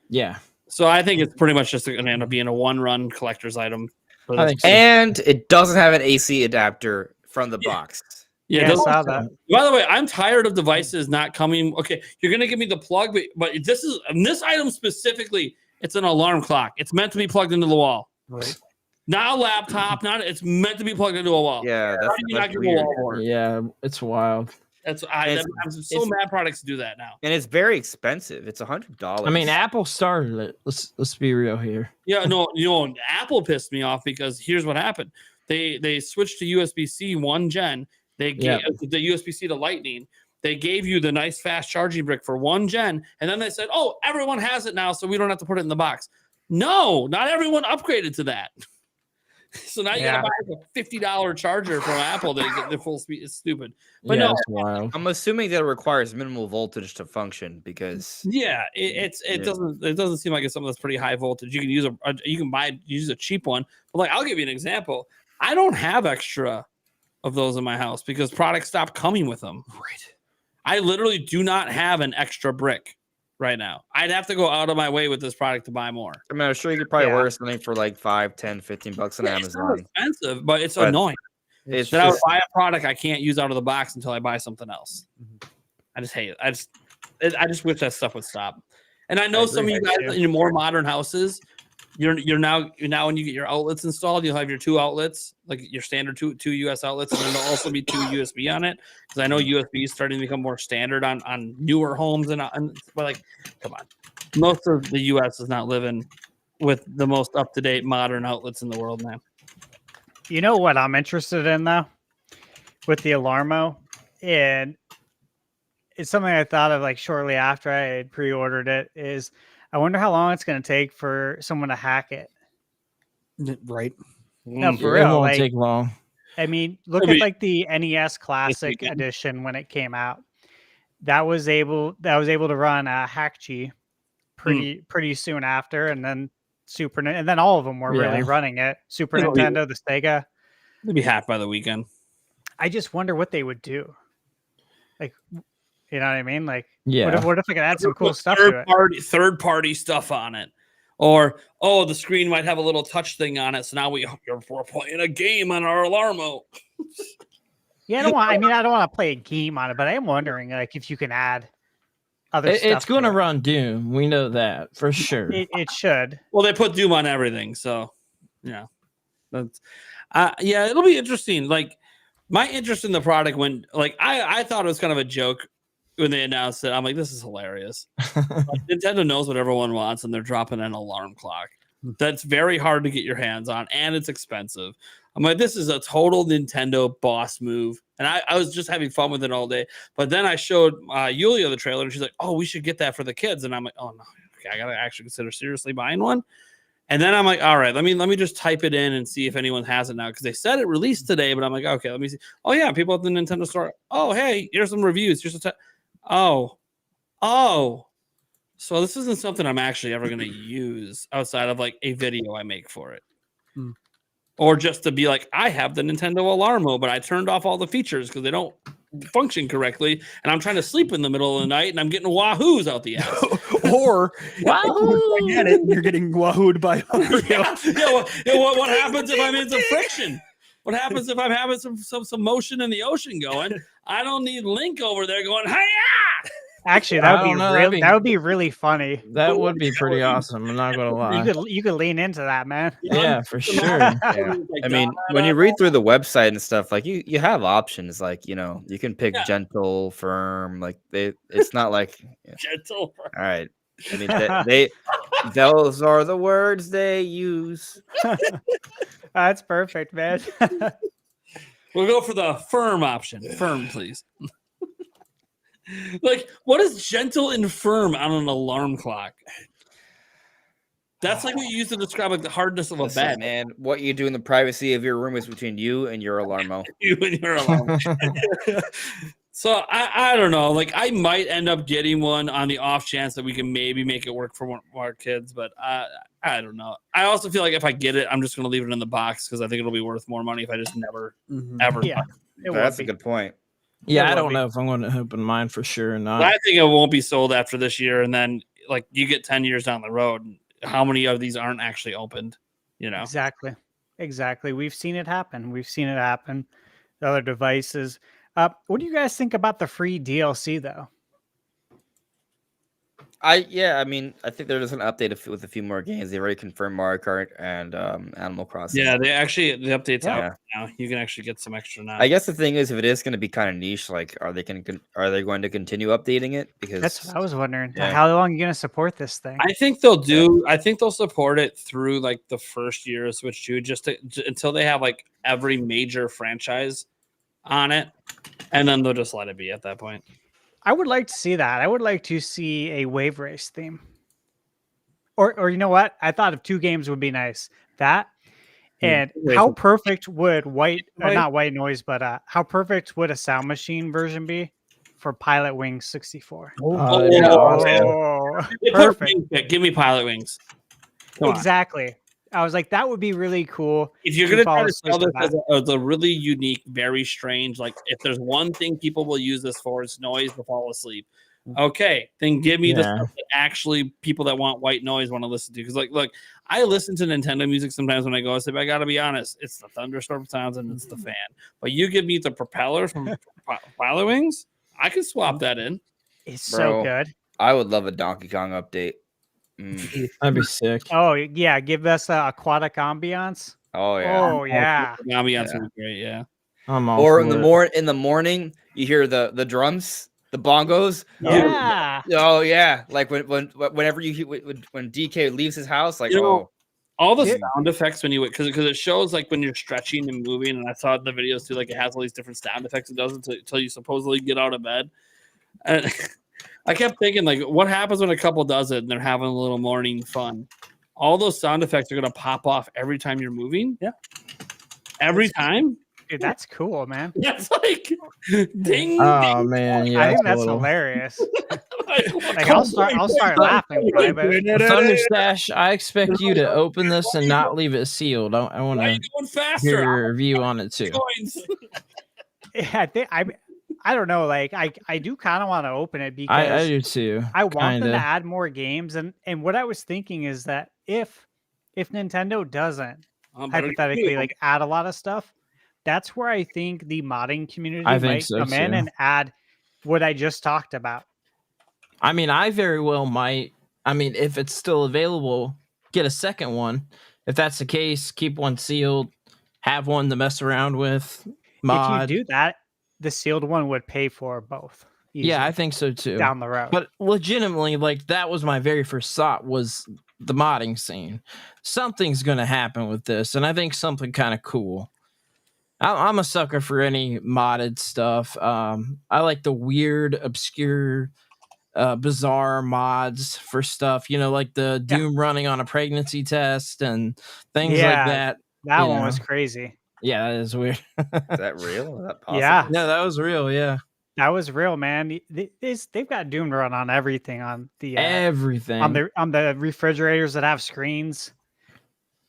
Yeah. So I think it's pretty much just going to end up being a one-run collector's item. I think so. And it doesn't have an AC adapter from the box. Yeah, I saw that. By the way, I'm tired of devices not coming. Okay, you're going to give me the plug, but this item specifically, it's an alarm clock. It's meant to be plugged into the wall. Right. Not a laptop, it's meant to be plugged into a wall. Yeah, that's weird. Yeah, it's wild. I'm so mad products do that now. And it's very expensive. It's $100. I mean, Apple started it. Let's be real here. Yeah, no, Apple pissed me off because here's what happened. They switched to USB-C 1 gen. They gave the USB-C to Lightning. They gave you the nice fast charging brick for 1 gen, and then they said, "Oh, everyone has it now, so we don't have to put it in the box." No, not everyone upgraded to that. So now you gotta buy a $50 charger from Apple to get the full speed. It's stupid. But no, it's wild. I'm assuming that it requires minimal voltage to function because it doesn't seem like it's something that's pretty high voltage. You can use a cheap one. But like I'll give you an example. I don't have extra of those in my house because products stopped coming with them. Right. I literally do not have an extra brick right now. I'd have to go out of my way with this product to buy more. I mean, I'm sure you could probably order something for like 5, 10, 15 bucks on Amazon. It's not expensive, but it's annoying. It's that I would buy a product I can't use out of the box until I buy something else. I just hate it. I just wish that stuff would stop. And I know some of you guys in your more modern houses, you're now when you get your outlets installed, you'll have your 2 outlets, like your standard two US outlets, and then there'll also be 2 USB on it. Because I know USB is starting to become more standard on newer homes but like, come on, most of the US is not living with the most up to date modern outlets in the world, man. You know what I'm interested in though, with the Alarmo, and it's something I thought of like shortly after I had pre-ordered it. Is I wonder how long it's going to take for someone to hack it. Right. No, for It real. won't Like, take long. I mean, look at like the NES Classic Edition when it came out. That was able to run a Hack-G pretty soon after, and then and then all of them were really running it. Super Nintendo, the Sega. They'd be hacked by the weekend. I just wonder what they would do. Like, you know what I mean? Like, yeah. What if I could add some cool stuff to it? Third party stuff on it, or the screen might have a little touch thing on it. So now we're playing a game on our Alarmo. Yeah, I don't want to play a game on it, but I am wondering like if you can add other stuff. It's going to run Doom. We know that for sure. It should. Well, they put Doom on everything, so yeah, that's it'll be interesting. Like my interest in the product when like I thought it was kind of a joke when they announced it. I'm like, this is hilarious. Like, Nintendo knows what everyone wants, and they're dropping an alarm clock. That's very hard to get your hands on, and it's expensive. I'm like, this is a total Nintendo boss move. And I was just having fun with it all day. But then I showed Yulia the trailer, and she's like, oh, we should get that for the kids. And I'm like, oh, no, okay, I got to actually consider seriously buying one. And then I'm like, all right, let me just type it in and see if anyone has it now. Because they said it released today, but I'm like, okay, let me see. Oh, yeah, people at the Nintendo store. Oh, hey, here's some reviews. Here's oh. So this isn't something I'm actually ever going to use outside of like a video I make for it. Or just to be like, I have the Nintendo Alarmo, but I turned off all the features because they don't function correctly. And I'm trying to sleep in the middle of the night and I'm getting wahoos out the ass. Or Wahoo! you're getting wahooed by what happens if I'm in some friction? What happens if I'm having some motion in the ocean going? I don't need Link over there going, hi-ya! Actually, that would be really funny. That would be pretty awesome. I'm not gonna lie. You could lean into that, man. Yeah, for sure. Yeah. I mean, when you read through the website and stuff, like you have options, like you can pick gentle, firm, like it's not like gentle. All right. I mean, those are the words they use. That's perfect, man. We'll go for the firm option. Firm, please. Like, what is gentle and firm on an alarm clock? That's like what you use to describe like the hardness of a bed. Man, what you do in the privacy of your room is between you and your alarmo. You and your alarm. So I don't know. Like I might end up getting one on the off chance that we can maybe make it work for one of our kids, but I don't know. I also feel like if I get it, I'm just going to leave it in the box because I think it'll be worth more money if I just never ever. Yeah, that's a good point. Yeah, I don't know if I'm going to open mine for sure or not. But I think it won't be sold after this year, and then like you get 10 years down the road, how many of these aren't actually opened? You know, exactly. We've seen it happen. The other devices. What do you guys think about the free DLC though? I think they're just going to update with a few more games. They already confirmed Mario Kart and Animal Crossing. Yeah, the update's out now. You can actually get some extra now. I guess the thing is, if it is going to be kind of niche, like, are they going to continue updating it? Because that's what I was wondering. Yeah. How long are you going to support this thing? I think they'll do. I think they'll support it through like the first year of Switch 2, until they have like every major franchise on it, and then they'll just let it be at that point. I would like to see that. I would like to see a wave race theme. Or you know what? I thought of 2 games would be nice. That and how perfect would not white noise, but how perfect would a Sound Machine version be for Pilot Wings 64? Perfect. Give me Pilot Wings. Exactly. I was like, that would be really cool. If you're to going to try fall to asleep sell this with that. as a really unique, very strange, like if there's one thing people will use this for, it's noise to fall asleep. Okay, then give me the Yeah. stuff that actually people that want white noise want to listen to. Because, like, look, I listen to Nintendo music sometimes when I go to sleep. I got to be honest, it's the thunderstorm sounds and it's the fan. But you give me the propeller from Pilot Wings, I can swap that in. It's so good. I would love a Donkey Kong update. That'd be sick. Oh yeah, give us aquatic ambiance. Oh yeah. Oh yeah. The ambiance Yeah. would be great. Yeah. I'm all Or for in the morning, you hear the drums, the bongos. Yeah. Oh yeah, like whenever when DK leaves his house, like You know, oh all the Yeah. sound effects when you because it shows like when you're stretching and moving, and I saw it in the videos too, like it has all these different sound effects it does until you supposedly get out of bed. And I kept thinking, like, what happens when a couple does it and they're having a little morning fun? All those sound effects are gonna pop off every time you're moving. Yeah. Every time. Dude, that's cool, man. That's like ding. Oh ding. man, yeah. I think it's a that's little- hilarious. Like, Like I'll start laughing. Probably, but Thunder Stash, I expect you to open this and not leave it sealed. I want why are you to going hear faster? your review on it too. Coins. I think I don't know. Like I do kind of want to open it because I do too. I want them to kinda. add more games, and what I was thinking is that if Nintendo doesn't hypothetically like add a lot of stuff, that's where I think the modding community I think might so, come in too. and add what I just talked about. I mean, I very well might. I mean, if it's still available, get a second one. If that's the case, keep one sealed, have one to mess around with. Mod. If you do that, the sealed one would pay for both. Yeah, I easily think so too. down the road. But legitimately, like that was my very first thought was the modding scene. Something's gonna happen with this, and I think something kind of cool. I'm a sucker for any modded stuff. I like the weird, obscure, bizarre mods for stuff. You know, like the Doom running on a pregnancy test and things Yeah. like that. that you one know. was crazy. Yeah, that is weird. is that real? Is that possible? Yeah. No, that was real. Yeah, That was real, man. They've got Doom run on everything on the everything. on the refrigerators that have screens.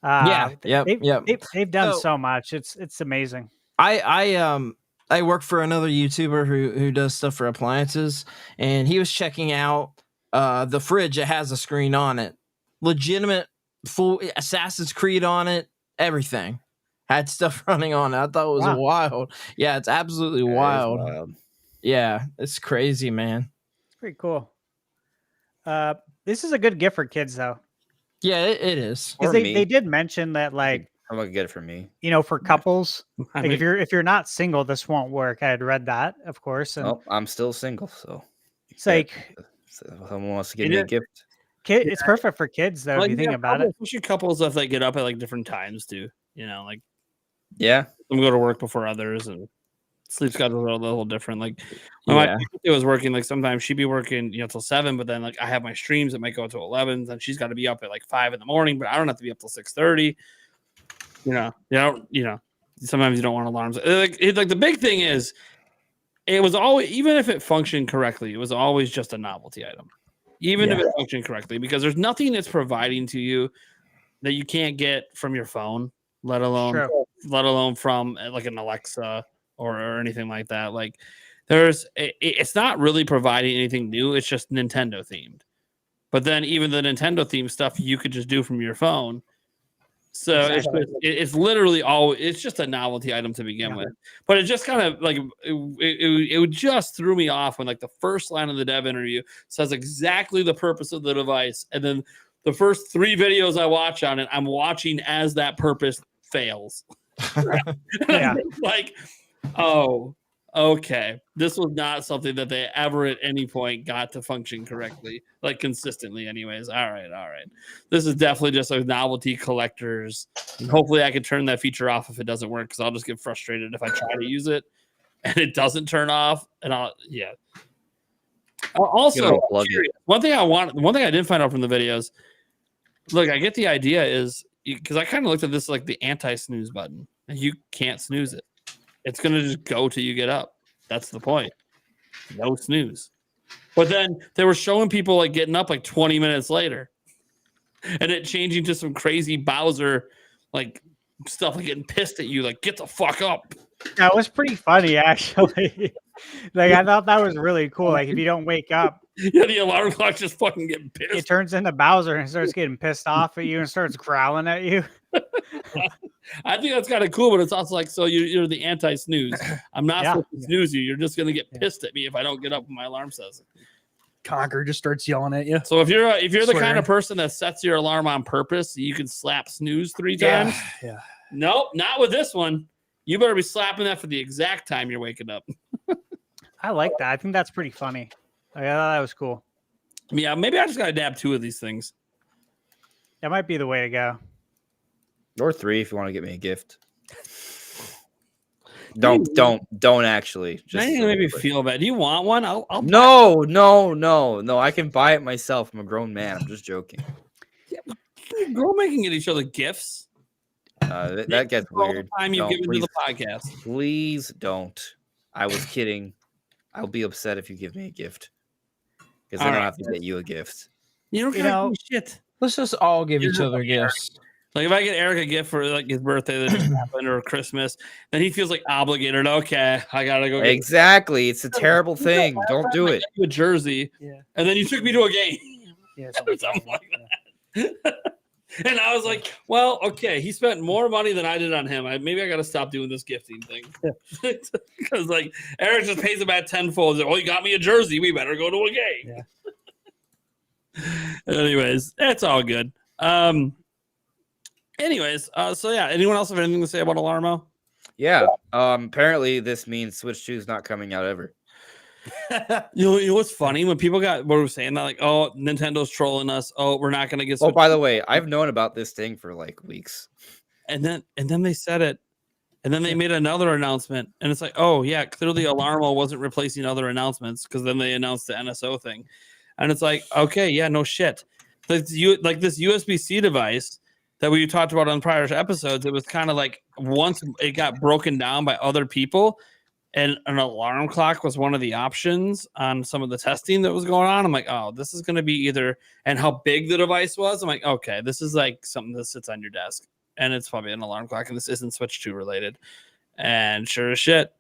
Yep. They've done So- so much. It's amazing. I work for another YouTuber who does stuff for appliances, and he was checking out the fridge that has a screen on it, legitimate full Assassin's Creed on it, everything had stuff running on it. I thought it was Wow. wild. Yeah, it's absolutely That is wild. Yeah, it's crazy, man. It's pretty cool. This is a good gift for kids though, Yeah, it is. Or because me. they did mention that, like, I'm gonna get it for me. for couples, I like mean, if you're not single, this won't work. I had read that, of course, and Oh, I'm still single, so it's like so if someone wants to give me a gift. it's perfect for kids though. If you think about it, especially couples if they get up at like different times too. You know, like Yeah. some go to work before others, and sleep schedules are a little different. Like when my Yeah. fiance was working, like sometimes she'd be working, till 7, but then like I have my streams that might go to 11, and she's got to be up at like 5 in the morning, but I don't have to be up till 6:30. Sometimes you don't want alarms. Like the big thing is, it was always, even if it functioned correctly, it was always just a novelty item. Even if it functioned correctly, because there's nothing it's providing to you that you can't get from your phone, let alone from like an Alexa or anything like that. Like it's not really providing anything new. It's just Nintendo themed. But then even the Nintendo themed stuff you could just do from your phone. So it's literally it's just a novelty item to begin with. But it just kind of like it just threw me off when like the first line of the dev interview says exactly the purpose of the device, and then the first 3 videos I watch on it, I'm watching as that purpose fails. Yeah. Like, oh, okay. This was not something that they ever at any point got to function correctly, like consistently anyways. All right. This is definitely just a novelty collectors. And hopefully I can turn that feature off if it doesn't work, because I'll just get frustrated if I try to use it and it doesn't turn off. And also, one thing I didn't find out from the videos, look, I get the idea is, because I kind of looked at this like the anti-snooze button, and you can't snooze it. It's going to just go till you get up. That's the point. No snooze. But then they were showing people like getting up like 20 minutes later. and it changing to some crazy Bowser like stuff, like getting pissed at you, like get the fuck up. That was pretty funny, actually. Like I thought that was really cool. Like if you don't wake up, Yeah, the alarm clock just fucking getting pissed. it turns into Bowser and starts getting pissed off at you and starts growling at you. I think that's kind of cool, but it's also like, so you're the anti-snooze. I'm not supposed to snooze you. You're just gonna get pissed at me if I don't get up when my alarm says it. Conquer just starts yelling at you. So if you're the kind of person that sets your alarm on purpose, you can slap snooze 3 times. Yeah. Nope, not with this one. You better be slapping that for the exact time you're waking up. I like that. I think that's pretty funny. I thought that was cool. Yeah, maybe I just gotta dab 2 of these things. That might be the way to go. Or 3 if you want to get me a gift. Don't actually. Just you make me feel bad. Do you want one? I'll No. I can buy it myself. I'm a grown man. I'm just joking. Girl making each other gifts. That gets weird. Time you've given to the podcast. Please don't. I was kidding. I'll be upset if you give me a gift. Because I don't have to get you a gift. You don't shit. Let's just all give each other gifts. Like if I get Eric a gift for like his birthday that just happened or Christmas, then he feels like obligated. Okay, I gotta go. Exactly, it's a terrible thing. Don't do it. A jersey, and then you took me to a game, or something like that. And I was like, well, okay, he spent more money than I did on him. Maybe I got to stop doing this gifting thing. Because like Eric just pays him back tenfold. Like, well, you got me a jersey. We better go to a game. Yeah. Anyways, that's all good. Anyways, so yeah, anyone else have anything to say about Alarmo? Yeah. Apparently this means Switch 2 is not coming out ever. You know what's funny? When people were saying that, like, oh, Nintendo's trolling us. Oh, we're not gonna get Switch. Oh, by the way, I've known about this thing for like weeks. And then they said it. And then they made another announcement. And it's like, oh yeah, clearly Alarmo wasn't replacing other announcements because then they announced the NSO thing. And it's like, okay, yeah, no shit. Like this USB-C device that we talked about on prior episodes, it was kind of like once it got broken down by other people and an alarm clock was one of the options on some of the testing that was going on. I'm like, oh, this is going to be either, and how big the device was. I'm like, okay, this is like something that sits on your desk and it's probably an alarm clock and this isn't Switch 2 related. And sure as shit,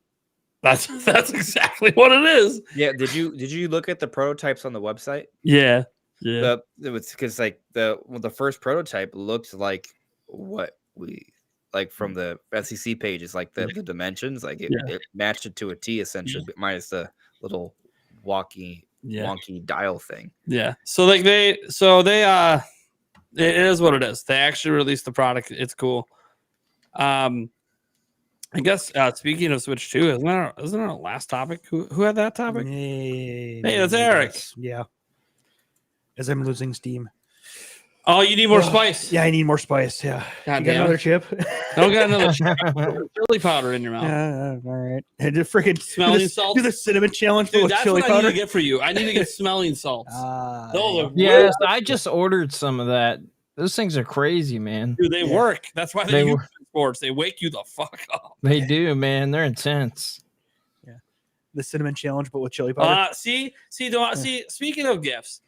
that's exactly what it is. Yeah. Did you look at the prototypes on the website? Yeah. It was because like the first prototype looked like what we like from the SEC pages, like the dimensions, like it matched it to a T essentially, minus the little wonky dial thing. Yeah. So like it is what it is. They actually released the product. It's cool. I guess speaking of Switch 2, isn't our last topic? Who had that topic? Hey, that's Eric. Yeah. As I'm losing steam. Oh, you need more spice. Yeah, I need more spice. Yeah. God you got another chip? I don't got another chip. Chili powder in your mouth. All right. And just freaking smelling salt. Do the cinnamon challenge. Dude, that's chili what powder. I need to get for you. I need to get smelling salts. Yes, I just ordered some of that. Those things are crazy, man. Dude, they work. That's why they use sports. They wake you the fuck up. They do, man. They're intense. Yeah. The cinnamon challenge, but with chili powder. See, speaking of gifts.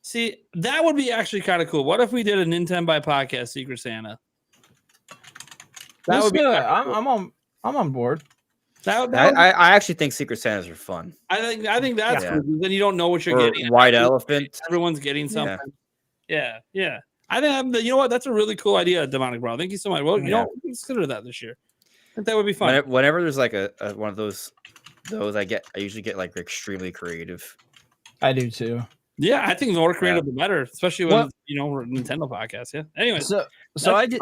See, that would be actually kind of cool. What if we did a Nintenbyte Podcast Secret Santa? That would be. I'm on board. I actually think Secret Santas are fun. I think that's cool. Then you don't know what you're getting. White elephant. Everyone's getting something. Yeah. I think you know what? That's a really cool idea, Demonic Bro. Thank you so much. Well, you know, consider that this year. I think that would be fun. Whenever there's like a one of those I usually get like extremely creative. I do too. Yeah, I think the more creative the better, especially when we're a Nintendo podcast. Yeah. Anyway, so I did.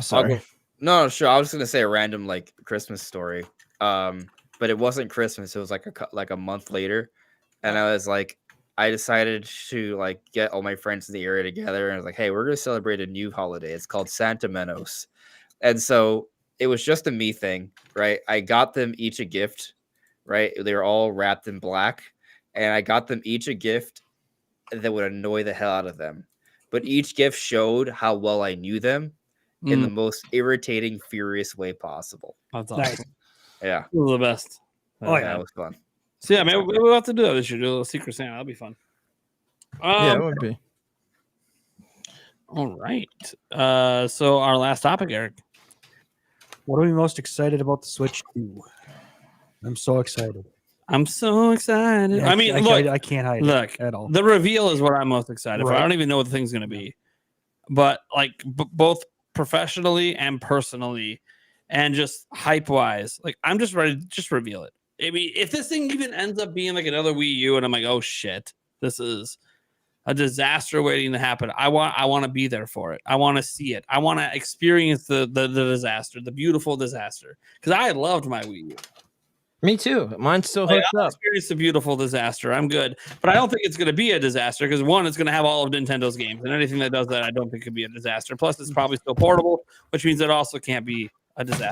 Sorry. No, sure. I was gonna say a random like Christmas story, but it wasn't Christmas. It was like a month later, and I was like, I decided to like get all my friends in the area together, and I was like, hey, we're gonna celebrate a new holiday. It's called Santa Menos, and so it was just a me thing, right? I got them each a gift, right? They were all wrapped in black. And I got them each a gift that would annoy the hell out of them. But each gift showed how well I knew them in the most irritating, furious way possible. That's awesome. Nice. Yeah. It was the best. Yeah, it was fun. So yeah, maybe we'll have to do that this year. Do a little Secret Santa. That'll be fun. Yeah, it would be. All right. So our last topic, Eric. What are we most excited about the Switch 2? I'm so excited. I'm so excited. Yeah, I mean, I can't hide it at all. The reveal is what I'm most excited for. I don't even know what the thing's going to be. But like both professionally and personally and just hype wise, like I'm just ready to just reveal it. I mean, if this thing even ends up being like another Wii U and I'm like, oh shit, this is a disaster waiting to happen. I want to be there for it. I want to see it. I want to experience the disaster, the beautiful disaster. Because I loved my Wii U. Me too. Mine's still hooked up. Experienced a beautiful disaster. I'm good, but I don't think it's going to be a disaster because one, it's going to have all of Nintendo's games, and anything that does that, I don't think could be a disaster. Plus, it's probably still portable, which means it also can't be a disaster.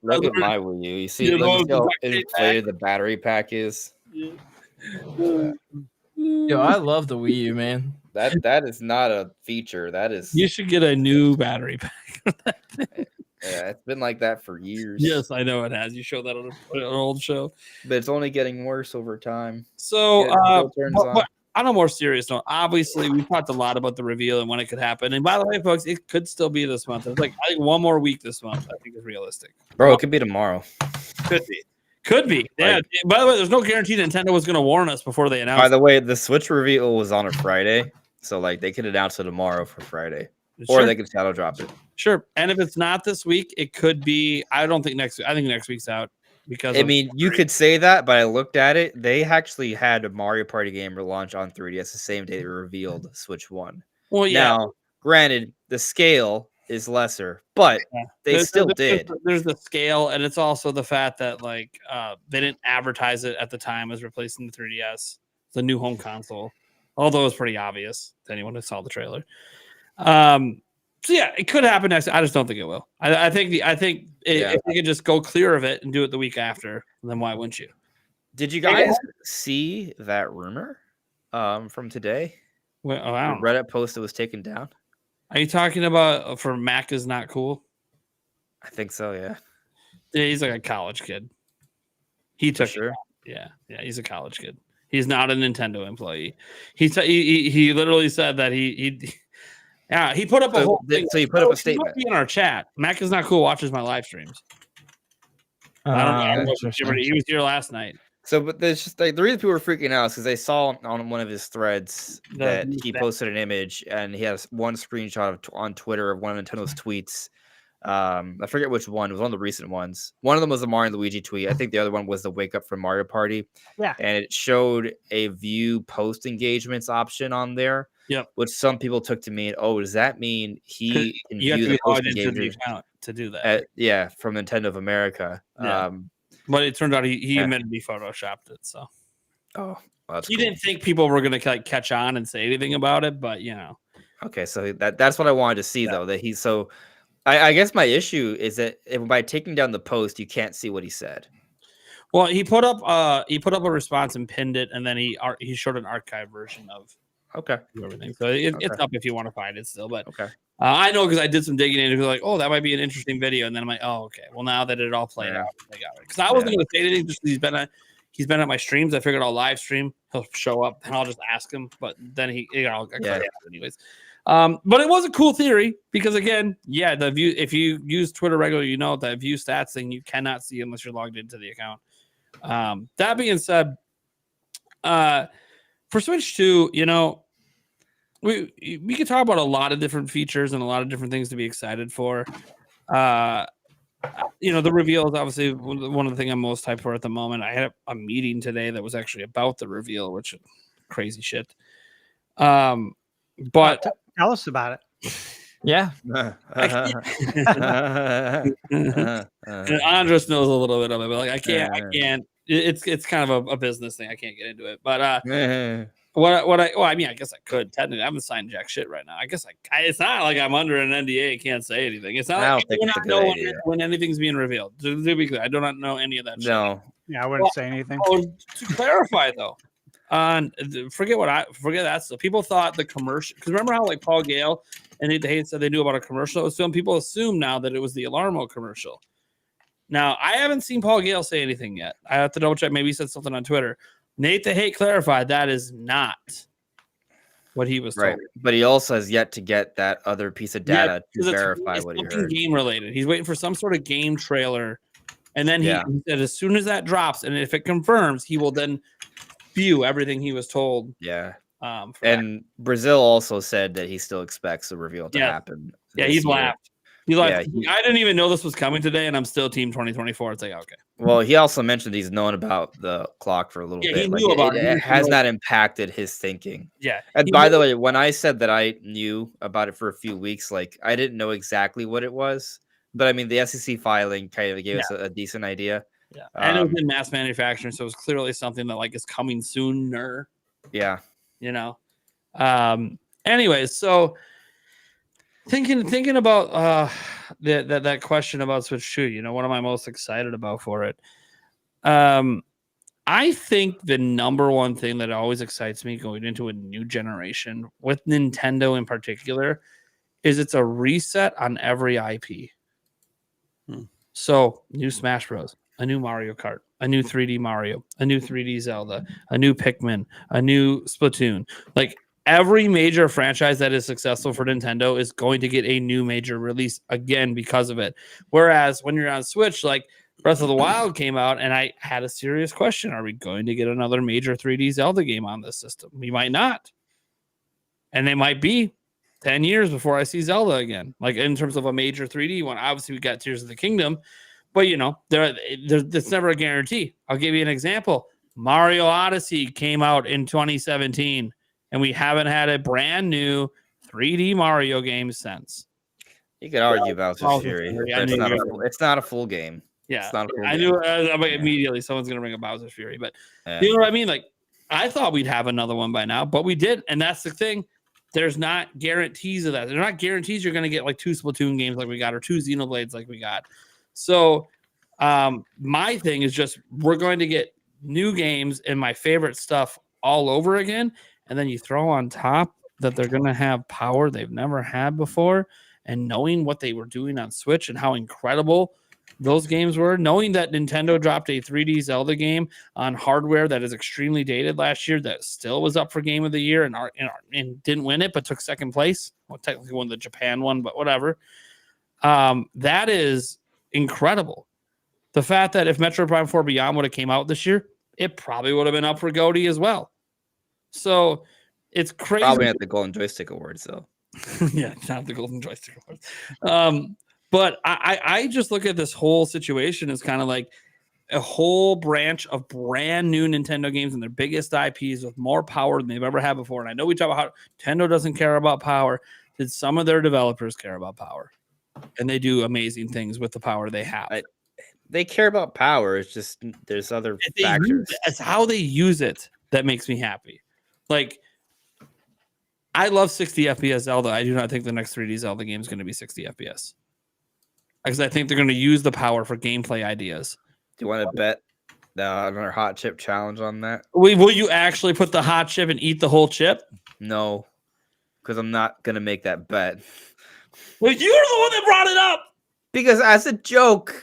Look at my Wii U. You see how inflated the battery pack is. Yo, I love the Wii U, man. That is not a feature. That is. You should get a new battery pack. Yeah, it's been like that for years. Yes, I know it has. You showed that on an old show. But it's only getting worse over time. So, but on a more serious note, obviously, we talked a lot about the reveal and when it could happen. And by the way, folks, it could still be this month. It's like I think one more week this month, I think is realistic. Bro, it could be tomorrow. Could be. Yeah. Like, by the way, there's no guarantee Nintendo was going to warn us before they announced. By the way, the Switch reveal was on a Friday. So, like, they could announce it tomorrow for Friday. Or they could shadow drop it. Sure. And if it's not this week, it could be. I don't think next week. I think next week's out because. I mean, you could say that, but I looked at it. They actually had a Mario Party game launch on 3DS the same day they revealed Switch 1. Well, yeah. Now, granted, the scale is lesser, but they still did. There's the scale, and it's also the fact that like they didn't advertise it at the time as replacing the 3DS, the new home console. Although it's pretty obvious to anyone who saw the trailer. So yeah, it could happen next. I just don't think it will. I think if you could just go clear of it and do it the week after, then why wouldn't you? Did you guys see that rumor from today? Well, the Reddit post that was taken down. Are you talking about for Mac is not cool? I think so. Yeah. Yeah, he's like a college kid. He took sure. Yeah, he's a college kid. He's not a Nintendo employee. He literally said that he put up a whole thing. So he put up a statement in our chat. Mac is not cool. Watches my live streams. I don't know. He was here last night. So, but there's just like the reason people were freaking out is because they saw on one of his threads that he posted an image and he has one screenshot on Twitter of one of Nintendo's tweets. I forget which one. It was one of the recent ones. One of them was the Mario and Luigi tweet. I think the other one was the wake up from Mario Party. Yeah. And it showed a view post engagements option on there. Yep. Which some people took to mean, oh, does that mean he can view the post engagement account to do that? From Nintendo of America. Yeah. But it turned out he admitted he photoshopped it. So, he didn't think people were going to catch on and say anything about it, but you know. Okay, so that's what I wanted to see though. That he's so. I guess my issue is that by taking down the post, you can't see what he said. Well, he put up a response and pinned it, and then he showed an archive version of everything. So it's up if you want to find it still. But I know because I did some digging in and like, oh, that might be an interesting video, and then I'm like, oh, okay. Well, now that it all played out, I got it. Because I wasn't going to say anything. Just he's been at my streams. I figured I'll live stream. He'll show up, and I'll just ask him. But then I'll anyways. But it was a cool theory because again, the view, if you use Twitter regularly, you know that view stats thing you cannot see unless you're logged into the account. That being said, for Switch 2, you know, we could talk about a lot of different features and a lot of different things to be excited for. You know, the reveal is obviously one of the things I'm most hyped for at the moment. I had a meeting today that was actually about the reveal, which is crazy shit. But tell us about it. Yeah. Andres knows a little bit of it, but like I can't. It's kind of a business thing. I can't get into it. But I mean, I guess I could technically. I haven't signed jack shit right now. I guess it's not like I'm under an NDA. I can't say anything. It's not. I don't think it's a good idea. When anything's being revealed. To be clear, I do not know any of that. No. Shit. Yeah, I wouldn't say anything. To clarify though. Forget that stuff. People thought the commercial, because remember how like Paul Gale and they said they knew about a commercial that was filmed. People assume now that it was the Alarmo commercial. Now I haven't seen Paul Gale say anything yet. I have to double check. Maybe he said something on Twitter. Nate the Hate clarified that is not what he was Right, told. but he also has yet to get that other piece of data to verify it's what he something heard. game related. He's waiting for some sort of game trailer, and then he said as soon as that drops, and if it confirms, he will then spew everything he was told. Yeah. And Brazil also said that he still expects the reveal to happen. Yeah, he's laughed. He laughed. Yeah, I didn't even know this was coming today, and I'm still Team 2024. It's like, okay. Well, he also mentioned he's known about the clock for a little bit. He knew about it. It has not impacted his thinking. Yeah. And by the way, when I said that I knew about it for a few weeks, like I didn't know exactly what it was, but I mean the SEC filing kind of gave us a decent idea. Yeah, and it was in mass manufacturing, so it was clearly something that like is coming sooner. Yeah, Anyways, so thinking about that question about Switch 2, what am I most excited about for it? I think the number one thing that always excites me going into a new generation with Nintendo in particular is it's a reset on every IP. So new Smash Bros, a new Mario Kart, a new 3D Mario, a new 3D Zelda, a new Pikmin, a new Splatoon. Like every major franchise that is successful for Nintendo is going to get a new major release again because of it. Whereas when you're on Switch, like Breath of the Wild came out, and I had a serious question. Are we going to get another major 3D Zelda game on this system? We might not. And they might be 10 years before I see Zelda again. Like in terms of a major 3D one, obviously we got Tears of the Kingdom, but that's never a guarantee. I'll give you an example. Mario Odyssey came out in 2017, and we haven't had a brand new 3D Mario game since. You could argue about Bowser's Fury. It's not a full game. Yeah, it's not a full I game. knew immediately someone's going to bring up Bowser's Fury, but you know what I mean? Like, I thought we'd have another one by now, but we did, and that's the thing. There's not guarantees of that. They're not guarantees you're going to get like 2 Splatoon games like we got or 2 Xenoblades like we got. So my thing is just we're going to get new games and my favorite stuff all over again, and then you throw on top that they're going to have power they've never had before, and knowing what they were doing on Switch and how incredible those games were, knowing that Nintendo dropped a 3D Zelda game on hardware that is extremely dated last year that still was up for Game of the Year and didn't win it, but took second place. Well, technically won the Japan one, but whatever. That is incredible. The fact that if Metroid Prime 4 Beyond would have came out this year, it probably would have been up for GOTY as well. So it's crazy. Probably at the Golden Joystick Awards, though. Yeah, not the Golden Joystick Awards. But I just look at this whole situation as kind of like a whole branch of brand new Nintendo games and their biggest IPs with more power than they've ever had before. And I know we talk about how Nintendo doesn't care about power. Did some of their developers care about power? And they do amazing things with the power they have. They care about power. It's just there's other factors. It's how they use it that makes me happy. Like, I love 60 FPS Zelda. I do not think the next 3D Zelda game is going to be 60 FPS. Because I think they're going to use the power for gameplay ideas. Do you want to bet another hot chip challenge on that? Will you actually put the hot chip and eat the whole chip? No, because I'm not going to make that bet. Well, you're the one that brought it up. Because as a joke,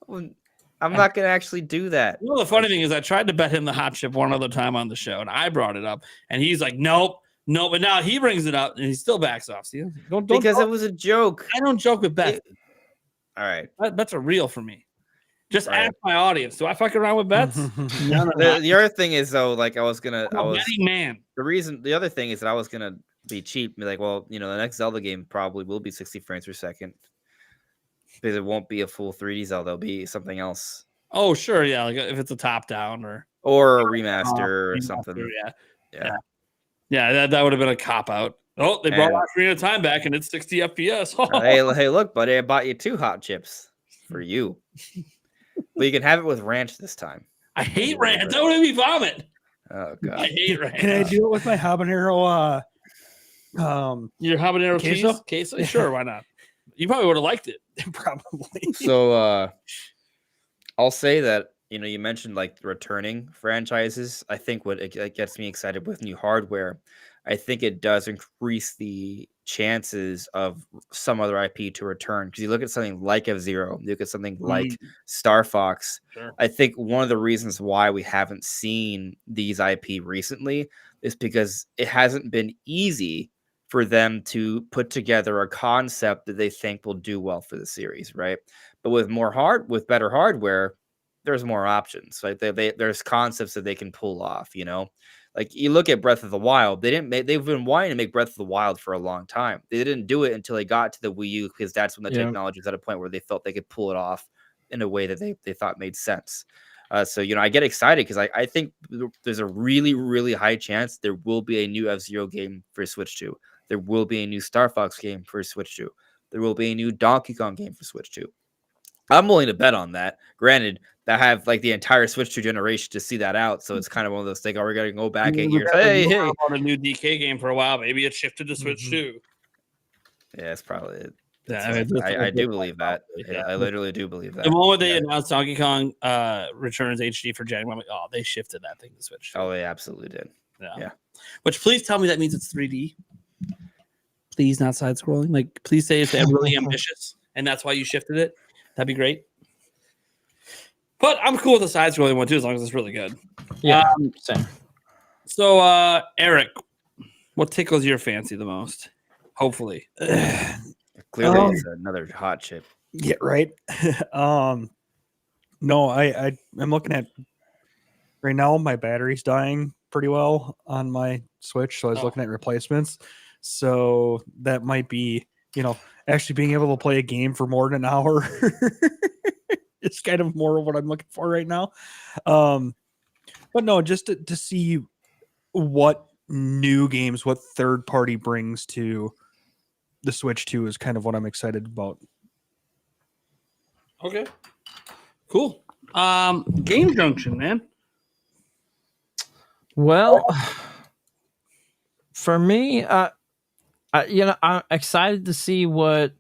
I'm not going to actually do that. You know, the funny thing is I tried to bet him the hot chip one other time on the show, and I brought it up, and he's like, nope. No, but now he brings it up, and he still backs off. See, because it was a joke. I don't joke with bets. All right. Bets are real for me. Just ask my audience. Do I fuck around with bets? No. The other thing is, though, like the other thing is that I was gonna be cheap and be like, well, the next Zelda game probably will be 60 frames per second because it won't be a full 3D Zelda. It'll be something else. Oh, sure, yeah, like if it's a top down or a remaster or something. Yeah. That would have been a cop out. Oh, they brought Ocarina of Time back, and it's 60 FPS. Hey, look, buddy, I bought you 2 hot chips for you. But you can have it with ranch this time. I hate ranch. That would make me vomit. Oh god, I hate ranch. Can I do it with my habanero? Your habanero queso? Queso? Sure, why not? You probably would have liked it. Probably. So I'll say that you mentioned like returning franchises. I think what it gets me excited with new hardware. I think it does increase the chances of some other IP to return. Because you look at something like F-Zero, you look at something like Star Fox. Sure. I think one of the reasons why we haven't seen these IP recently is because it hasn't been easy for them to put together a concept that they think will do well for the series, right? But with better hardware, there's more options. Like there's concepts that they can pull off, you know? Like you look at Breath of the Wild, they've been wanting to make Breath of the Wild for a long time. They didn't do it until they got to the Wii U because that's when the technology was at a point where they felt they could pull it off in a way that they thought made sense. So, I get excited because I think there's a really, really high chance there will be a new F-Zero game for Switch 2. There will be a new Star Fox game for Switch 2. There will be a new Donkey Kong game for Switch 2. I'm willing to bet on that. Granted, I have like the entire Switch 2 generation to see that out, so it's kind of one of those things. Are we going to go back 8 years? Hey, on a new DK game for a while. Maybe it shifted to Switch 2. Yeah, that's probably it. Yeah, I do believe that. Yeah, I literally do believe that. The moment they announced Donkey Kong Returns HD for January, I'm like, oh, they shifted that thing to Switch 2. Oh, they absolutely did. Yeah. Which please tell me that means it's 3D. Please not side scrolling. Like, please say it's really ambitious, and that's why you shifted it. That'd be great. But I'm cool with the side scrolling one too, as long as it's really good. Yeah, same. So, Eric, what tickles your fancy the most? Hopefully. Clearly, it's another hot chip. Yeah, right. No, I'm looking at right now. My battery's dying pretty well on my Switch, so I was looking at replacements. So that might be, actually being able to play a game for more than an hour. It's kind of more of what I'm looking for right now. But no, just to see what new games, what third party brings to the Switch 2 is kind of what I'm excited about. Okay. Cool. Game Junction, man. Well, for me, I'm excited to see what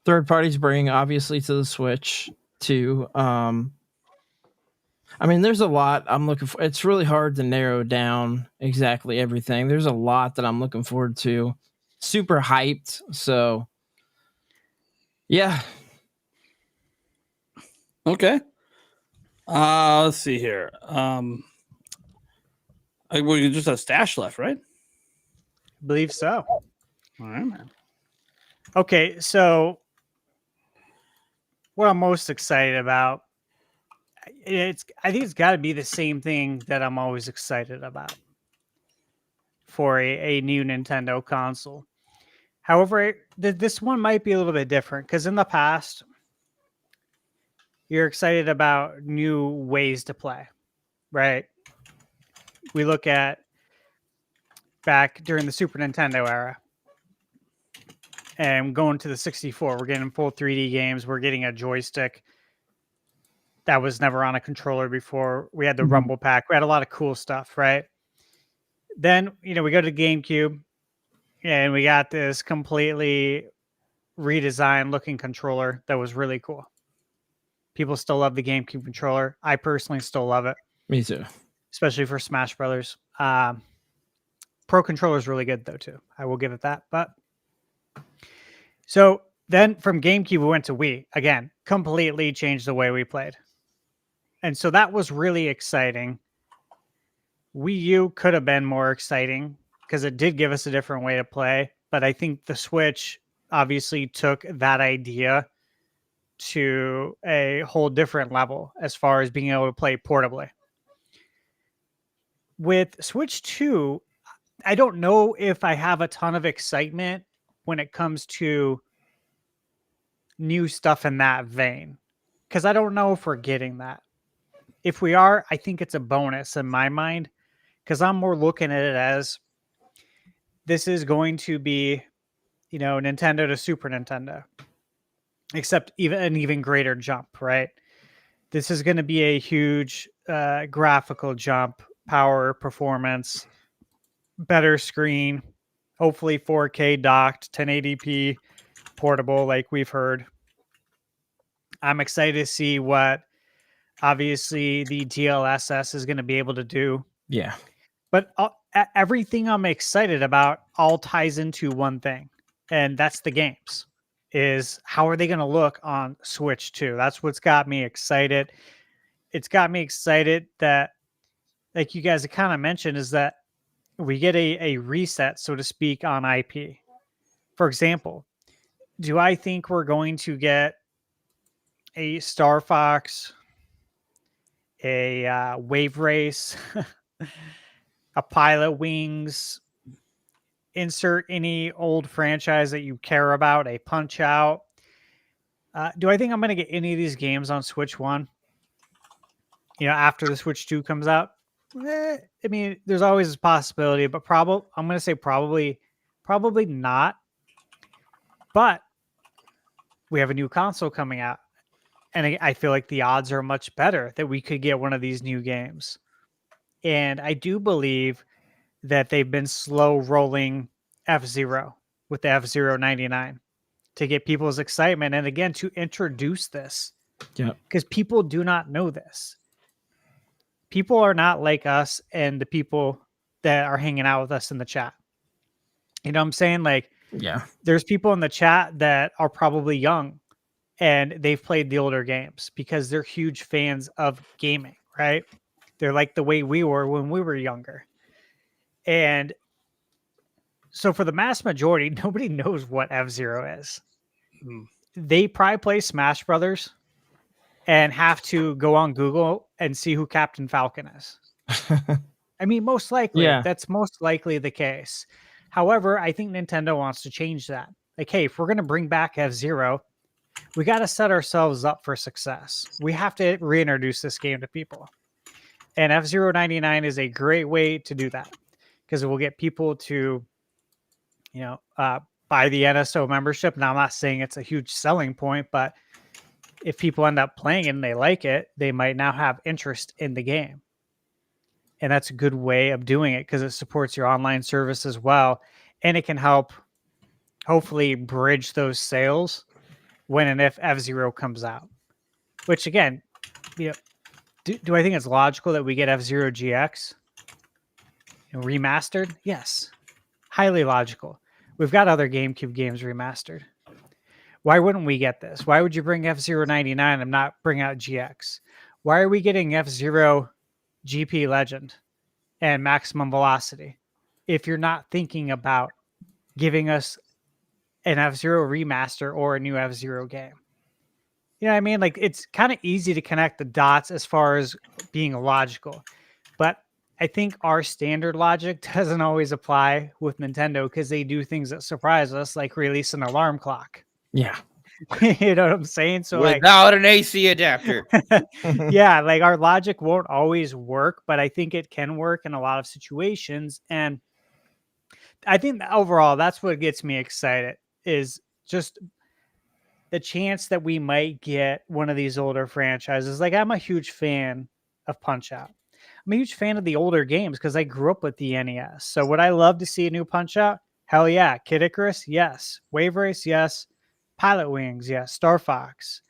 third parties bring, obviously, to the Switch 2. I mean, there's a lot I'm looking for. It's really hard to narrow down exactly everything. There's a lot that I'm looking forward to. Super hyped. So, yeah. Okay. Let's see here. We just have stash left, right? I believe so. All right, man. Okay, so what I'm most excited about, I think it's got to be the same thing that I'm always excited about for a new Nintendo console. However, this one might be a little bit different because in the past, you're excited about new ways to play, right? We look at back during the Super Nintendo era and going to the 64, we're getting full 3D games. We're getting a joystick that was never on a controller before. We had the Rumble Pack. We had a lot of cool stuff, right? Then, we go to GameCube and we got this completely redesigned looking controller that was really cool. People still love the GameCube controller. I personally still love it. Me too. Especially for Smash Brothers. Pro controller is really good though too. I will give it that. But so then from GameCube we went to Wii. Again, completely changed the way we played. And so that was really exciting. Wii U could have been more exciting because it did give us a different way to play. But I think the Switch obviously took that idea to a whole different level as far as being able to play portably. With Switch 2, I don't know if I have a ton of excitement when it comes to new stuff in that vein, because I don't know if we're getting that. If we are, I think it's a bonus in my mind, because I'm more looking at it as this is going to be, Nintendo to Super Nintendo, except an even greater jump, right? This is going to be a huge graphical jump, power, performance, better screen, hopefully 4K docked, 1080p portable, like we've heard. I'm excited to see what obviously the DLSS is going to be able to do. Yeah. But everything I'm excited about all ties into one thing, and that's the games. Is how are they going to look on Switch 2? That's what's got me excited. It's got me excited that, like you guys have kind of mentioned, is that we get a reset, so to speak, on IP. For example, do I think we're going to get a Star Fox, a Wave Race, a Pilot Wings? Insert any old franchise that you care about, a Punch Out. Do I think I'm going to get any of these games on Switch 1? After the Switch 2 comes out? I mean, there's always a possibility, but I'm going to say probably not. But we have a new console coming out, and I feel like the odds are much better that we could get one of these new games. And I do believe that they've been slow rolling F-Zero with the F-Zero 99 to get people's excitement, and again, to introduce this. Yeah. Because people do not know this. People are not like us and the people that are hanging out with us in the chat. You know what I'm saying? Like, Yeah. there's people in the chat that are probably young and they've played the older games because they're huge fans of gaming, right? They're like the way we were when we were younger. And so for the mass majority, nobody knows what F-Zero is. They probably play Smash Brothers and have to go on Google and see who Captain Falcon is. I mean, most likely, that's most likely the case. However, I think Nintendo wants to change that. Like, hey, if we're going to bring back F-Zero, we got to set ourselves up for success. We have to reintroduce this game to people. And F-Zero 99 is a great way to do that because it will get people to, buy the NSO membership. Now, I'm not saying it's a huge selling point, but if people end up playing it and they like it, they might now have interest in the game. And that's a good way of doing it because it supports your online service as well. And it can help hopefully bridge those sales when and if F-Zero comes out. Which again, do I think it's logical that we get F-Zero GX remastered? Yes. Highly logical. We've got other GameCube games remastered. Why wouldn't we get this? Why would you bring F-Zero 99 and not bring out GX? Why are we getting F-Zero GP Legend and Maximum Velocity if you're not thinking about giving us an F-Zero remaster or a new F-Zero game? You know what I mean? Like, it's kind of easy to connect the dots as far as being logical. But I think our standard logic doesn't always apply with Nintendo because they do things that surprise us, like release an alarm clock. Yeah. You know what I'm saying? So without an AC adapter. Yeah, like our logic won't always work, but I think it can work in a lot of situations. And I think that overall, that's what gets me excited is just the chance that we might get one of these older franchises. Like, I'm a huge fan of Punch-Out. I'm a huge fan of the older games because I grew up with the NES. So would I love to see a new Punch-Out? Hell yeah. Kid Icarus? Yes. Wave Race? Yes. Pilot Wings? Yes. Star Fox?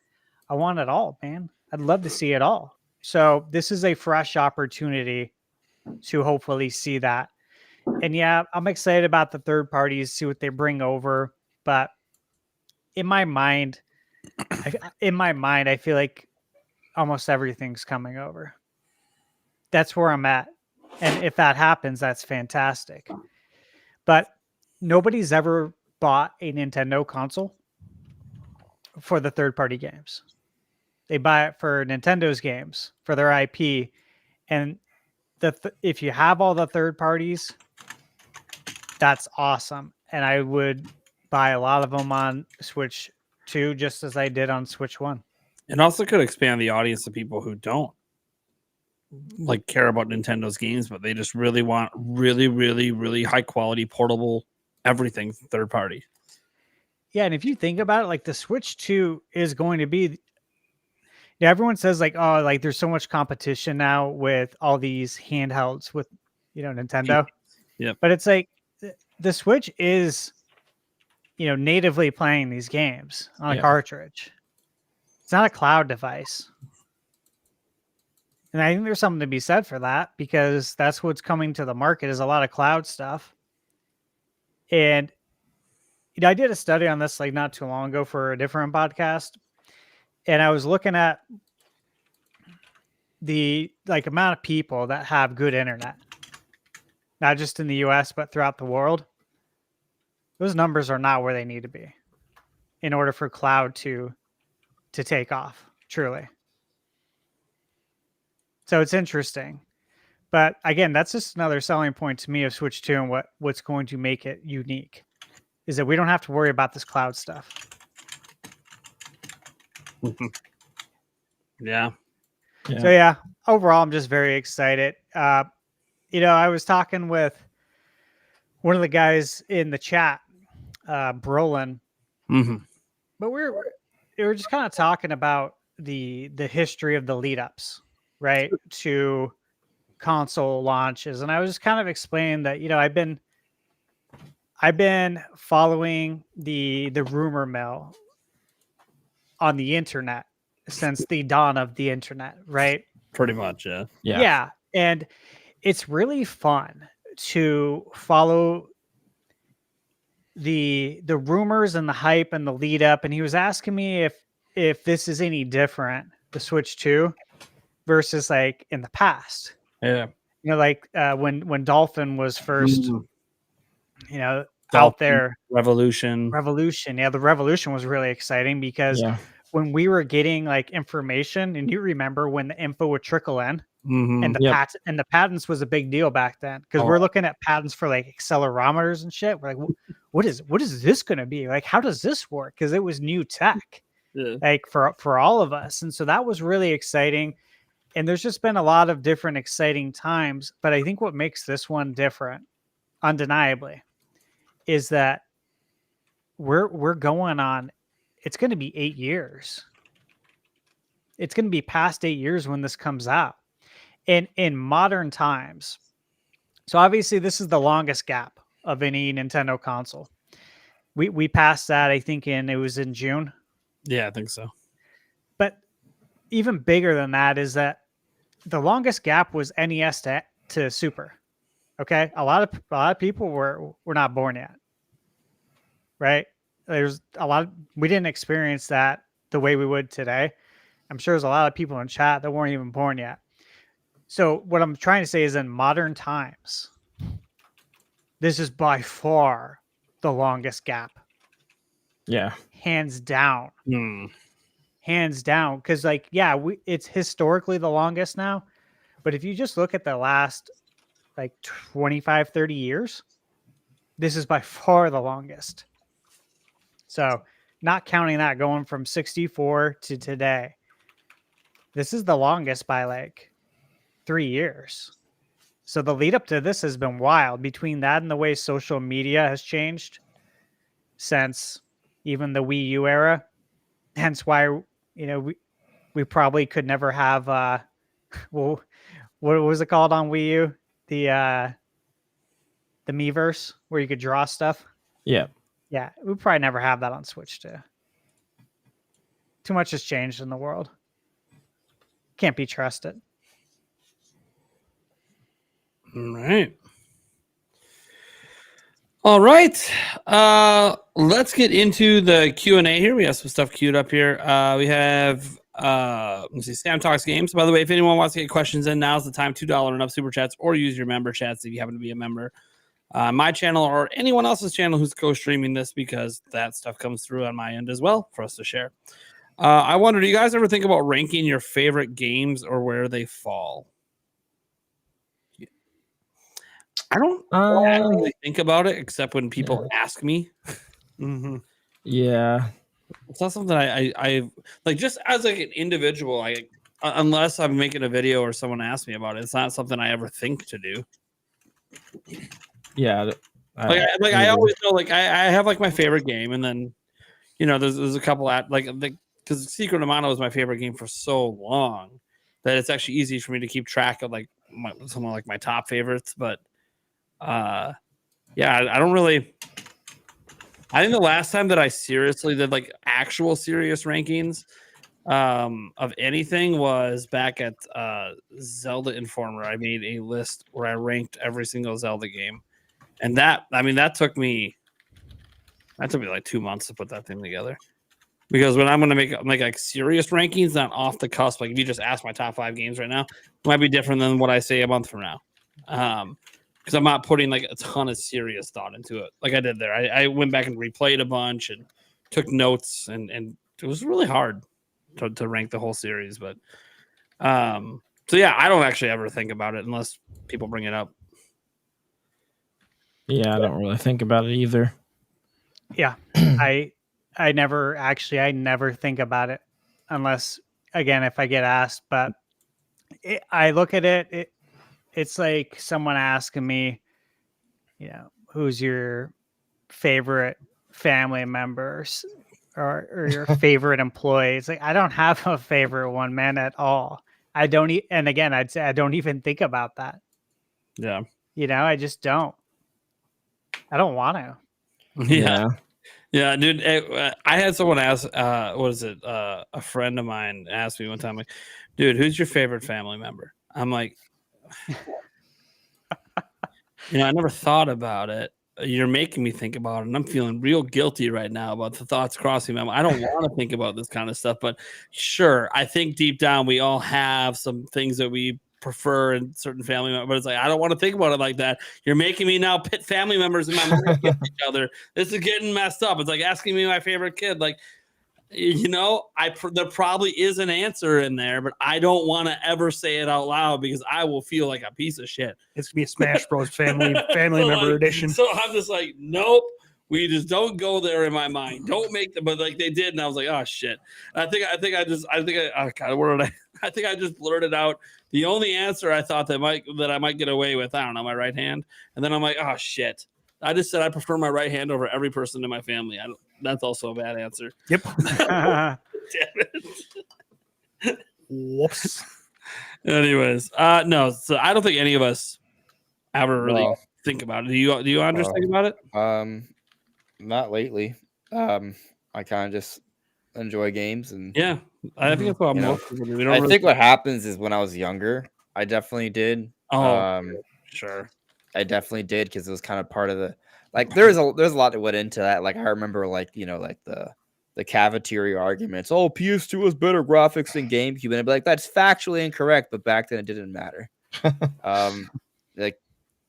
I want it all, man. I'd love to see it all. So this is a fresh opportunity to hopefully see that. And yeah, I'm excited about the third parties, see what they bring over. But in my mind, I feel like almost everything's coming over. That's where I'm at. And if that happens, that's fantastic. But nobody's ever bought a Nintendo console for the third-party games. They buy it for Nintendo's games, for their IP. And if you have all the third parties, that's awesome. And I would buy a lot of them on Switch 2, just as I did on Switch 1. It also could expand the audience of people who don't care about Nintendo's games, but they just really want really high quality portable everything third party. Yeah, and if you think about it, like the Switch 2 is going to be, everyone says there's so much competition now with all these handhelds with Nintendo. Yeah. But it's like the Switch is natively playing these games on a cartridge. It's not a cloud device. And I think there's something to be said for that, because that's what's coming to the market is a lot of cloud stuff. And I did a study on this like not too long ago for a different podcast, and I was looking at the amount of people that have good internet, not just in the US but throughout the world. Those numbers are not where they need to be in order for cloud to take off, truly. So it's interesting. But again, that's just another selling point to me of Switch 2, and what's going to make it unique is that we don't have to worry about this cloud stuff. Yeah. So yeah, overall, I'm just very excited. I was talking with one of the guys in the chat, Brolin, but we were just kind of talking about the history of the lead ups, right, to console launches, and I was just kind of explaining that I've been following the rumor mill on the internet since the dawn of the internet, right? Pretty much, yeah. Yeah, and it's really fun to follow the rumors and the hype and the lead up. And he was asking me if this is any different, the Switch 2 versus like in the past. Yeah. When Dolphin was first, out Dolphin, there. Revolution. Yeah, the Revolution was really exciting because when we were getting like information, and you remember when the info would trickle in, and the patents was a big deal back then, because we're looking at patents for like accelerometers and shit. We're like, what is this going to be? Like, how does this work? Because it was new tech, like for all of us. And so that was really exciting. And there's just been a lot of different exciting times. But I think what makes this one different, undeniably, is that we're going on, it's going to be 8 years. It's going to be past 8 years when this comes out. And in modern times, so obviously this is the longest gap of any Nintendo console. We passed that, I think, it was in June. Yeah, I think so. But even bigger than that is that the longest gap was NES to Super. Okay, a lot of people were not born yet, right? There's a lot we didn't experience that the way we would today. I'm sure there's a lot of people in chat that weren't even born yet. So what I'm trying to say is, in modern times, this is by far the longest gap. Yeah, hands down. Hands down, because it's historically the longest now. But if you just look at the last 25, 30 years, this is by far the longest. So not counting that going from 64 to today, this is the longest by 3 years. So the lead up to this has been wild, between that and the way social media has changed since even the Wii U era. Hence why, we probably could never have, what was it called on Wii U? The Miiverse, where you could draw stuff. Yeah. Yeah, we probably never have that on Switch too. Too much has changed in the world. Can't be trusted. All right. Let's get into the Q&A here. We have some stuff queued up here. We have let's see, Sam Talks Games. By the way, if anyone wants to get questions in, now's the time. $2 and up super chats, or use your member chats if you happen to be a member. My channel or anyone else's channel who's co-streaming this, because that stuff comes through on my end as well for us to share. I wonder, do you guys ever think about ranking your favorite games or where they fall? I don't really think about it, except when people ask me. Yeah. It's not something I like, just as an individual. Unless I'm making a video or someone asks me about it, it's not something I ever think to do. Yeah. I always know, I have my favorite game, and then there's a couple at because Secret of Mana was my favorite game for so long that it's actually easy for me to keep track of some of my top favorites. But I don't really. I think the last time that I seriously did actual serious rankings of anything was back at Zelda Informer. I made a list where I ranked every single Zelda game, and that took me like 2 months to put that thing together. Because when I'm going to make like serious rankings, not off the cusp, like if you just ask my top 5 games right now, it might be different than what I say a month from now. Because I'm not putting like a ton of serious thought into it like I did there. I went back and replayed a bunch and took notes, and it was really hard to rank the whole series. But so yeah, I don't actually ever think about it unless people bring it up. Yeah, I don't really think about it either. Yeah, I never think about it unless, again, if I get asked. But I look at it, it's like someone asking me, who's your favorite family members or your favorite employee. It's like, I don't have a favorite one, man, at all. I don't. And again, I'd say I don't even think about that. Yeah. I just don't. I don't want to. Yeah. Yeah, dude. I had someone ask, what is it? A friend of mine asked me one time, like, dude, who's your favorite family member? I'm like, I never thought about it. You're making me think about it, and I'm feeling real guilty right now about the thoughts crossing my mind. I don't want to think about this kind of stuff, but sure, I think deep down we all have some things that we prefer in certain family members, but it's like, I don't want to think about it like that. You're making me now pit family members in my mind against each other. This is getting messed up. It's like asking me my favorite kid. Like, there probably is an answer in there, but I don't want to ever say it out loud because I will feel like a piece of shit. It's gonna be a Smash Bros. family member edition. So I'm just like, nope. We just don't go there in my mind. Don't make them, but like they did, and I was like, oh shit. And I think I just blurted out the only answer I thought that I might get away with. I don't know, my right hand, and then I'm like, oh shit. I just said I prefer my right hand over every person in my family. That's also a bad answer. Yep. Damn it. Whoops. Anyways, no. So I don't think any of us ever really think about it. Do you understand about it? Not lately. I kind of just enjoy games, and yeah, I think that's what most people do. I think what happens is when I was younger, I definitely did. Sure. I definitely did because it was kind of part of the there's a lot that went into that. Like I remember like the cafeteria arguments. Oh, PS2 has better graphics than GameCube, and I'd be like, that's factually incorrect, but back then it didn't matter. Like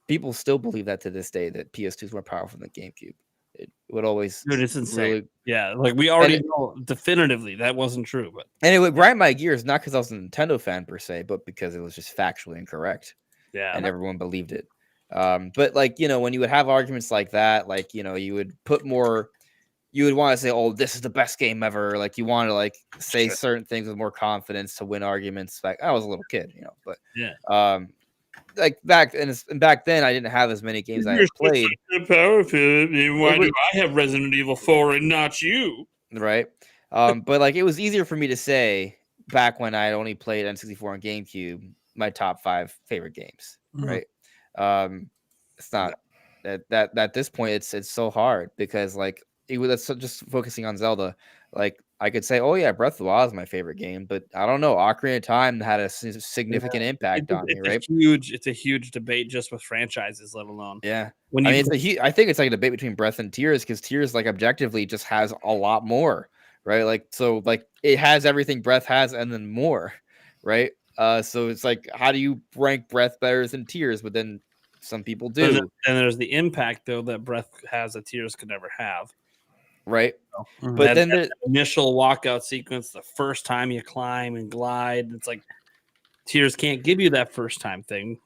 people still believe that to this day that PS2 is more powerful than GameCube. It would always. Dude, it's insane. Really, yeah, like we already know definitively that wasn't true, but it would grind my gears not because I was a Nintendo fan per se, but because it was just factually incorrect. Yeah, and everyone believed it. But like when you would have arguments like that, like you would put more. You would want to say, "Oh, this is the best game ever." Like you want to say certain things with more confidence to win arguments. Like I was a little kid, but yeah. Like back then, I didn't have as many games I had played. Why do I have Resident Evil 4 and not you? Right. But like it was easier for me to say back when I only played N64 and GameCube, my top 5 favorite games. Right. It's not that at this point it's so hard because let's just focusing on Zelda. Like I could say, oh yeah, Breath of the Wild is my favorite game, but I don't know. Ocarina of Time had a significant impact on me, right? It's a huge debate just with franchises, let alone. Yeah. I think it's like a debate between Breath and Tears because Tears objectively just has a lot more, right? So it has everything Breath has and then more, right? So it's like, how do you rank Breath better than Tears? But then some people do. And there's the impact though that Breath has that Tears could never have. Right. But then the initial walkout sequence, the first time you climb and glide, it's like Tears can't give you that first time thing.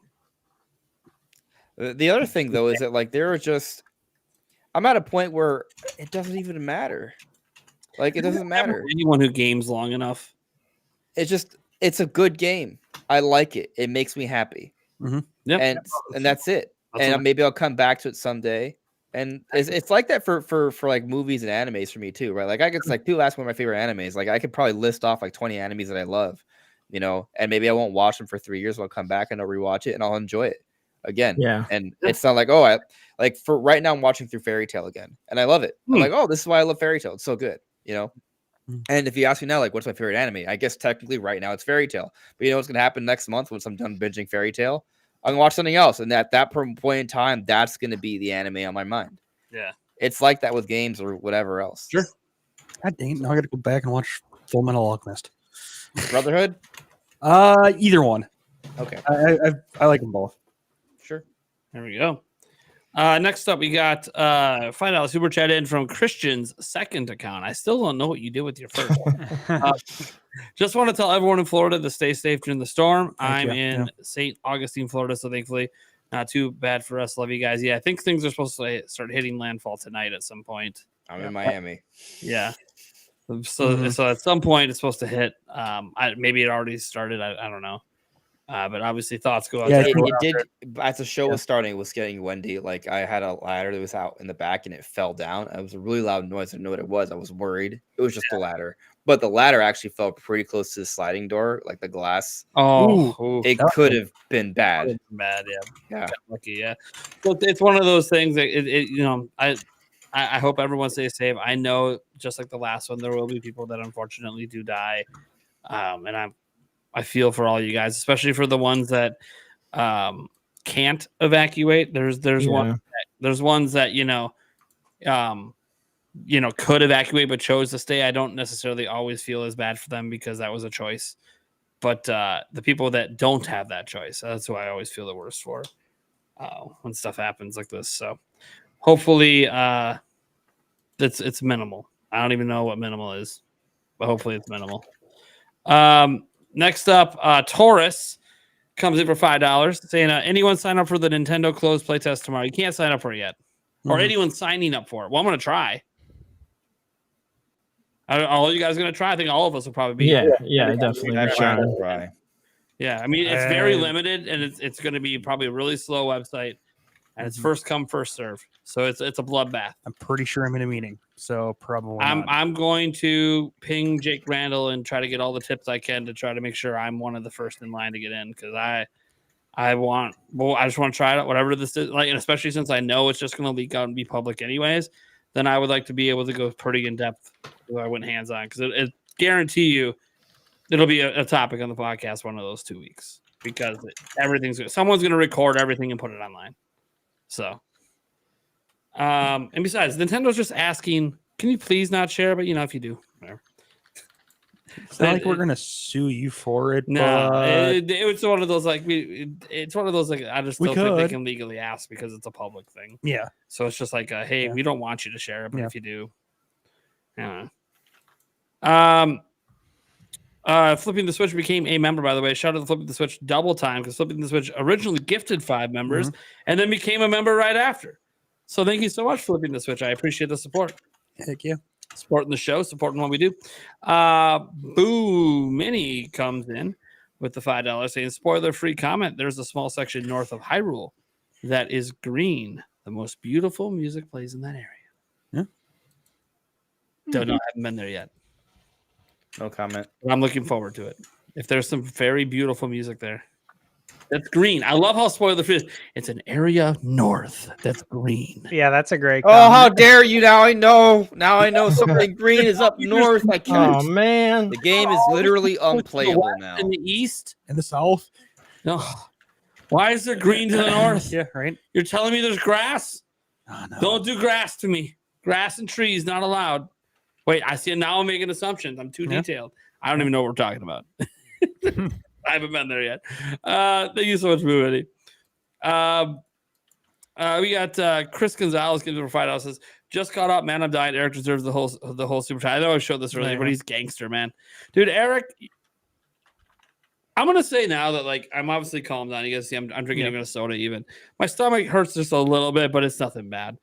The other thing though is that I'm at a point where it doesn't even matter. It doesn't matter. Anyone who games long enough. It's a good game. I like it. It makes me happy. Yep. And that's it. Maybe I'll come back to it someday. And it's like that for movies and animes for me too, right? I could people ask one of my favorite animes. I could probably list off 20 animes that I love, and maybe I won't watch them for 3 years. I'll come back and I'll rewatch it and I'll enjoy it again. Yeah. And it's not for right now I'm watching through Fairy Tail again and I love it. I'm like, oh, this is why I love Fairy Tail. It's so good, And if you ask me now, like, what's my favorite anime? I guess technically right now it's Fairy Tail. But you know what's going to happen next month once I'm done binging Fairy Tail? I'm going to watch something else. And at that point in time, that's going to be the anime on my mind. Yeah. It's like that with games or whatever else. Sure. God dang it. Now I got to go back and watch Full Metal Alchemist. Brotherhood? Either one. Okay. I like them both. Sure. There we go. Next up, we got $5 super chat in from Christian's second account. I still don't know what you did with your first one. Just want to tell everyone in Florida to stay safe during the storm. I'm in St. Augustine, Florida, so thankfully not too bad for us. Love you guys. Yeah, I think things are supposed to start hitting landfall tonight at some point. I'm in Miami. Yeah. So at some point it's supposed to hit. Maybe it already started. I don't know. But obviously thoughts go out. Yeah, it did. As the show was starting, it was getting windy. Like I had a ladder that was out in the back and it fell down. It was a really loud noise. I didn't know what it was. I was worried. It was just the ladder. But the ladder actually fell pretty close to the sliding door, like the glass. It could have been bad. Bad, yeah. Yeah. Got lucky, yeah. But it's one of those things that I hope everyone stays safe. I know, just like the last one, there will be people that unfortunately do die. And I feel for all you guys, especially for the ones that can't evacuate. There's ones that could evacuate but chose to stay. I don't necessarily always feel as bad for them because that was a choice. But the people that don't have that choice, that's who I always feel the worst for when stuff happens like this. So hopefully it's minimal. I don't even know what minimal is, but hopefully it's minimal. Next up, Taurus comes in for $5 saying, anyone sign up for the Nintendo closed playtest tomorrow? You can't sign up for it yet. Or anyone signing up for it. Well, I'm going to try. Are all you guys going to try? I think all of us will probably be. Yeah, definitely. Try. Yeah, I mean, it's very limited, and it's going to be probably a really slow website, and it's first come, first serve. So it's a bloodbath. I'm pretty sure I'm in a meeting, so probably not. I'm going to ping Jake Randall and try to get all the tips I can to try to make sure I'm one of the first in line to get in, because I just want to try it out, whatever this is, like, and especially since I know it's just going to leak out and be public anyways, then I would like to be able to go pretty in depth if I went hands on, because it guarantee you it'll be a topic on the podcast one of those 2 weeks, because someone's going to record everything and put it online. So, and besides, Nintendo's just asking, can you please not share? But if you do, whatever. It's not like we're gonna sue you for it. No, it's one of those it's one of those I just don't think they can legally ask because it's a public thing. Yeah. So it's just like, hey, we don't want you to share it, but if you do, Flipping the Switch became a member, by the way. Shout out to Flipping the Switch double time, because Flipping the Switch originally gifted 5 members and then became a member right after. So thank you so much, Flipping the Switch. I appreciate the support. Heck yeah. Supporting the show, supporting what we do. Boo Mini comes in with the $5 saying, spoiler-free comment. There's a small section north of Hyrule that is green. The most beautiful music plays in that area. Yeah. Don't know. I haven't been there yet. No comment. I'm looking forward to it. If there's some very beautiful music there. That's green. I love how spoiler-free is. It's an area north that's green. Yeah, that's a great comment. Oh, how dare you! Now I know something green is up north. I can't. Oh man, the game is literally unplayable now. In the east, in the south. No, why is there green to the north? Yeah, right. You're telling me there's grass? Oh, no. Don't do grass to me. Grass and trees not allowed. Wait, I see. Now I'm making assumptions. I'm too detailed. I don't even know what we're talking about. I haven't been there yet. Thank you so much, Moody. We got Chris Gonzalez giving for $5. Says, just caught up, man. I'm dying. Eric deserves the whole super chat. I know I showed this earlier, but he's gangster, man. Dude, Eric, I'm gonna say now that I'm obviously calmed down. You guys see, I'm drinking even a soda. Even my stomach hurts just a little bit, but it's nothing bad.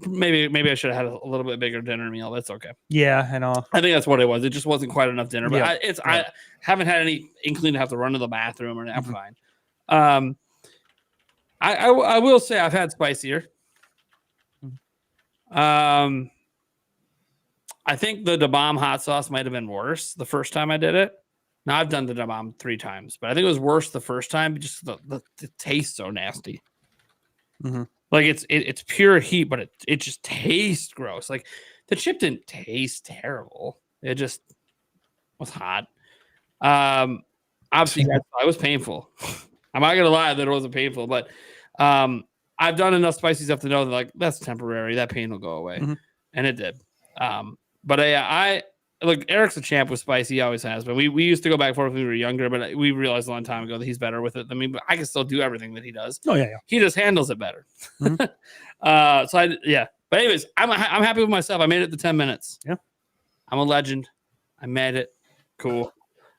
Maybe I should have had a little bit bigger dinner meal. That's okay. Yeah, I know. I think that's what it was. It just wasn't quite enough dinner. But I haven't had any inkling to have to run to the bathroom or I'm fine. I will say I've had spicier. I think the Da Bomb hot sauce might have been worse the first time I did it. Now I've done the Da Bomb 3 times, but I think it was worse the first time. Just the taste so nasty. Like it's pure heat, but it just tastes gross. Like The chip didn't taste terrible. It just was hot. Obviously, it was painful. I'm not gonna lie that it wasn't painful, but I've done enough spicy stuff to know that like that's temporary. That pain will go away, and it did. But I look, Eric's a champ with spicy. He always has. But we used to go back and forth when we were younger. But we realized a long time ago that he's better with it than me. But I can still do everything that he does. Oh yeah. He just handles it better. But anyways, I'm happy with myself. I made it to 10 minutes. Yeah, I'm a legend. I made it. Cool.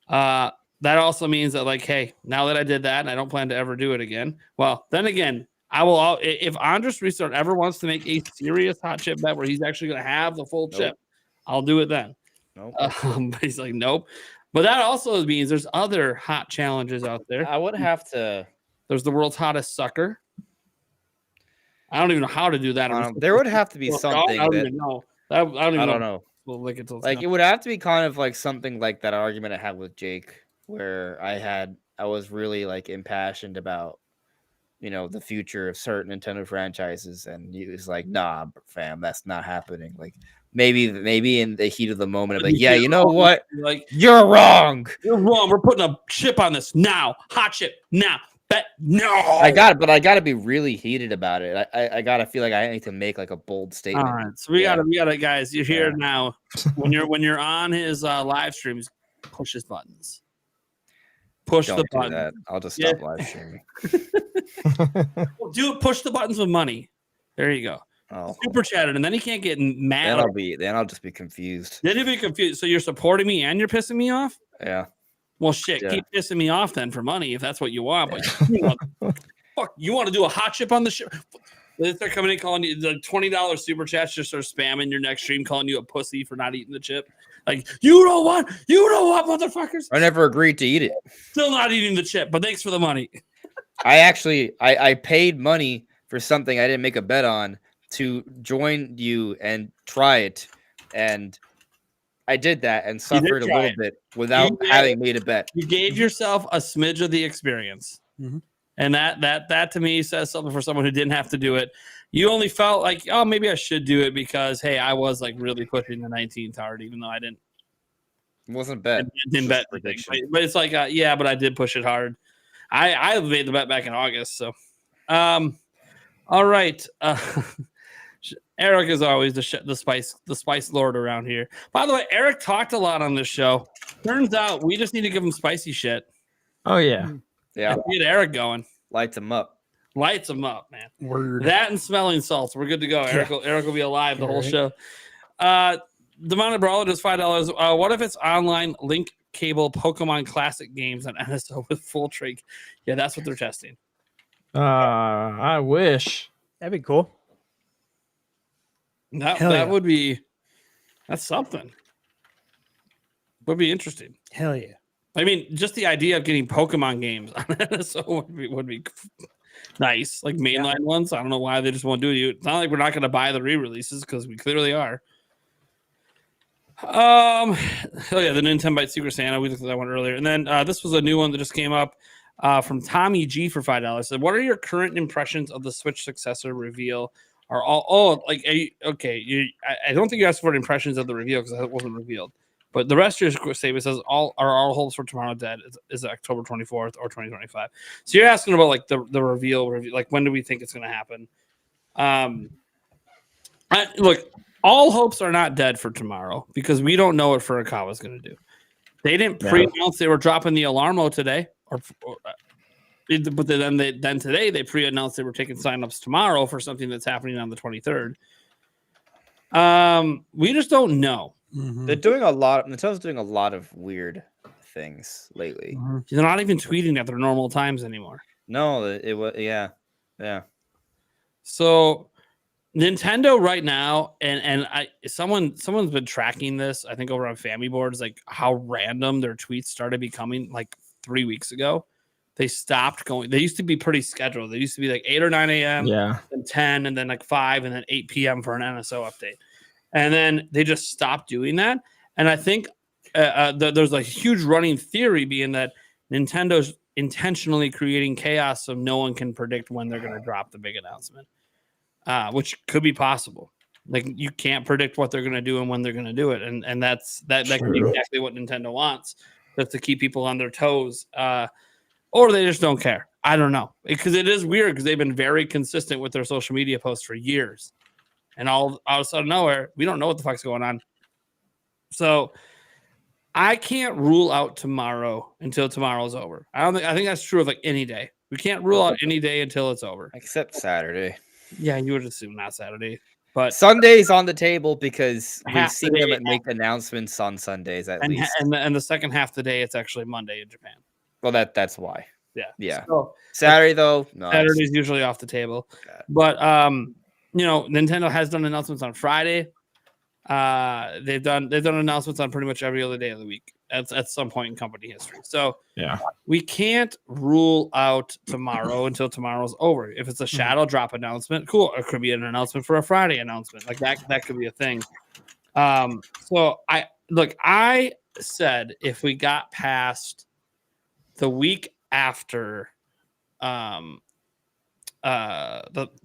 That also means that like, hey, now that I did that, and I don't plan to ever do it again. Well, then again, I will. If Andres Restart ever wants to make a serious hot chip bet where he's actually going to have the full chip, I'll do it then. Nope. But he's like, nope. But that also means there's other hot challenges out there. I would have to. There's the world's hottest sucker. I don't even know how to do that. There would have to be something. I don't even know. I don't know. Well, like it would have to be kind of like something like that argument I had with Jake, where I was really like impassioned about, the future of certain Nintendo franchises, and he was like, "Nah, fam, that's not happening." Like maybe in the heat of the moment, I'm like, "Yeah, you know what? Like you're wrong. You're wrong. We're putting a chip on this now. Hot chip now." Bet no. I got to be really heated about it. I gotta feel like I need to make like a bold statement. All right, so we gotta, guys. You're here now. When you're on his live streams, push his buttons. Push the button. That. I'll just stop live streaming. Push the buttons with money. There you go. Oh. Super chatted, and then he can't get mad. Then I'll just be confused. Then he'll be confused. So you're supporting me and you're pissing me off? Yeah. Well, shit, keep pissing me off then for money if that's what you want. But fuck, you want to do a hot chip on the show? They start coming in calling you the $20 super chats, just start spamming your next stream, calling you a pussy for not eating the chip. Like, you know what, motherfuckers? I never agreed to eat it. Still not eating the chip, but thanks for the money. I paid money for something I didn't make a bet on to join you and try it, and I did that and suffered a little bit without having made a bet. You gave yourself a smidge of the experience. And that to me says something for someone who didn't have to do it. You only felt like, oh, maybe I should do it because, hey, I was like really pushing the 19 hard, even though I didn't. It wasn't bet. Didn't bet prediction. But it's like, yeah, but I did push it hard. I made the bet back in August. So, all right. Eric is always the spice lord around here. By the way, Eric talked a lot on this show. Turns out we just need to give him spicy shit. Oh yeah. Yeah. Get Eric going. Lights him up, man. Word. That and smelling salts. We're good to go. Eric will be alive the whole show. Demonic Brawler does $5. What if it's online link cable Pokemon Classic games on NSO with full trig? Yeah, that's what they're testing. I wish. That'd be cool. That would be. That's something. Would be interesting. Hell yeah. I mean, just the idea of getting Pokemon games on NSO would be nice, like mainline ones. I don't know why they just won't do it. It's not like we're not going to buy the re-releases because we clearly are. The Nintenbyte Secret Santa. We looked at that one earlier, and then this was a new one that just came up from Tommy G for $5. So, what are your current impressions of the Switch successor reveal? Are all I don't think you asked for impressions of the reveal because that wasn't revealed. But the rest of your statement says all hopes for tomorrow dead is October 24th or 2025. So you're asking about like the reveal, like when do we think it's going to happen? Look, all hopes are not dead for tomorrow because we don't know what Furukawa's going to do. They didn't pre-announce they were dropping the Alarmo today, but then today they pre-announced they were taking signups tomorrow for something that's happening on the 23rd. We just don't know. Mm-hmm. Nintendo's doing a lot of weird things lately. Mm-hmm. They're not even tweeting at their normal times anymore. No, it was yeah. So Nintendo right now, and someone's been tracking this. I think over on Family Boards, like how random their tweets started becoming. Like 3 weeks ago, they stopped going. They used to be pretty scheduled. They used to be like 8 or 9 a.m. and 10, and then like 5, and then 8 p.m. for an NSO update. And then they just stopped doing that. And I think there's a huge running theory being that Nintendo's intentionally creating chaos so no one can predict when they're going to drop the big announcement, which could be possible. Like you can't predict what they're going to do and when they're going to do it, and that can be exactly what Nintendo wants, just to keep people on their toes, or they just don't care. I don't know, because it is weird because they've been very consistent with their social media posts for years, and all of a sudden nowhere, we don't know what the fuck's going on. So I can't rule out tomorrow until tomorrow's over. I think that's true of like any day. We can't rule out any day until it's over, except Saturday. Yeah, you would assume not Saturday. But Sunday's on the table because we've half seen the them day- make announcements on Sundays at least. and the second half of the day, it's actually Monday in Japan. Well, that's why. Yeah. So, Saturday though, no. Saturday's usually off the table. God. But Nintendo has done announcements on Friday. They've done announcements on pretty much every other day of the week at some point in company history. So we can't rule out tomorrow until tomorrow's over. If it's a shadow drop announcement, cool. It could be an announcement for a Friday announcement. Like that could be a thing. So I said if we got past the week after the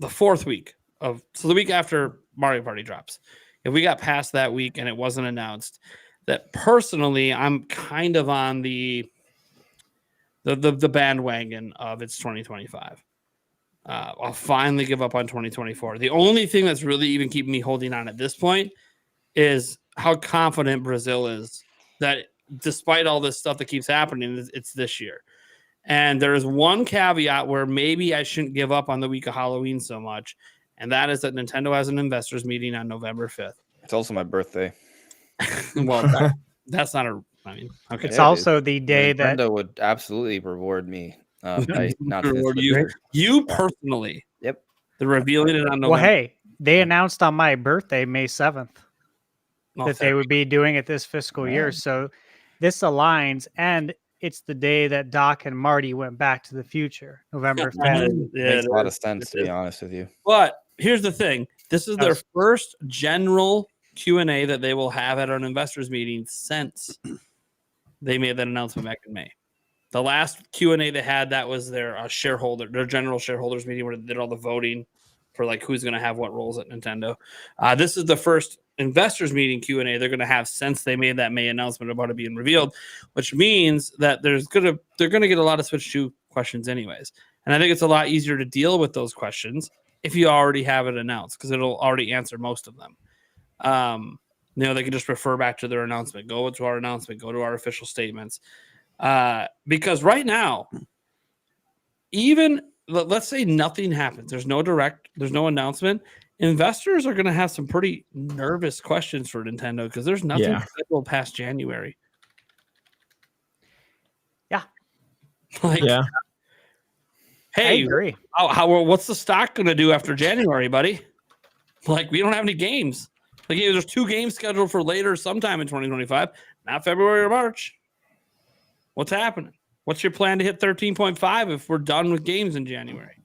fourth week the week after Mario Party drops, if we got past that week and it wasn't announced, that personally I'm kind of on the bandwagon of it's 2025. I'll finally give up on 2024. The only thing that's really even keeping me holding on at this point is how confident Brazil is that despite all this stuff that keeps happening, it's this year. And there is one caveat where maybe I shouldn't give up on the week of Halloween so much, and that is that Nintendo has an investors meeting on November 5th. It's also my birthday. Well, that's not a. I mean, okay. It's also the day Nintendo that would absolutely reward me. By not reward you personally. Yep. They're revealing it on November. Well, hey, they announced on my birthday, May 7th, Oh, that they would be doing it this fiscal year. So this aligns, and it's the day that Doc and Marty went back to the future, November 5th. Makes a lot of sense, to be honest with you. But here's the thing: this is their first general Q&A that they will have at an investors meeting since they made that announcement back in May. The last Q&A they had, that was their general shareholders meeting where they did all the voting for like who's going to have what roles at Nintendo. This is the first investors meeting Q&A they're going to have since they made that May announcement about it being revealed, which means that they're going to get a lot of Switch 2 questions anyways. And I think it's a lot easier to deal with those questions if you already have it announced, because it'll already answer most of them. They can just refer back to their announcement, go to our announcement, go to our official statements. Because right now, even let's say nothing happens, there's no direct, there's no announcement, investors are going to have some pretty nervous questions for Nintendo because there's nothing scheduled past January. Hey, I agree. What's the stock going to do after January, buddy? Like, we don't have any games. Like, there's 2 games scheduled for later sometime in 2025, not February or March. What's happening? What's your plan to hit 13.5 if we're done with games in January?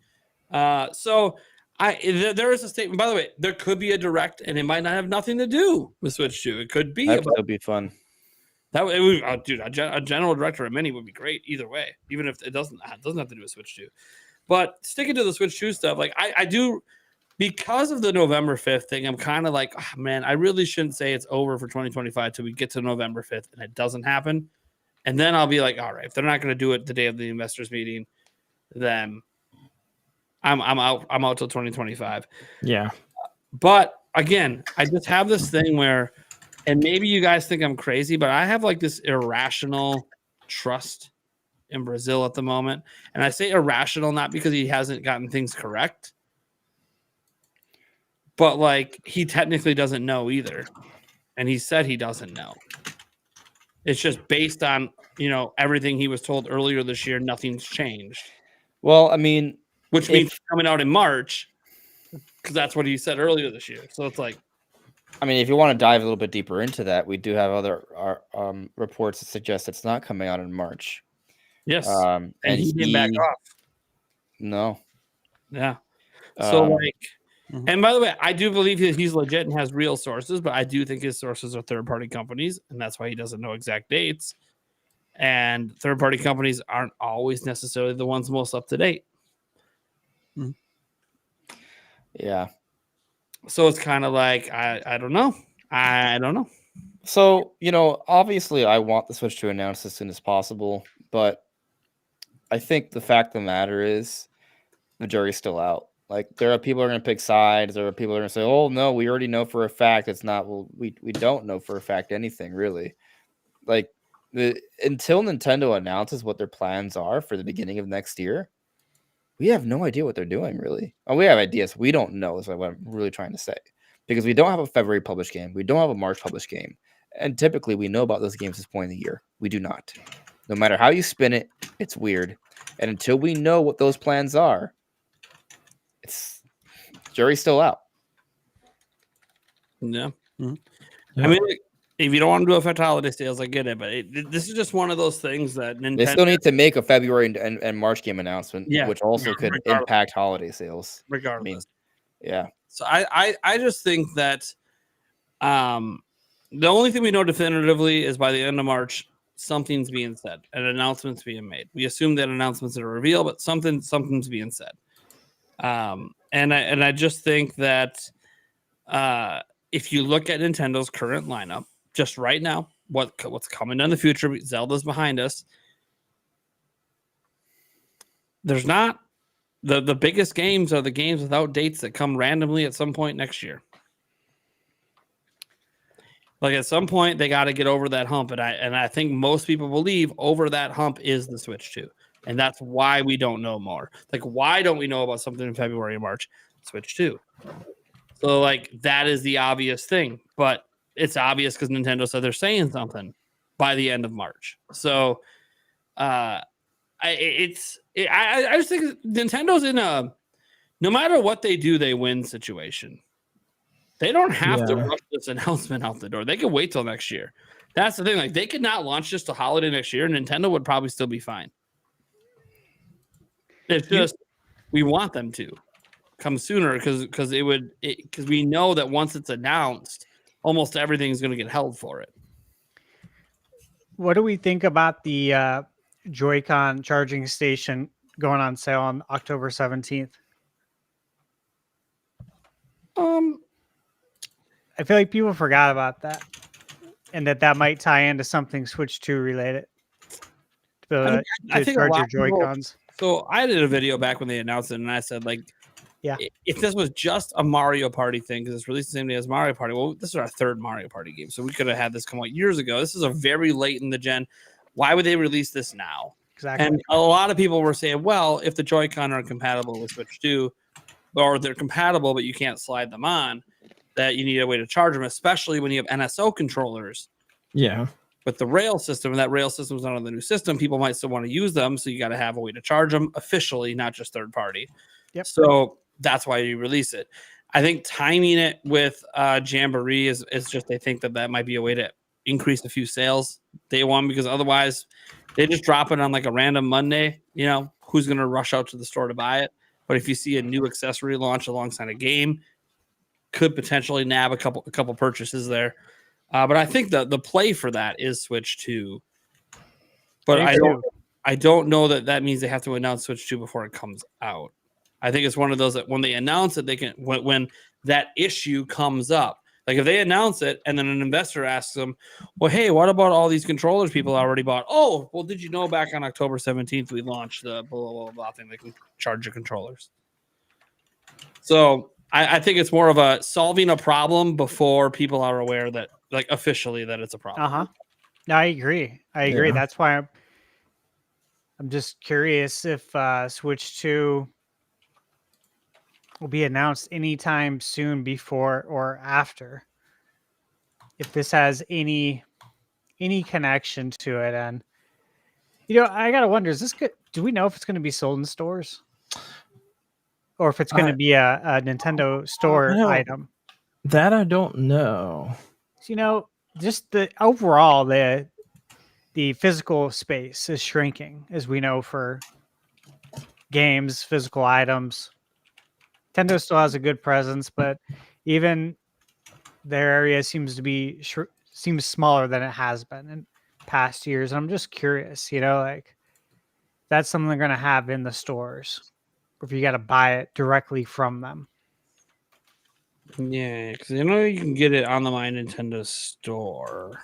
There is a statement. By the way, there could be a direct, and it might not have nothing to do with Switch 2. It could be. That would be fun. A general director of Mini would be great either way, even if it doesn't have to do with Switch 2. But sticking to the Switch 2 stuff, like I do, because of the November 5th thing, I'm kind of like, oh, man, I really shouldn't say it's over for 2025 till we get to November 5th and it doesn't happen. And then I'll be like, all right, if they're not going to do it the day of the investors meeting, then I'm out. I'm out till 2025. Yeah. But again, I just have this thing where, and maybe you guys think I'm crazy, but I have like this irrational trust in Brazil at the moment. And I say irrational, not because he hasn't gotten things correct, but like he technically doesn't know either. And he said he doesn't know. It's just based on, everything he was told earlier this year, nothing's changed. Well, I mean, which means coming out in March, because that's what he said earlier this year. So it's like, I mean, if you want to dive a little bit deeper into that, we do have other reports that suggest it's not coming out in March. Yes. And he didn't back off. No. Yeah. So and by the way, I do believe he's legit and has real sources, but I do think his sources are third-party companies, and that's why he doesn't know exact dates. And third-party companies aren't always necessarily the ones most up to date. Yeah. So it's kind of like I don't know. I don't know. So, obviously I want the Switch to announce as soon as possible, but I think the fact of the matter is the jury's still out. Like, there are people who are going to pick sides. There are people who are going to say, "Oh no, we already know for a fact it's not." Well, we don't know for a fact anything really. Like, until Nintendo announces what their plans are for the beginning of next year, we have no idea what they're doing really. Oh, we have ideas. We don't know. Is what I'm really trying to say, because we don't have a February published game. We don't have a March published game, and typically we know about those games at this point in the year. We do not. No matter how you spin it, it's weird. And until we know what those plans are, it's jury's still out. Yeah. Mhm. I mean, if you don't want to do affect holiday sales, I get it, but this is just one of those things that Nintendo. They still need to make a February and March game announcement, Yeah, which also could regardless. impact holiday sales. Regardless. Yeah. So I just think that the only thing we know definitively is by the end of March, something's being said, an announcement's being made. We assume that announcements are a reveal, but something's being said. And I just think that if you look at Nintendo's current lineup, just right now, what's coming in the future, Zelda's behind us. There's not the biggest games are the games without dates that come randomly at some point next year. Like, at some point they got to get over that hump, and I think most people believe over that hump is the Switch 2, and that's why we don't know more. Like, why don't we know about something in February and March? Switch 2. So, like, that is the obvious thing, but it's obvious because Nintendo said they're saying something by the end of March. So, I just think Nintendo's in a no matter what they do, they win situation. They don't have to rush this announcement out the door. They can wait till next year. That's the thing. Like, they could not launch just a holiday next year. Nintendo would probably still be fine. It's just we want them to come sooner because we know that once it's announced, almost everything's going to get held for it. What do we think about the Joy-Con charging station going on sale on October 17th? I feel like people forgot about that, and that might tie into something Switch 2 related. I think charge your Joy-Cons. So I did a video back when they announced it, and I said, like, yeah, if this was just a Mario Party thing, because it's released the same day as Mario Party, well, this is our third Mario Party game, so we could have had this come out years ago. This is a very late in the gen. Why would they release this now? Exactly. And a lot of people were saying, well, if the Joy-Con are compatible with Switch 2, or they're compatible but you can't slide them on, that you need a way to charge them, especially when you have NSO controllers. Yeah. With the rail system, and that rail system is not on the new system, people might still want to use them, so you got to have a way to charge them officially, not just third party. Yep. So that's why you release it. I think timing it with Jamboree is just they think that might be a way to increase a few sales day one, because otherwise they just drop it on like a random Monday. You know, who's going to rush out to the store to buy it? But if you see a new accessory launch alongside a game, could potentially nab a couple purchases there. But I think the play for that is Switch 2. But I don't know that means they have to announce Switch 2 before it comes out. I think it's one of those that when they announce it, they can when that issue comes up. Like, if they announce it and then an investor asks them, well, hey, what about all these controllers people already bought? Oh, well, did you know back on October 17th we launched the blah, blah, blah thing? They can charge your controllers. So I think it's more of a solving a problem before people are aware that, like, officially that it's a problem. No, I agree. Yeah. That's why I'm just curious if Switch 2 will be announced anytime soon, before or after. If this has any connection to it, and I gotta wonder: is this good? Do we know if it's going to be sold in stores, or if it's going to be a Nintendo store item? That I don't know. Just the overall the physical space is shrinking, as we know, for games, physical items. Nintendo still has a good presence, but even their area seems smaller than it has been in past years. I'm just curious, like, that's something they're going to have in the stores, or if you got to buy it directly from them. Yeah, because you know you can get it on the My Nintendo store,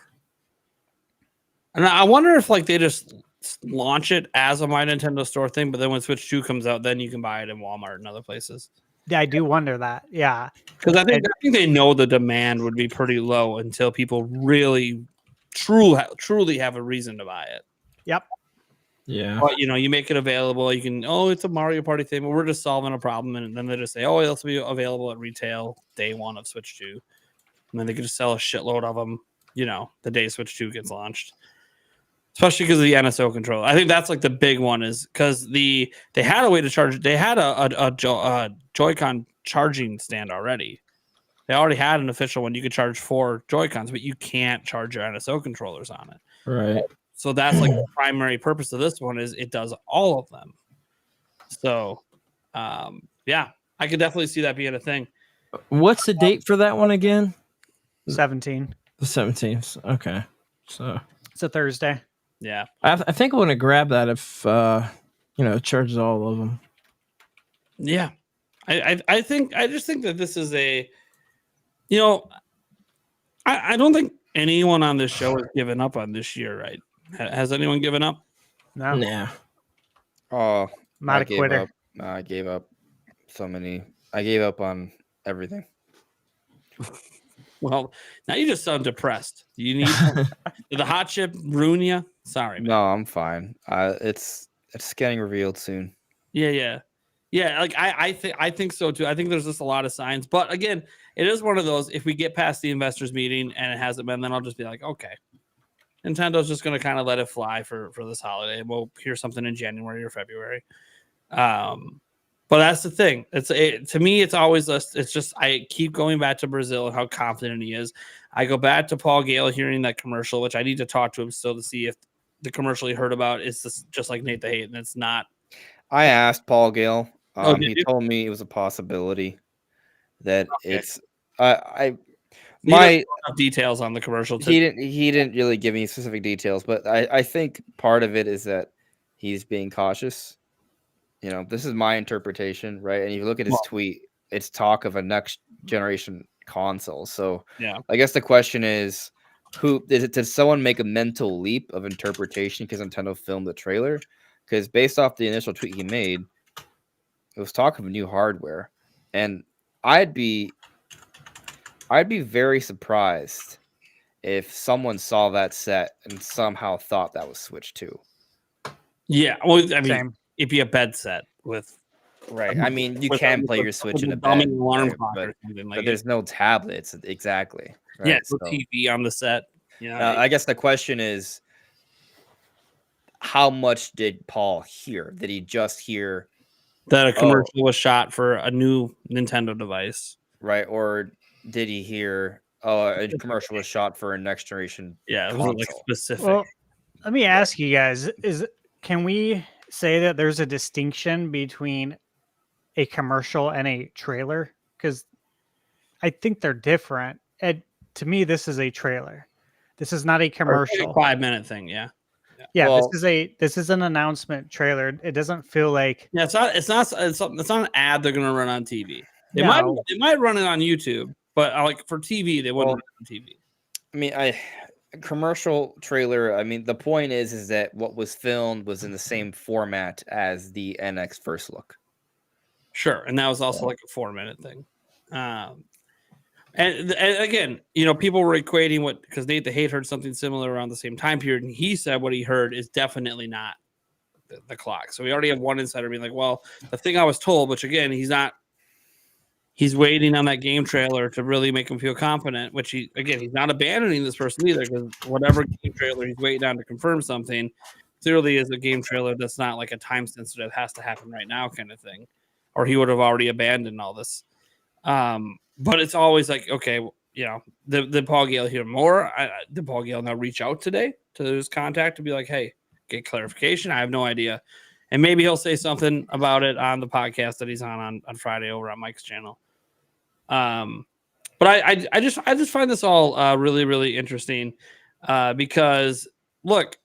and I wonder if like they just launch it as a My Nintendo store thing, but then when Switch 2 comes out, then you can buy it in Walmart and other places. Yeah, I do wonder that. Yeah, because I think they know the demand would be pretty low until people really, truly have a reason to buy it. Yep. Yeah. But you know, you make it available. You can, it's a Mario Party thing, but we're just solving a problem, and then they just say, it'll be available at retail day one of Switch 2, and then they can just sell a shitload of them. You know, the day Switch 2 gets launched. Especially because of the NSO controller. I think that's like the big one is because they had a way to charge. They had a Joy-Con charging stand already. They already had an official one. You could charge 4 Joy-Cons, but you can't charge your NSO controllers on it. Right. So that's like the primary purpose of this one is it does all of them. So, yeah, I could definitely see that being a thing. What's the date for that one again? 17. The 17th. Okay. So It's a Thursday. Yeah. I think I want to grab that if, it charges all of them. Yeah. I just think that this is I don't think anyone on this show has given up on this year, right? Has anyone given up? No, Nah. Oh, not I a gave quitter. up. I gave up so many. I gave up on everything. Well, now you just sound depressed. You need did the hot chip ruin you? Sorry, man. No, I'm fine. It's getting revealed soon. Yeah. Like I think so too. I think there's just a lot of signs, but again, it is one of those. If we get past the investors meeting and it hasn't been, then I'll just be like, okay, Nintendo's just going to kind of let it fly for this holiday. We'll hear something in January or February. But that's the thing. To me, it's always it's just I keep going back to Brazil and how confident he is. I go back to Paul Gale hearing that commercial, which I need to talk to him still to see if the commercial he heard about is just like Nate the Hate, and it's not. I asked Paul Gale. Did He you? told me it was a possibility that Okay. it's. He doesn't My have details on the commercial. he didn't really give me specific details, but I think part of it is that he's being cautious. You know, this is my interpretation, right? And if you look at his tweet, it's talk of a next generation console. So Yeah. I guess the question is, did someone make a mental leap of interpretation because Nintendo filmed the trailer? Because based off the initial tweet he made, it was talk of new hardware, and I'd be very surprised if someone saw that set and somehow thought that was Switch 2. Yeah. Well, I mean, Same. it'd be a bed set with. Right. I mean, you with can play your Switch in a dummy bed, alarm right, clock but, or something like but there's no tablets. Exactly. Right? yeah, So, no TV on the set. Yeah. I guess the question is, how much did Paul hear? Did he just hear that a commercial was shot for a new Nintendo device. right, or did he hear a commercial was shot for a next generation? Yeah, it was like console? specific. Well, let me ask you guys: can we say that there's a distinction between a commercial and a trailer? Because I think they're different. And to me, this is a trailer. This is not a commercial. 5-minute thing. Yeah. Yeah, Well- this is an announcement trailer. It doesn't feel like Yeah, it's not an ad they're gonna run on TV. They No. might run it on YouTube, but like for TV, they wouldn't run it on TV. I mean, commercial trailer. I mean, the point is that what was filmed was in the same format as the NX first look. Sure, and that was also like a 4-minute thing. And again, people were equating what because Nate the Hate heard something similar around the same time period, and he said what he heard is definitely not the clock. So we already have one insider being like, "Well, the thing I was told," which again, he's waiting on that game trailer to really make him feel confident. Which he's not abandoning this person either because whatever game trailer he's waiting on to confirm something clearly is a game trailer that's not like a time sensitive has to happen right now kind of thing, or he would have already abandoned all this. But it's always like, okay, did Paul Gale hear more? Did Paul Gale now reach out today to his contact to be like, hey, get clarification? I have no idea. And maybe he'll say something about it on the podcast that he's on Friday over on Mike's channel. But I just find this all really, really interesting because, look,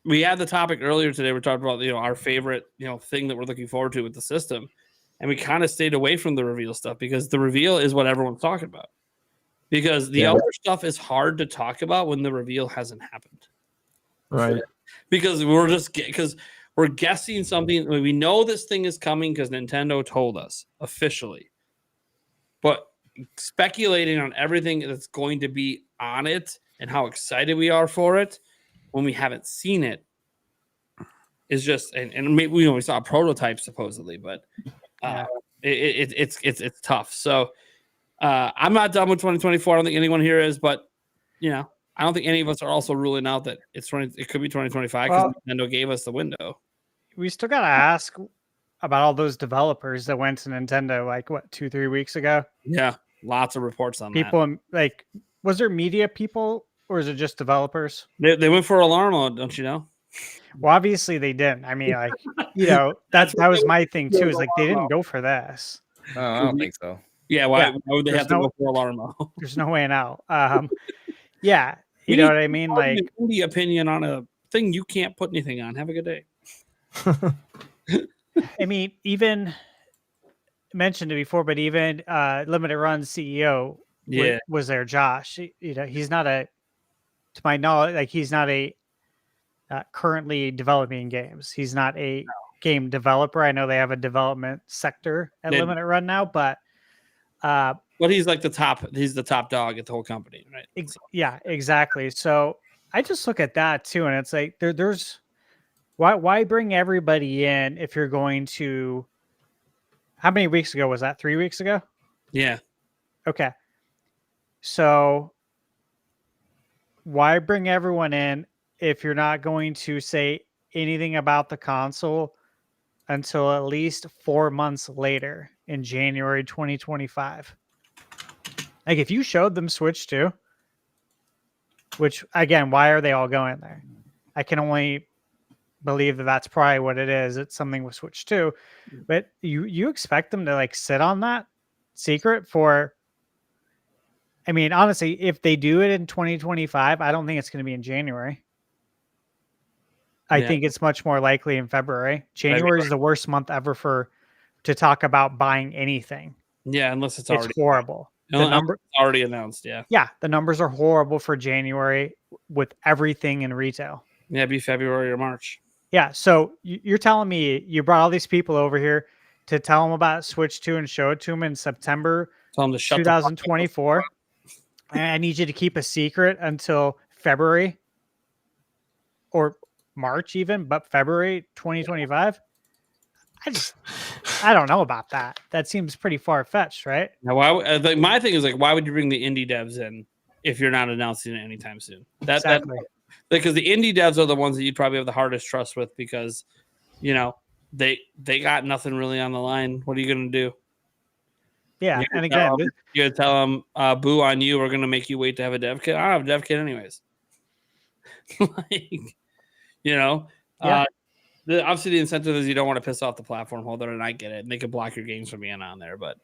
we had the topic earlier today. We're talking about, our favorite, thing that we're looking forward to with the system. and we kind of stayed away from the reveal stuff because the reveal is what everyone's talking about. Because the other stuff is hard to talk about when the reveal hasn't happened. Right. Because we're guessing something. We know this thing is coming because Nintendo told us officially. But speculating on everything that's going to be on it and how excited we are for it when we haven't seen it is just and maybe we saw a prototype supposedly, but it's tough. So I'm not done with 2024. I don't think anyone here is, but I don't think any of us are also ruling out that it could be 2025 because Nintendo gave us the window. We still gotta ask about all those developers that went to Nintendo like 2-3 weeks ago. Yeah, lots of reports on people like, was there media people or is it just developers? They went for alarmo, don't you know? Well, obviously they didn't. I mean, like, that was my thing too. Is like they didn't go for this. Oh, I don't think so. Yeah, why would they have to go for alarmo? There's no way in out. Yeah, you know what I mean. Like, the opinion on a thing you can't put anything on. Have a good day. I mean, even mentioned it before, but even Limited Run CEO was there. Josh, he's not to my knowledge, like he's not a currently developing games. He's not a game developer. I know they have a development sector at Limited Run now, but he's like the top. He's the top dog at the whole company, right? Yeah, exactly. So I just look at that too, and it's like there's why bring everybody in if you're going to? How many weeks ago was that? 3 weeks ago? Yeah. Okay. So why bring everyone in if you're not going to say anything about the console until at least 4 months later in January 2025? Like, if you showed them Switch 2, which, again, why are they all going there? I can only believe that that's probably what it is. It's something with Switch 2. But you expect them to, like, sit on that secret for... I mean, honestly, if they do it in 2025, I don't think it's going to be in January. I think it's much more likely in February. January is the worst month ever to talk about buying anything. Yeah, unless it's horrible. The number already announced. Yeah, the numbers are horrible for January with everything in retail. Yeah, it'd be February or March. Yeah, so you're telling me you brought all these people over here to tell them about Switch 2 and show it to them in September 2024. And I need you to keep a secret until February or March even, but February 2025. I don't know about that. That seems pretty far-fetched, right? Now, my thing is, like, why would you bring the indie devs in if you're not announcing it anytime soon? Exactly. Because the indie devs are the ones that you'd probably have the hardest trust with because, they got nothing really on the line. What are you going to do? Yeah, and again, you gotta tell them, "Boo on you! We're gonna make you wait to have a dev kit." I don't have a dev kit anyways. Obviously the incentive is you don't want to piss off the platform holder, and I get it. And they can block your games from being on there, but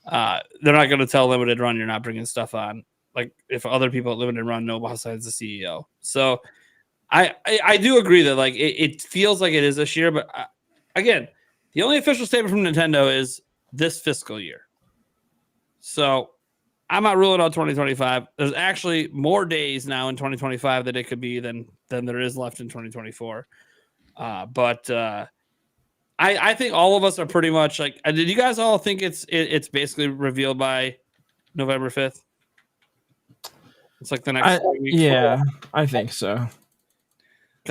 they're not going to tell Limited Run you're not bringing stuff on. Like if other people at Limited Run know besides the CEO. So I do agree that like it feels like it is this year, but again, the only official statement from Nintendo is this fiscal year. So I'm not ruling out 2025. There's actually more days now in 2025 that it could be than there is left in 2024. But I think all of us are pretty much like. Did you guys all think it's basically revealed by November 5th? It's like the next 4 weeks. Yeah, I think so.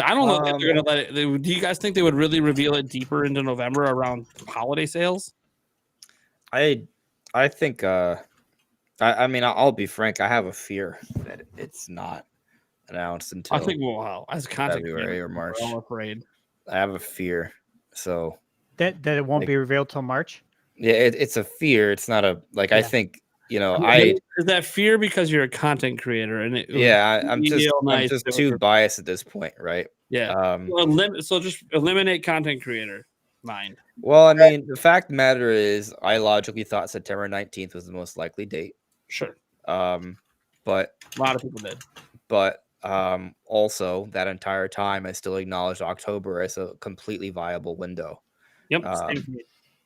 I don't know if they're gonna let it. Do you guys think they would really reveal it deeper into November around holiday sales? I think I mean I'll be frank, I have a fear that it's not announced until I think as a content February or March. I'm afraid. I have a fear. So that it won't be revealed till March? Yeah, it's a fear. It's not a I think, is that fear because you're a content creator and I'm just too biased at this point, right? Yeah. So just eliminate content creator mind. Well, I mean, the fact of the matter is, I logically thought September 19th was the most likely date. Sure. But a lot of people did. But also that entire time, I still acknowledged October as a completely viable window. Yep.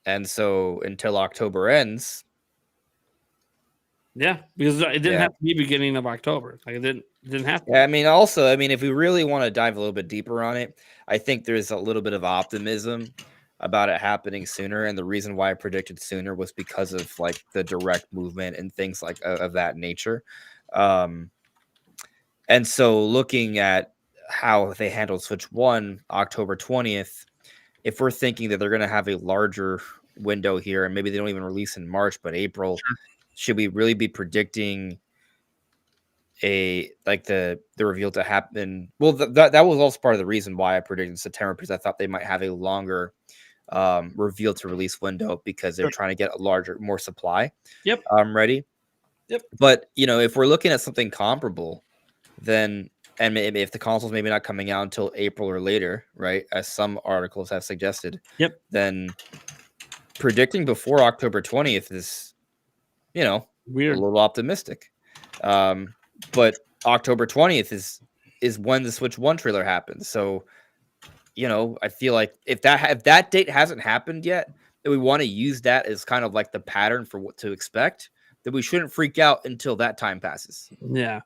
And so until October ends. Yeah, because it didn't have to be beginning of October. Like it didn't have to. Yeah, I mean, also, if we really want to dive a little bit deeper on it, I think there's a little bit of optimism about it happening sooner. And the reason why I predicted sooner was because of like the direct movement and things like of that nature. And so looking at how they handled Switch 1 October 20th, if we're thinking that they're going to have a larger window here, and maybe they don't even release in March, but April, should we really be predicting the reveal to happen? Well, that was also part of the reason why I predicted September, because I thought they might have a longer reveal to release window because they're trying to get more supply. Yep. Ready. Yep. But if we're looking at something comparable, then and maybe if the console's maybe not coming out until April or later, right, as some articles have suggested. Yep. Then predicting before October 20th is, weird, a little optimistic. But October 20th is when the Switch 1 trailer happens. So, I feel like if that date hasn't happened yet, that we want to use that as kind of like the pattern for what to expect, that we shouldn't freak out until that time passes. Yeah.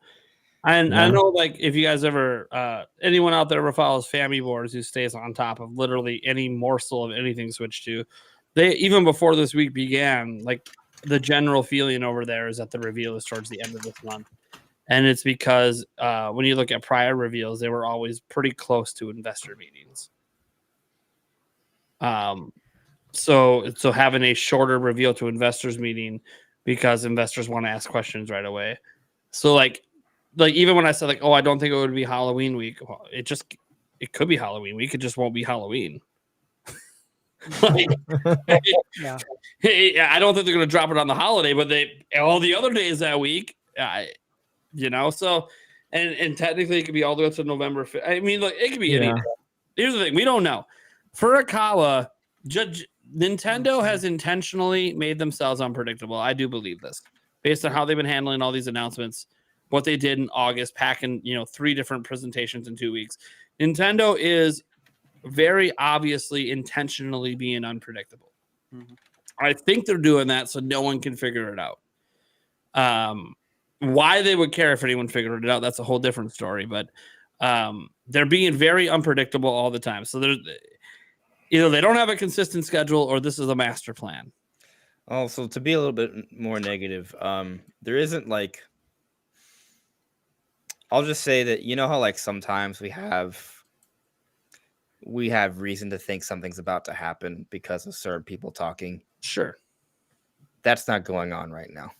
And I know, like, if you guys ever, anyone out there ever follows Family Wars who stays on top of literally any morsel of anything Switch 2, they, even before this week began, like, the general feeling over there is that the reveal is towards the end of this month. And it's because when you look at prior reveals, they were always pretty close to investor meetings. So having a shorter reveal to investors meeting because investors want to ask questions right away. So like even when I said like, oh, I don't think it would be Halloween week, well, it could be Halloween week. It just won't be Halloween. I don't think they're going to drop it on the holiday, but all the other days that week, so and technically it could be all the way up to November 5th. I mean, look, it could be any day. Here's the thing, we don't know. Furukawa, Nintendo has intentionally made themselves unpredictable. I do believe this, based on how they've been handling all these announcements, what they did in August, packing 3 different presentations in 2 weeks. Nintendo is very obviously intentionally being unpredictable. Mm-hmm. I think they're doing that so no one can figure it out. Why they would care if anyone figured it out, that's a whole different story. But they're being very unpredictable all the time. So there's either they don't have a consistent schedule or this is a master plan. Also, to be a little bit more negative, there isn't like, I'll just say that how like sometimes we have reason to think something's about to happen because of certain people talking. Sure. That's not going on right now.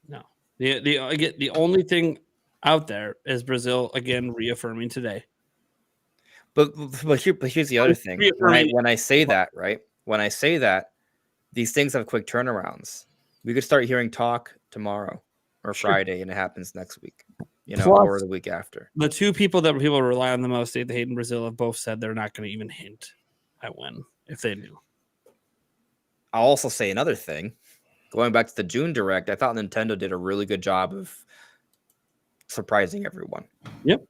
No. The only thing out there is Brazil again reaffirming today. But here's the other thing. When I say that, right? When I say that, these things have quick turnarounds. We could start hearing talk tomorrow or Friday, and it happens next week. Or the week after. The 2 people that people rely on the most, they hate in Brazil, have both said they're not going to even hint at when, if they knew. I'll also say another thing. Going back to the June Direct, I thought Nintendo did a really good job of surprising everyone. Yep.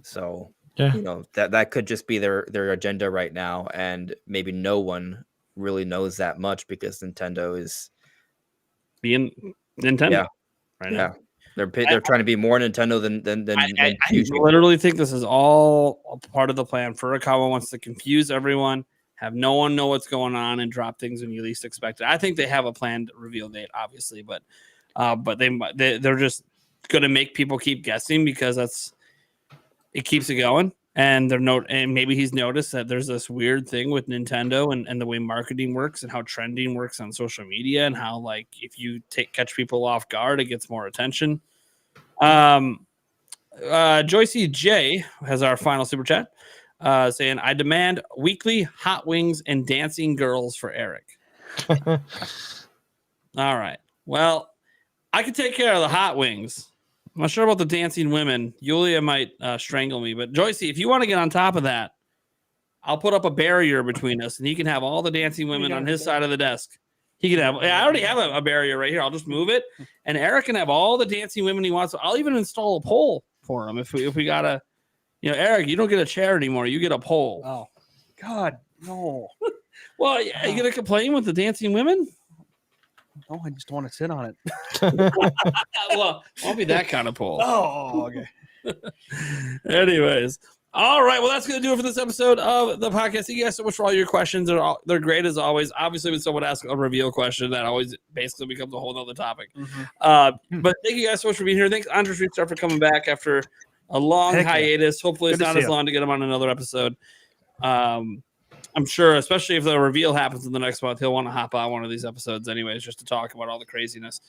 So, that could just be their agenda right now, and maybe no one really knows that much because Nintendo is being Nintendo right now. They're trying to be more Nintendo than I literally think this is all part of the plan. Furukawa wants to confuse everyone, have no one know what's going on, and drop things when you least expect it. I think they have a planned reveal date, obviously, but they're just going to make people keep guessing because it keeps it going. And and maybe he's noticed that there's this weird thing with Nintendo and the way marketing works and how trending works on social media and how like if you catch people off guard, it gets more attention. Joycey J has our final super chat saying, I demand weekly hot wings and dancing girls for Eric. All right. Well, I could take care of the hot wings. I'm not sure about the dancing women. Yulia might strangle me, but Joycey, if you want to get on top of that, I'll put up a barrier between us, and he can have all the dancing women on his side of the desk. He can have. I already have a barrier right here. I'll just move it, and Eric can have all the dancing women he wants. I'll even install a pole for him if we gotta. Eric, you don't get a chair anymore. You get a pole. Oh, God, no. Well, are you gonna complain with the dancing women? No, I just want to sit on it. Well, won't be that kind of poll. Oh, okay. Anyways, all right. Well, that's going to do it for this episode of the podcast. Thank you guys so much for all your questions. They're great as always. Obviously, when someone asks a reveal question, that always basically becomes a whole other topic. But thank you guys so much for being here. Thanks, Andres Restart, for coming back after a long hiatus. Hopefully, it's not as long to get him on another episode. I'm sure, especially if the reveal happens in the next month, he'll want to hop on one of these episodes anyways, just to talk about all the craziness.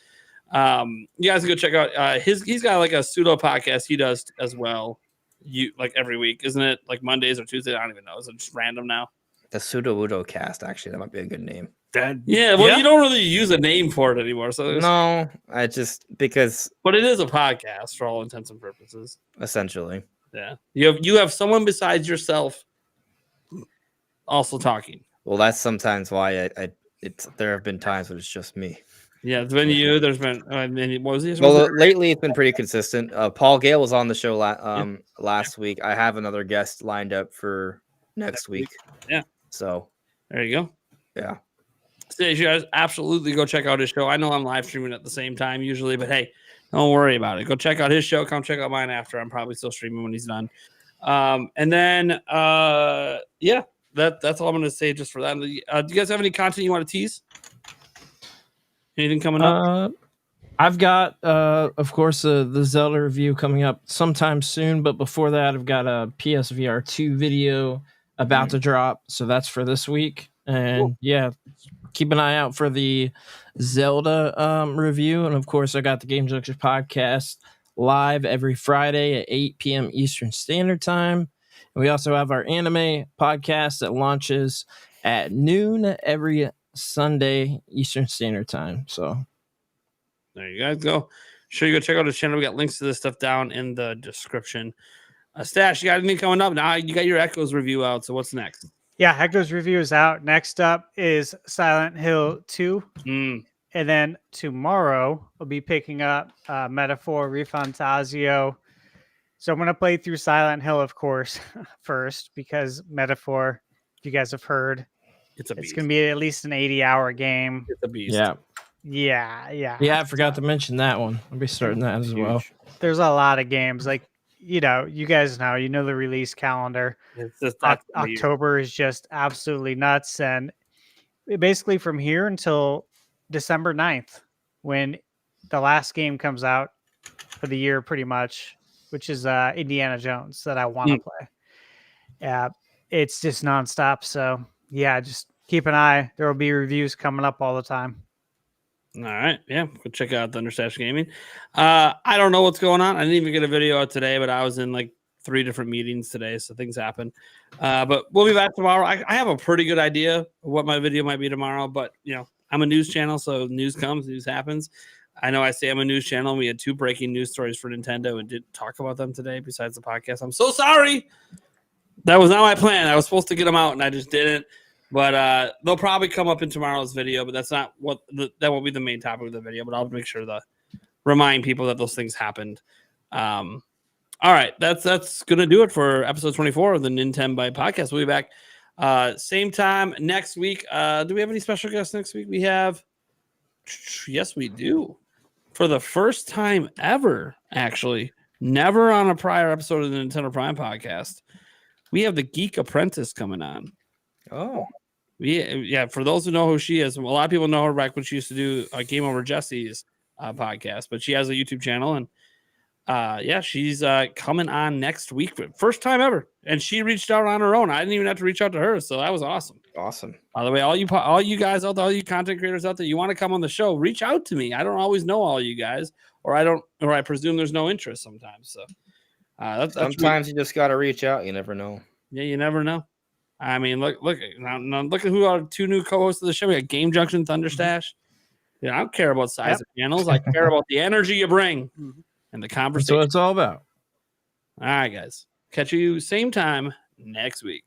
You guys can go check out he's got like a pseudo podcast he does as well. Like every week, isn't it? Like Mondays or Tuesdays? I don't even know. Is it just random now? The Pseudo Udo Cast, actually, that might be a good name. You don't really use a name for it anymore. So no, I just because. But it is a podcast for all intents and purposes. Essentially, yeah. You have someone besides yourself also talking. Well, that's sometimes why there have been times when it's just me. Yeah, it's been you. There's been what was he? Well, lately it's been pretty consistent. Paul Gale was on the show last week. I have another guest lined up for next week. Yeah. So there you go. Yeah. So you guys absolutely go check out his show. I know I'm live streaming at the same time usually, but hey, don't worry about it. Go check out his show. Come check out mine after. I'm probably still streaming when he's done. And then that's all I'm going to say just for that. Do you guys have any content you want to tease? Anything coming up? I've got, of course, the Zelda review coming up sometime soon. But before that, I've got a PSVR 2 video about to drop. So that's for this week. And keep an eye out for the Zelda review. And of course, I got the Game Junction podcast live every Friday at 8 p.m. Eastern Standard Time. And we also have our anime podcast that launches at noon every Sunday Eastern Standard Time. So there you guys go. Sure, you go check out his channel. We got links to this stuff down in the description. Stash, you got anything coming up? Now you got your Echoes review out. So what's next? Yeah, Echoes review is out. Next up is Silent Hill 2. And then tomorrow we'll be picking up Metaphor Refantasio. So I'm going to play through Silent Hill, of course, first, because Metaphor, if you guys have heard, it's going to be at least an 80-hour game. It's a beast. Yeah. I forgot to mention that one. I'll be starting that as well. There's a lot of games. Like, you guys know the release calendar. It's just October is just absolutely nuts. And basically from here until December 9th, when the last game comes out for the year, pretty much, which is Indiana Jones that I want to play. Yeah, it's just nonstop. So yeah, just keep an eye. There will be reviews coming up all the time. All right. Yeah. Go check out Thunderstash Gaming. I don't know what's going on. I didn't even get a video out today, but I was in like 3 different meetings today. So things happen. But we'll be back tomorrow. I have a pretty good idea of what my video might be tomorrow, but I'm a news channel. So news comes, news happens. I know I say I'm a news channel. And we had 2 breaking news stories for Nintendo and didn't talk about them today besides the podcast. I'm so sorry. That was not my plan. I was supposed to get them out and I just didn't. But they'll probably come up in tomorrow's video, but that's not that won't be the main topic of the video, but I'll make sure to remind people that those things happened. All right. That's going to do it for episode 24 of the Nintenbyte Podcast. We'll be back same time next week. Do we have any special guests next week? We have. Yes, we do. For the first time ever, actually, never on a prior episode of the Nintendo Prime Podcast, we have the Geek Apprentice coming on. Oh. Yeah. For those who know who she is, a lot of people know her back when she used to do Game Over Jesse's podcast, but she has a YouTube channel, and she's coming on next week. First time ever. And she reached out on her own. I didn't even have to reach out to her, so that was awesome. Awesome. By the way, all you guys out there, all you content creators out there, you want to come on the show, reach out to me. I don't always know all you guys, or I presume there's no interest sometimes. So sometimes you just got to reach out. You never know. Yeah, you never know. I mean, look at who are 2 new co-hosts of the show. We got Game Junction, Thunderstash. I don't care about size of channels. I care about the energy you bring and the conversation. That's what it's all about. All right, guys. Catch you same time next week.